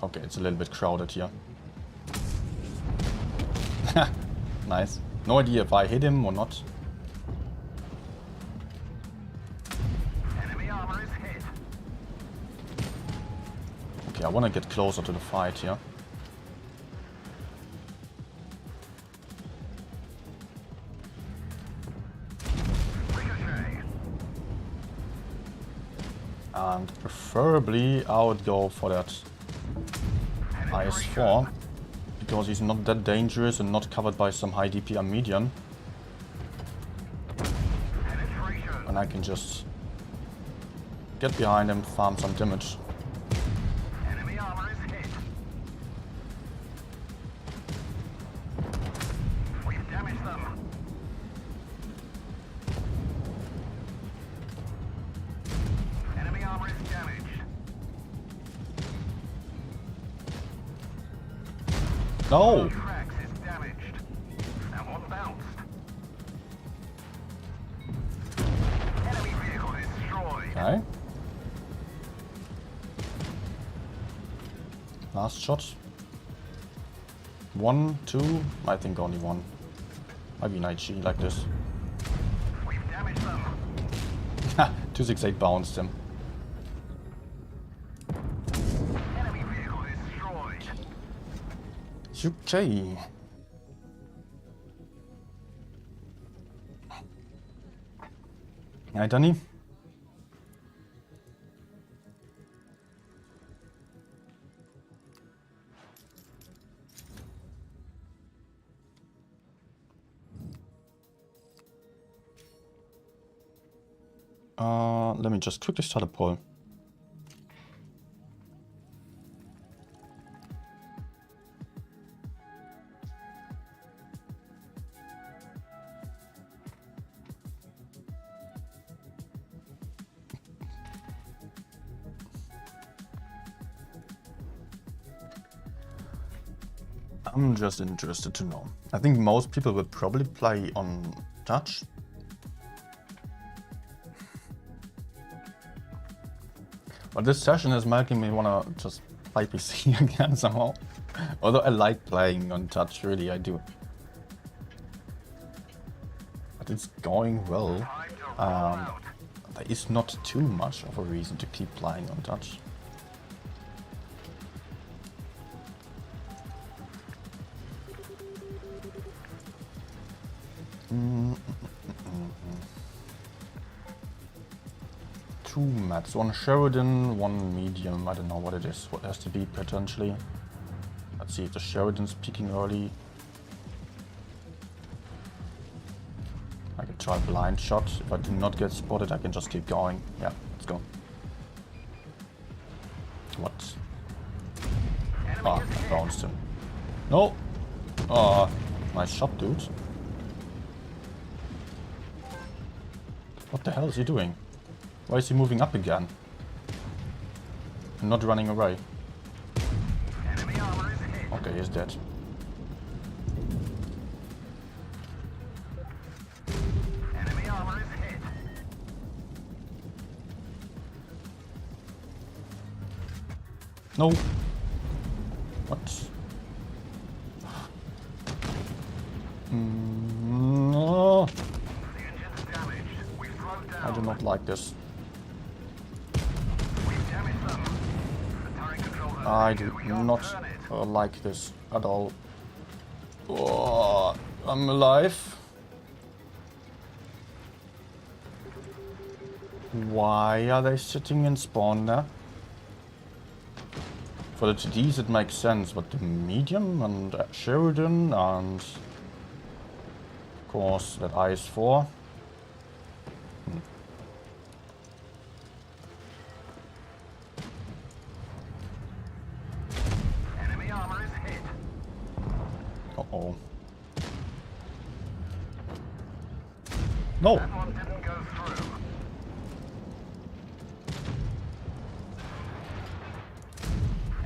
Okay, it's a little bit crowded here. Nice. No idea if I hit him or not. Enemy armor is hit. Okay, I want to get closer to the fight here. Ricochet. And preferably I would go for that IS-4, because he's not that dangerous and not covered by some high DPM medium. Penetration. And I can just get behind him, farm some damage. Enemy armor is hit. We've damaged them. Enemy armor is damaged. No! Tracks is damaged. And one bounced. Enemy vehicle destroyed. Okay. Last shot. 1, 2, I think only 1. Maybe an IG like this. We've damaged them. Ha! 268 bounced him. Enemy vehicle destroyed. Okay. Hi, Danny. Let me just quickly start a poll. I'm just interested to know. I think most people will probably play on touch. But this session is making me wanna just play PC again somehow. Although I like playing on touch, really I do. But it's going well. There is not too much of a reason to keep playing on touch. Two mats, one Sheridan, one medium. I don't know what it is, what has to be potentially. Let's see if the Sheridan's peaking early. I can try blind shot. If I do not get spotted, I can just keep going. Yeah, let's go. What? Ah, I bounced him. No! Ah, nice shot, dude. What the hell is he doing? Why is he moving up again? And not running away. Enemy armor is hit. Okay, he's dead. Enemy armor is hit. No! What? No! The engine's damaged. We've slowed down. I do not like this. We've damaged them. The turret controller. I do We can't not turn it. like this at all. Oh, I'm alive. Why are they sitting in spawn there? For the TDs it makes sense, but the medium and Sheridan and of course that IS-4. Enemy armor is hit. Uh-oh. No! That one didn't go through.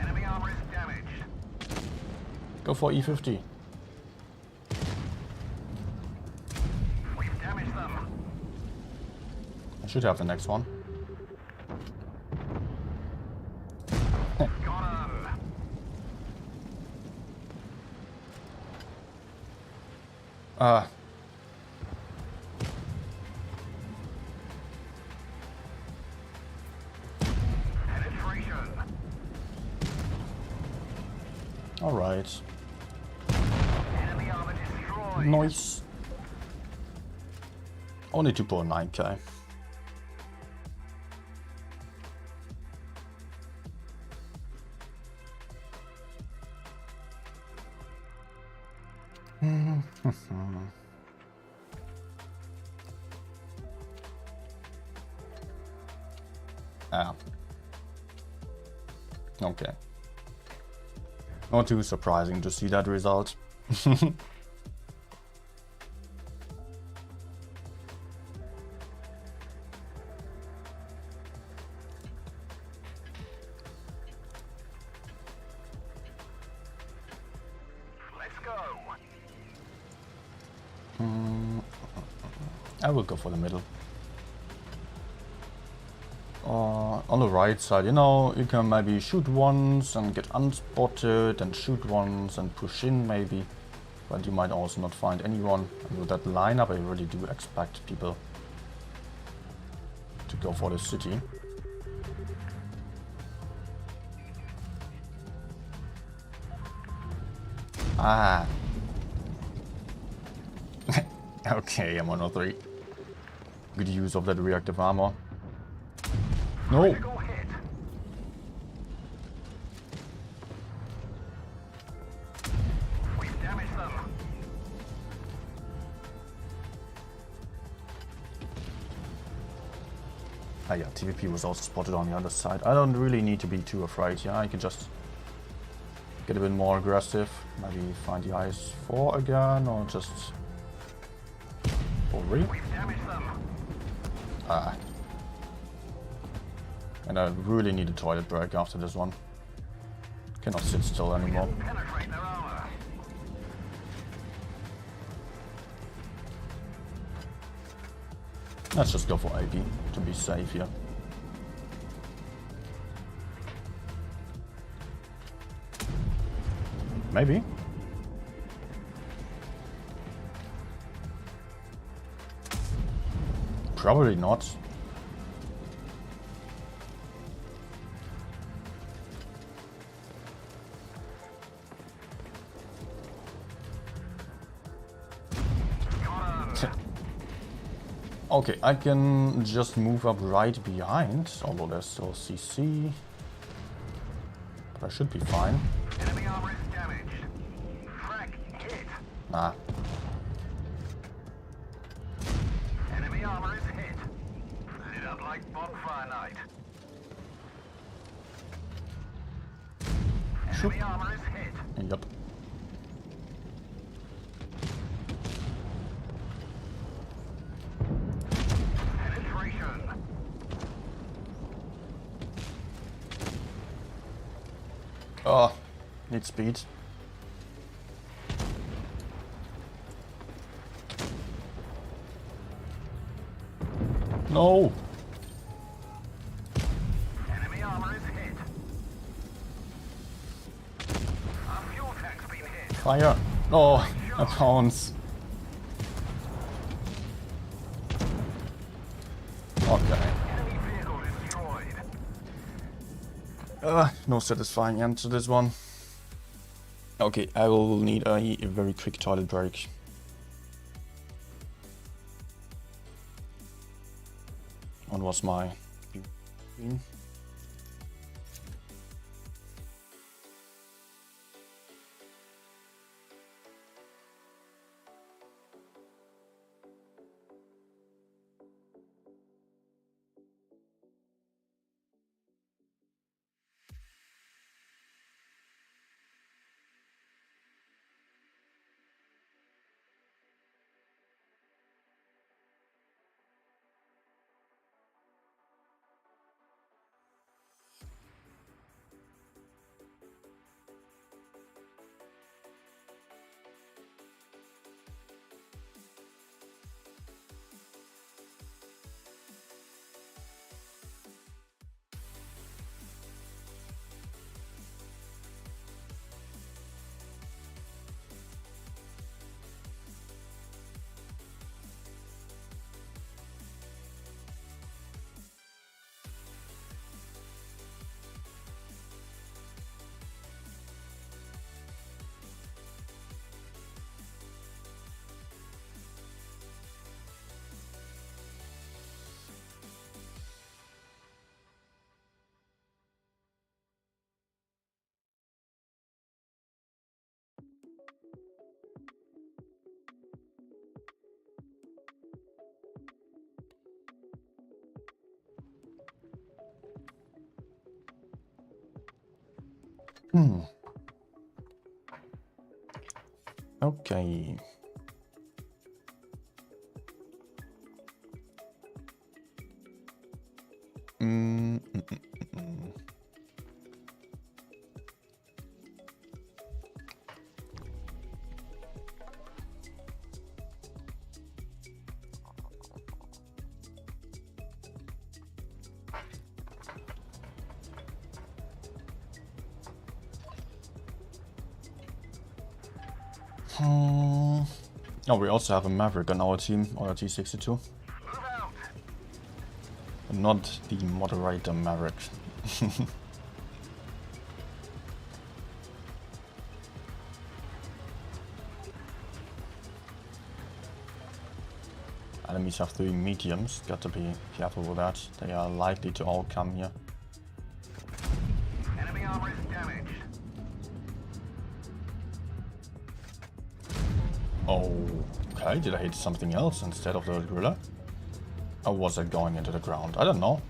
Enemy armor is damaged. Go for E50. We've damaged them. I should have the next one. Got him. Penetration. Alright. Enemy armor destroyed. Nice. Only 2.9k. Ah. Okay. Not too surprising to see that result. Let's go. I will go for the middle. Or on the right side, you know, you can maybe shoot once and get unspotted and shoot once and push in maybe. But you might also not find anyone. And with that lineup, I really do expect people to go for the city. Ah. Okay, I'm on 3. Good use of that reactive armor. No! Ah yeah, TVP was also spotted on the other side. I don't really need to be too afraid, yeah, I can just get a bit more aggressive. Maybe find the IS-4 again, or just... for real? Ah. And I really need a toilet break after this one. Cannot sit still anymore. Let's just go for AP to be safe here. Maybe. Probably not. Okay, I can just move up right behind, although there's still CC. But I should be fine. Enemy armor is damaged. Frag hit. Nah. Enemy armor is hit. Lit up like bonfire night. Enemy armor is hit. Yep. Oh, need speed. No. Enemy armor is hit. Our fuel tank's been hit. Fire. Oh, a pounce. Okay. Enemy vehicle destroyed. No satisfying end to this one. Okay, I will need a very quick toilet break. What was my... Okay. Oh, we also have a Maverick on our team, RJCTS. Move out. Not the moderator Maverick. Enemies have 3 mediums, got to be careful with that. They are likely to all come here. Enemy armor is damaged. Okay, did I hit something else instead of the gorilla? Or was I going into the ground? I don't know.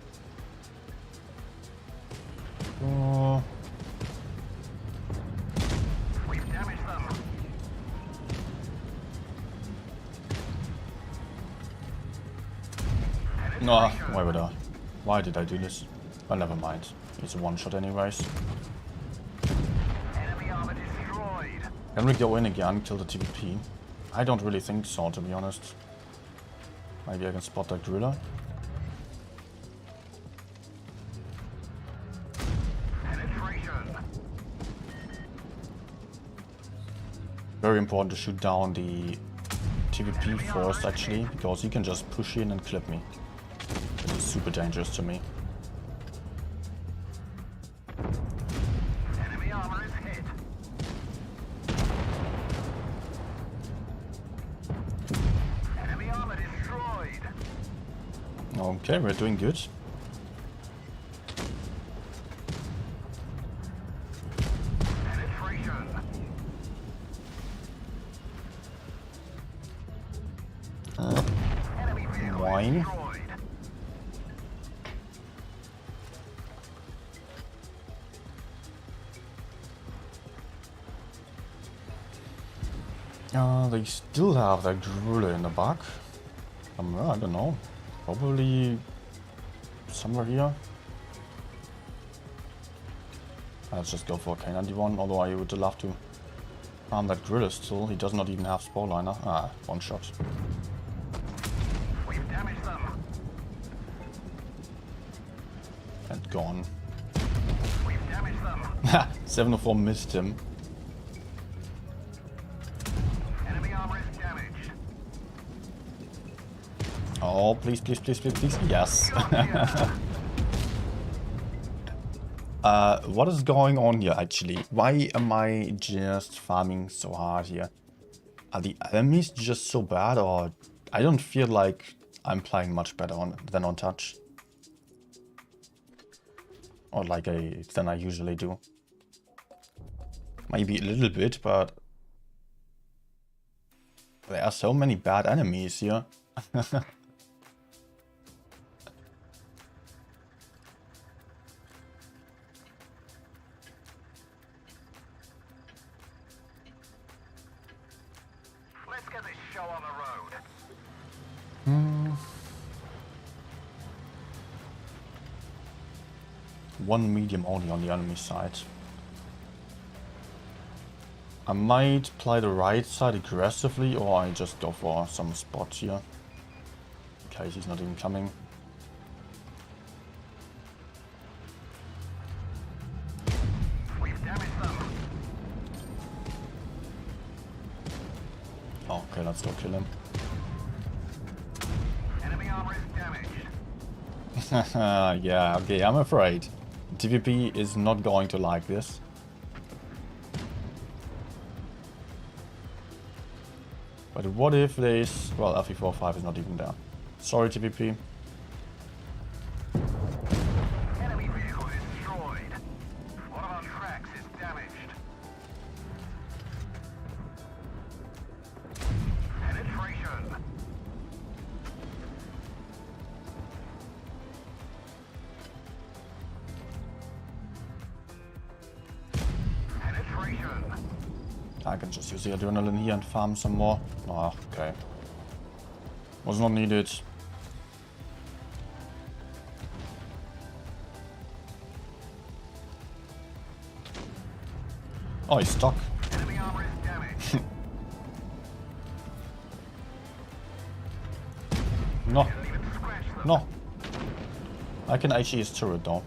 We've damaged them. No, why did I do this? Oh, never mind. It's a one-shot anyways. Enemy armor destroyed. Can we go in again, kill the TVP? I don't really think so, to be honest. Maybe I can spot that gorilla. Penetration. Very important to shoot down the TVP first, actually, because he can just push in and clip me. This is super dangerous to me. Enemy armor is hit. Enemy armor destroyed. Okay, we're doing good. Penetration. Enemy vehicle Wine. destroyed. They still have that gorilla in the back. Somewhere, I don't know. Probably somewhere here. Let's just go for a K91, although I would love to farm that gorilla still. He does not even have Spawliner. Ah, one shot. We've damaged them. And gone. We've damaged them. 704 missed him. Enemy armor is damaged. Oh, please, please, please, please, please. Yes. What is going on here, actually? Why am I just farming so hard here? Are the enemies just so bad, or I don't feel like I'm playing much better than on touch? Or than I usually do. Maybe a little bit, but there are so many bad enemies here. Let's get this show on the road. One medium only on the enemy side. I might play the right side aggressively, or I just go for some spots here. In case he's not even coming. We've damaged them. Okay, let's go kill him. Enemy armor is damaged. Yeah, okay, I'm afraid. TVP is not going to like this. But what if this... Well, FE45 is not even there. Sorry, TVP. Enemy vehicle destroyed. One of our tracks is damaged. Penetration. Penetration. I can just use the adrenaline here and farm some more. Oh, okay. Was not needed. Oh, he's stuck. Enemy armor is damaged. No, Didn't even scratch them. no. I can HE his turret though.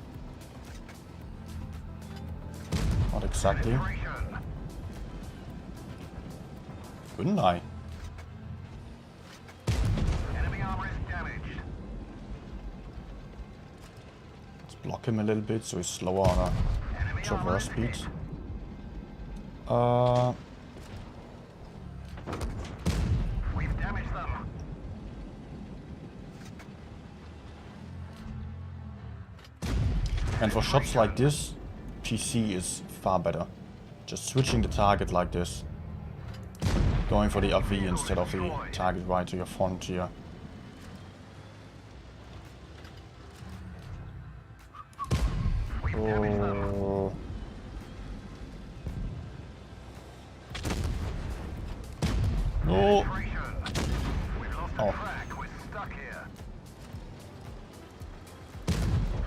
Not exactly. Penetration. Couldn't I? Enemy armor is damaged. Let's block him a little bit so he's slower on a Enemy traverse armor is speed. hit. We've damaged them. And for shots like this, PC is far better. Just switching the target like this. Going for the up V instead of the target right to your front here. We've damaged them. Oh. No. Penetration. We've lost the Oh. track. We're stuck here.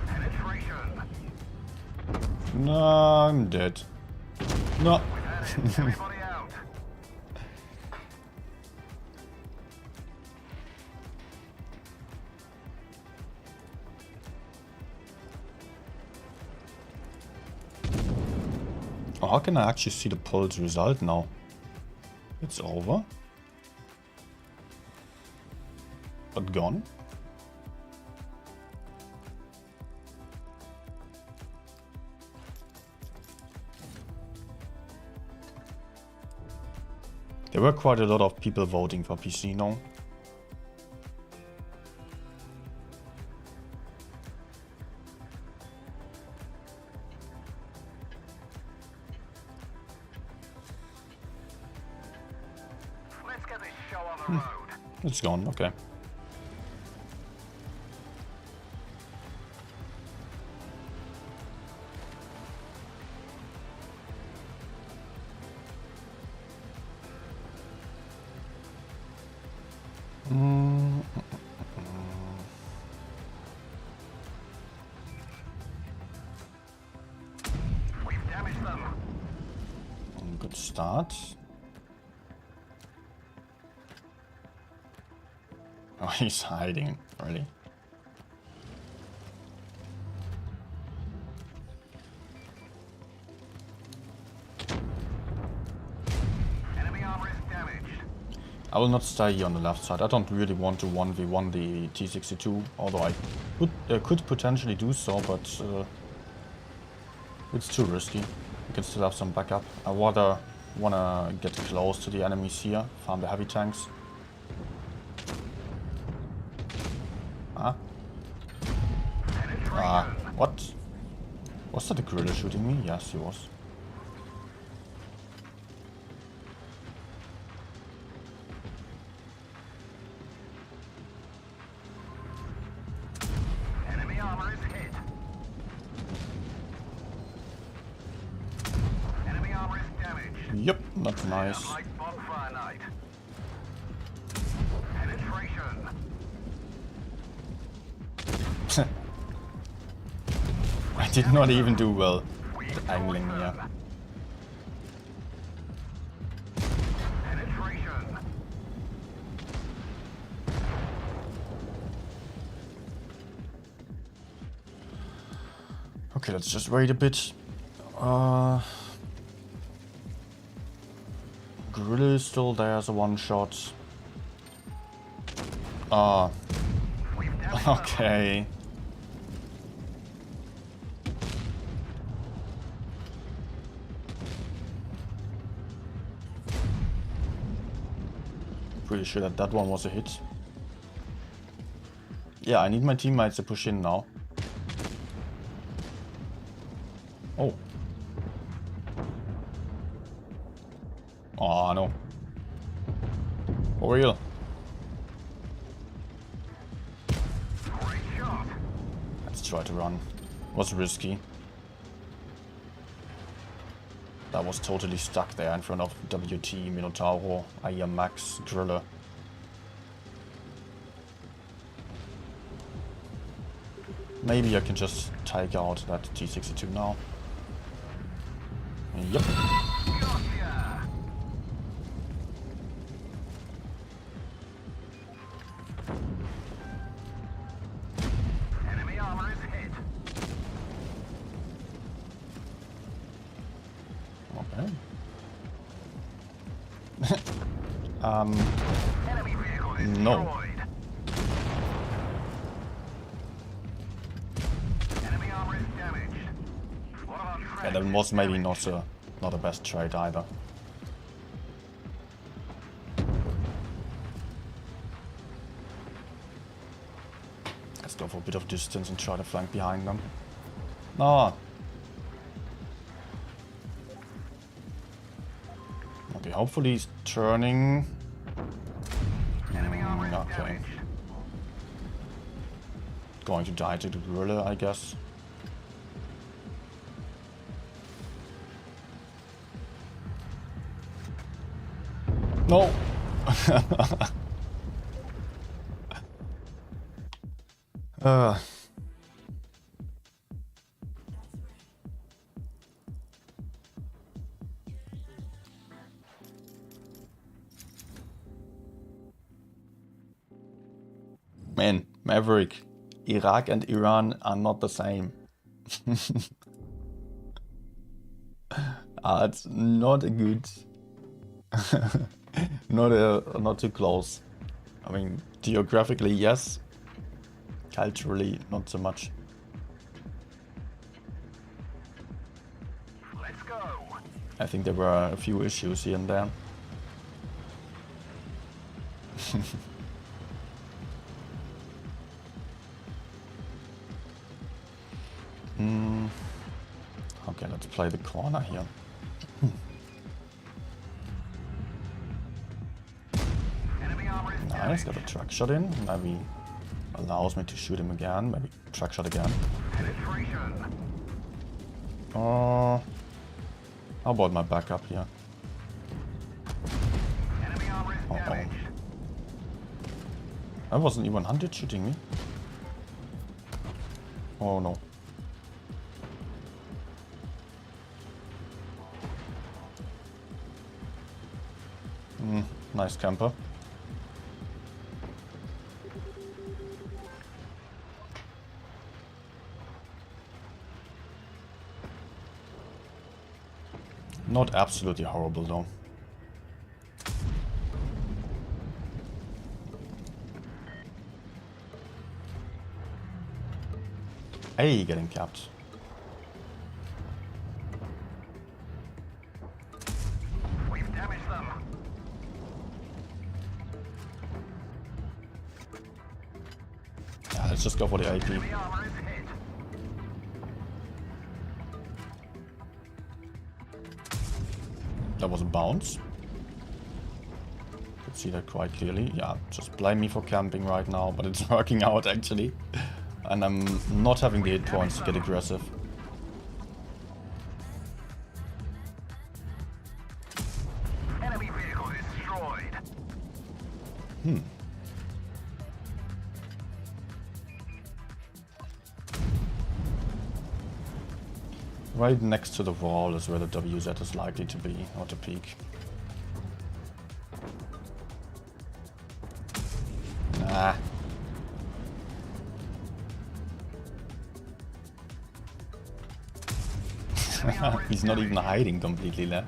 Penetration. No, I'm dead. No. We've had it. Everybody out. Oh, how can I actually see the pulse result now? It's over. But gone. There were quite a lot of people voting for PC now. Let's get this show on the road. It's gone, okay. We've damaged them. Good start. Oh, he's hiding, really. Enemy armor is damaged. I will not stay here on the left side. I don't really want to 1v1 the T62, although I could potentially do so, but it's too risky. We can still have some backup. I rather want to get close to the enemies here, farm the heavy tanks. Ah. Ah, what? Was that a gorilla shooting me? Yes, he was. Enemy armor is hit. Enemy armor is damaged. Yep, not nice. Like bonfire night. Penetration. I did not even do well with angling here. Penetration. Okay, let's just wait a bit. Gorilla is still there as a one shot. We've damaged them. Okay. Pretty sure that that one was a hit. Yeah, I need my teammates to push in now. Oh. Oh no. For real. Great shot. Let's try to run. Was risky. That was totally stuck there in front of WT, Minotauro, IA Max, Driller. Maybe I can just take out that T62 now. Yep. Gotcha. Enemy armor is hit. Okay. Enemy vehicle No. destroyed. Enemy armor is damaged. One of our Yeah, tracks that was is maybe damaged. not the best trade either. Let's go for a bit of distance and try to flank behind them. No. Okay, hopefully he's turning. Enemy armor is Okay. damaged. Going to die to the gorilla, I guess. No! uh. Man, Maverick, Iraq and Iran are not the same. It's not a good, not too close. I mean, geographically yes, culturally not so much. Let's go. I think there were a few issues here and there. Okay, let's play the corner here. Enemy armor is Nice, damaged. got a truck shot in. Maybe allows me to shoot him again. Maybe truck shot again. Penetration. How about my backup here? Enemy armor is damaged. I wasn't even 100 shooting me. Oh no. Nice camper. Not absolutely horrible though. Hey, getting capped. We've damaged them. Yeah, let's just go for the AP. Enemy armor is hit. That was a bounce. Could see that quite clearly. Yeah, just blame me for camping right now, but it's working out actually. And I'm not having the hit points to get aggressive. Enemy vehicle destroyed. Right next to the wall is where the WZ is likely to be, or to peak. Nah. He's not even hiding completely there.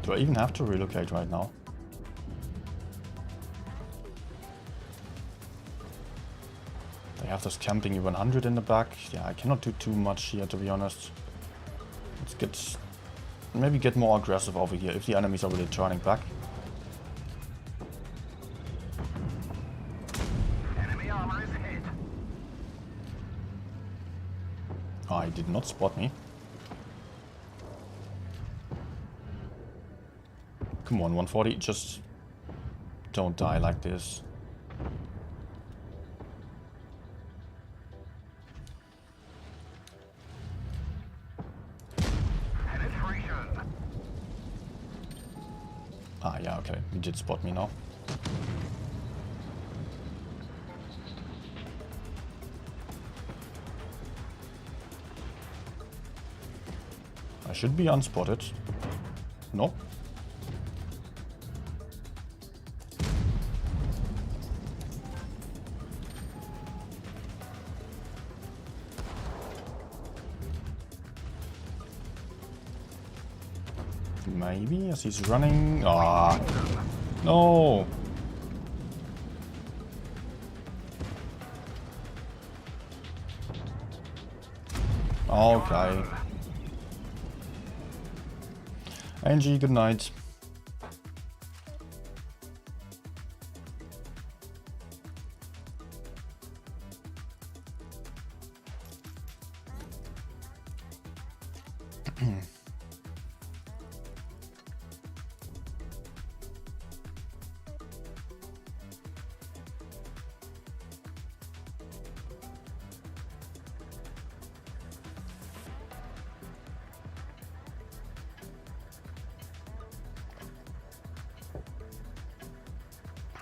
Do I even have to relocate right now? They have this camping E100 in the back. Yeah, I cannot do too much here, to be honest. Let's maybe get more aggressive over here if the enemies are really turning back. Enemy armor is hit. Oh, he did not spot me. Come on, 140, just don't die like this. Penetration. Ah, yeah, okay, he did spot me now. I should be unspotted. No. maybe, as he's running. Ah, no. Okay. Angie, good night.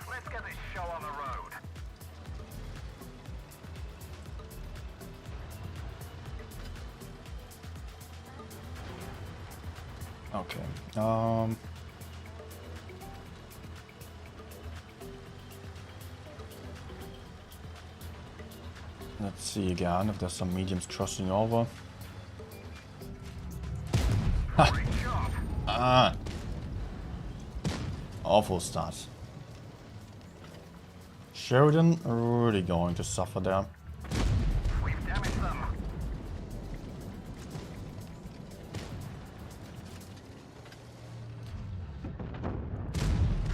Let's get this show on the road. Okay. Let's see again if there's some mediums crossing over. Ha! Great job. Ah! Awful start. Sheridan really going to suffer there. We've damaged them.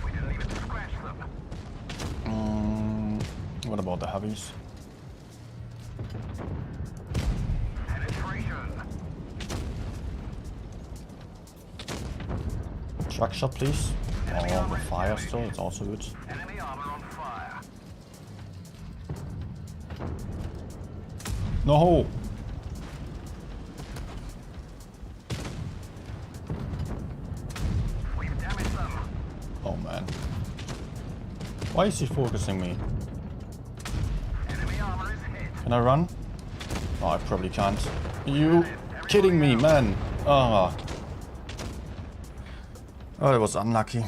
We didn't even scratch them. What about the heavies? Penetration. Truck shot, please. Oh, the fire still, it's also good. Enemy armor on fire. No! We've damaged them. Oh man. Why is he focusing me? Enemy armor is hit. Can I run? Oh, I probably can't. You kidding me, man? Ah. Oh, that was unlucky.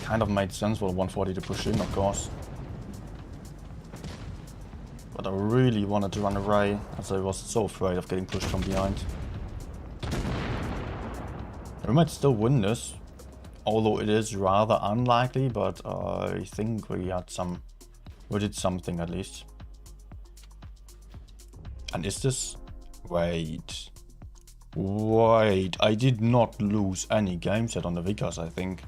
Kind of made sense for 140 to push in, of course. But I really wanted to run away, as I was so afraid of getting pushed from behind. We might still win this, although it is rather unlikely, but I think we did something at least. And is this... Wait, I did not lose any games yet on the Vickers, I think.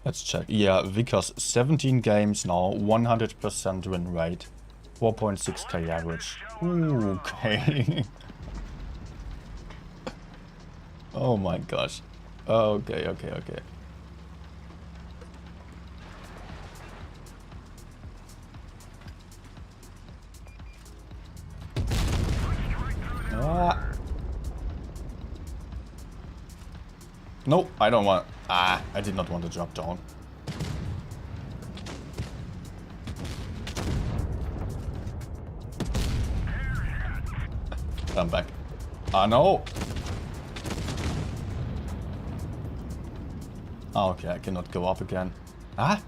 Let's check. Yeah, Vickers 17 games now, 100% win rate, 4.6k average. Ooh, okay. Oh my gosh. Okay. Ah. No, I don't want... I did not want to drop down. I'm back. Ah, no! Ah, okay, I cannot go up again. Ah?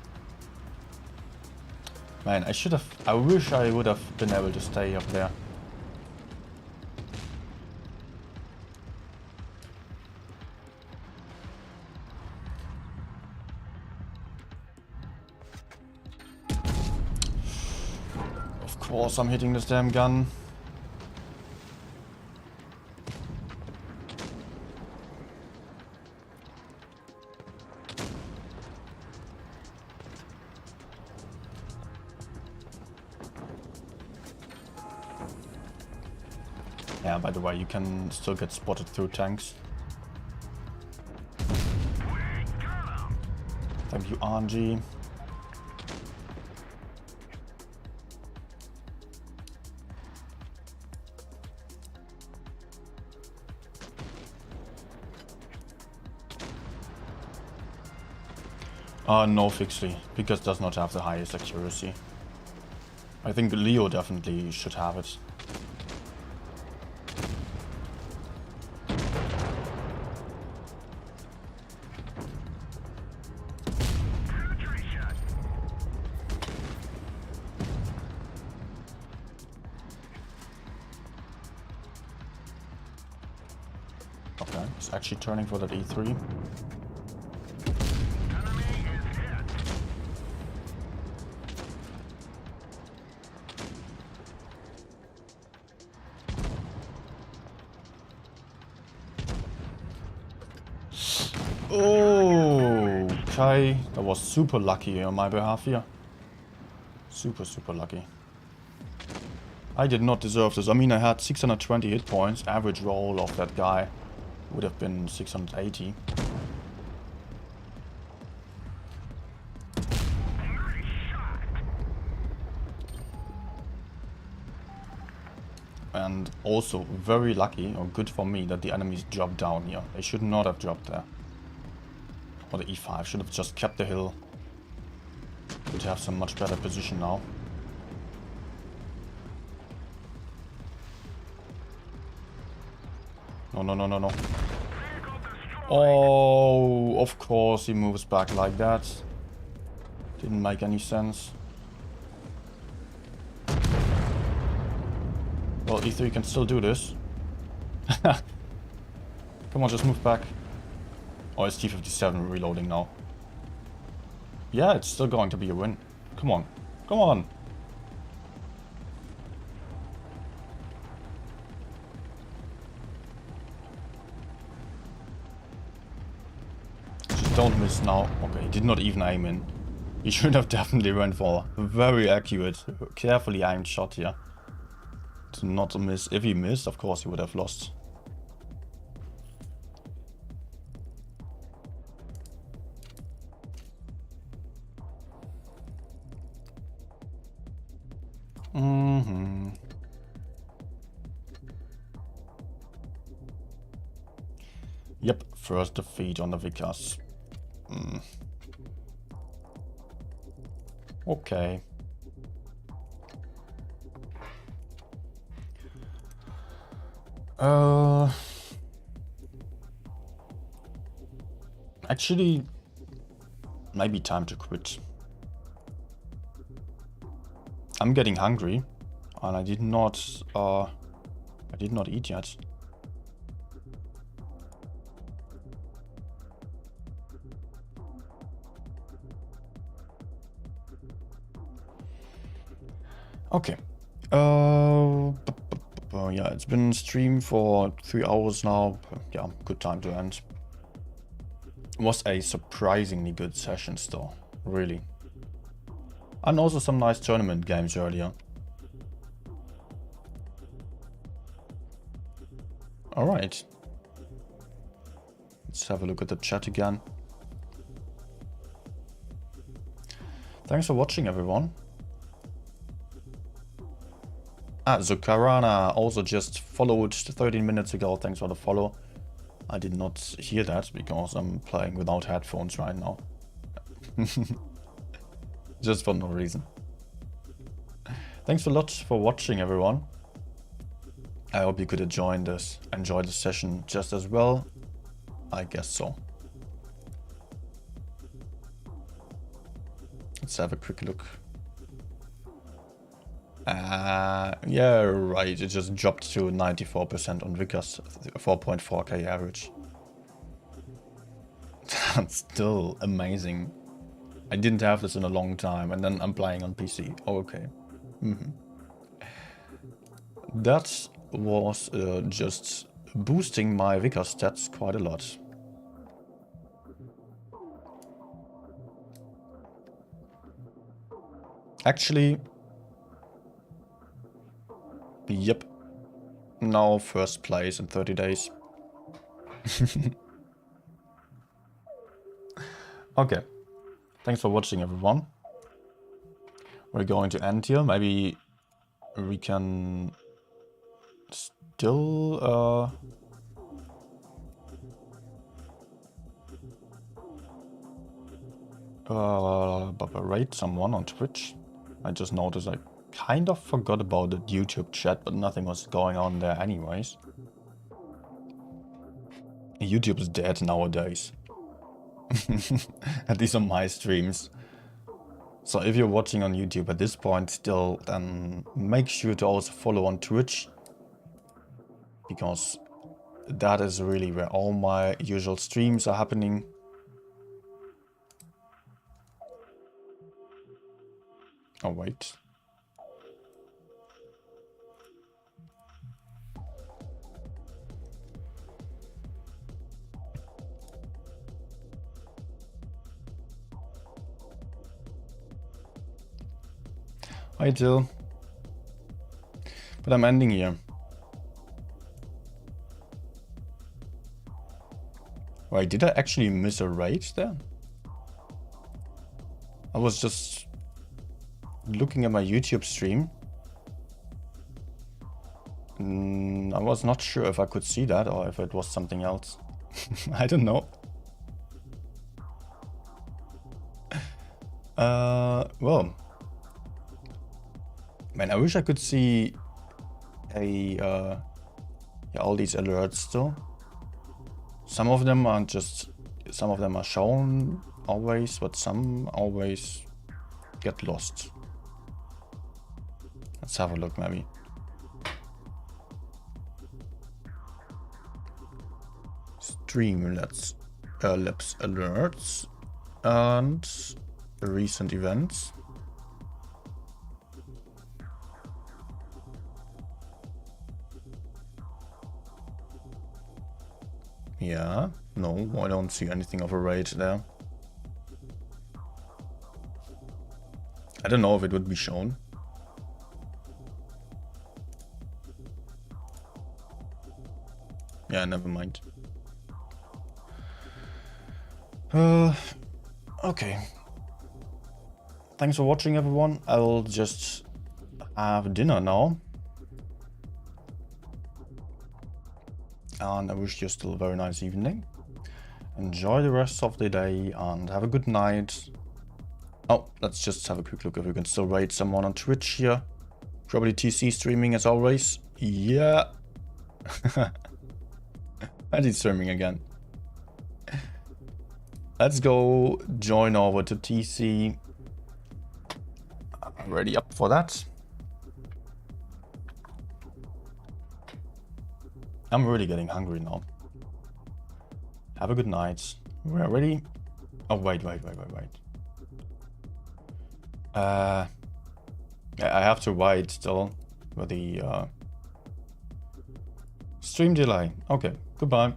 Man, I wish I would have been able to stay up there. Of course I'm hitting this damn gun. Yeah, by the way, you can still get spotted through tanks. Thank you, RG. No, Fixley, because does not have the highest accuracy. I think Leo definitely should have it. It's actually turning for that E3. Oh, okay. That was super lucky on my behalf here. Super, super lucky. I did not deserve this. I mean, I had 620 hit points. Average roll of that guy would have been 680. And also very lucky, or good for me, that the enemies dropped down here. They should not have dropped there. Or the E5 should have just kept the hill. Would have some much better position now. No, no, no, no, no. Oh, of course he moves back like that. Didn't make any sense. Well, E3 can still do this. Come on, just move back. Oh, it's T57 reloading now. Yeah, it's still going to be a win. Come on. Come on. Just don't miss now. Okay, he did not even aim in. He should have definitely run for a very accurate, carefully aimed shot here. To not miss. If he missed, of course he would have lost. Yep, first defeat on the Vickers. Okay. Actually, maybe time to quit. I'm getting hungry, and I did not eat yet. Okay. Yeah, it's been streamed for 3 hours now. Yeah, good time to end. It was a surprisingly good session still, really. And also some nice tournament games earlier. Alright. Let's have a look at the chat again. Thanks for watching, everyone. Zukarana also just followed 13 minutes ago. Thanks for the follow. I did not hear that because I'm playing without headphones right now. Just for no reason. Thanks a lot for watching, everyone. I hope you could enjoy this session just as well. I guess so. Let's have a quick look. Yeah, right. It just dropped to 94% on Vickers, 4.4k average. That's still amazing. I didn't have this in a long time, and then I'm playing on PC. Oh, okay. That was just boosting my Vickers stats quite a lot. Actually, yep. Now first place in 30 days. Okay. Thanks for watching, everyone. We're going to end here. Maybe we can still rate someone on Twitch. I just noticed I kind of forgot about the YouTube chat, but nothing was going on there anyways. YouTube is dead nowadays. At least on my streams. So if you're watching on YouTube at this point still, then make sure to also follow on Twitch. Because that is really where all my usual streams are happening. Oh, wait. Hi, Jill. But I'm ending here. Wait, did I actually miss a raid there? I was just looking at my YouTube stream. I was not sure if I could see that or if it was something else. I don't know. Well, man, I wish I could see yeah, all these alerts though. Some of them are shown always, but some always get lost. Let's have a look, maybe. Streamlabs alerts and recent events. Yeah, no, I don't see anything of a raid there. I don't know if it would be shown. Yeah, never mind. Okay. Thanks for watching, everyone. I'll just have dinner now. And I wish you still a very nice evening. Enjoy the rest of the day and have a good night. Oh, let's just have a quick look if we can still raid someone on Twitch here. Probably TC streaming as always. Yeah. And he's streaming again. Let's go join over to TC. I'm ready up for that. I'm really getting hungry now. Have a good night. We're ready. Oh, wait. I have to wait still for the stream delay. Okay, goodbye.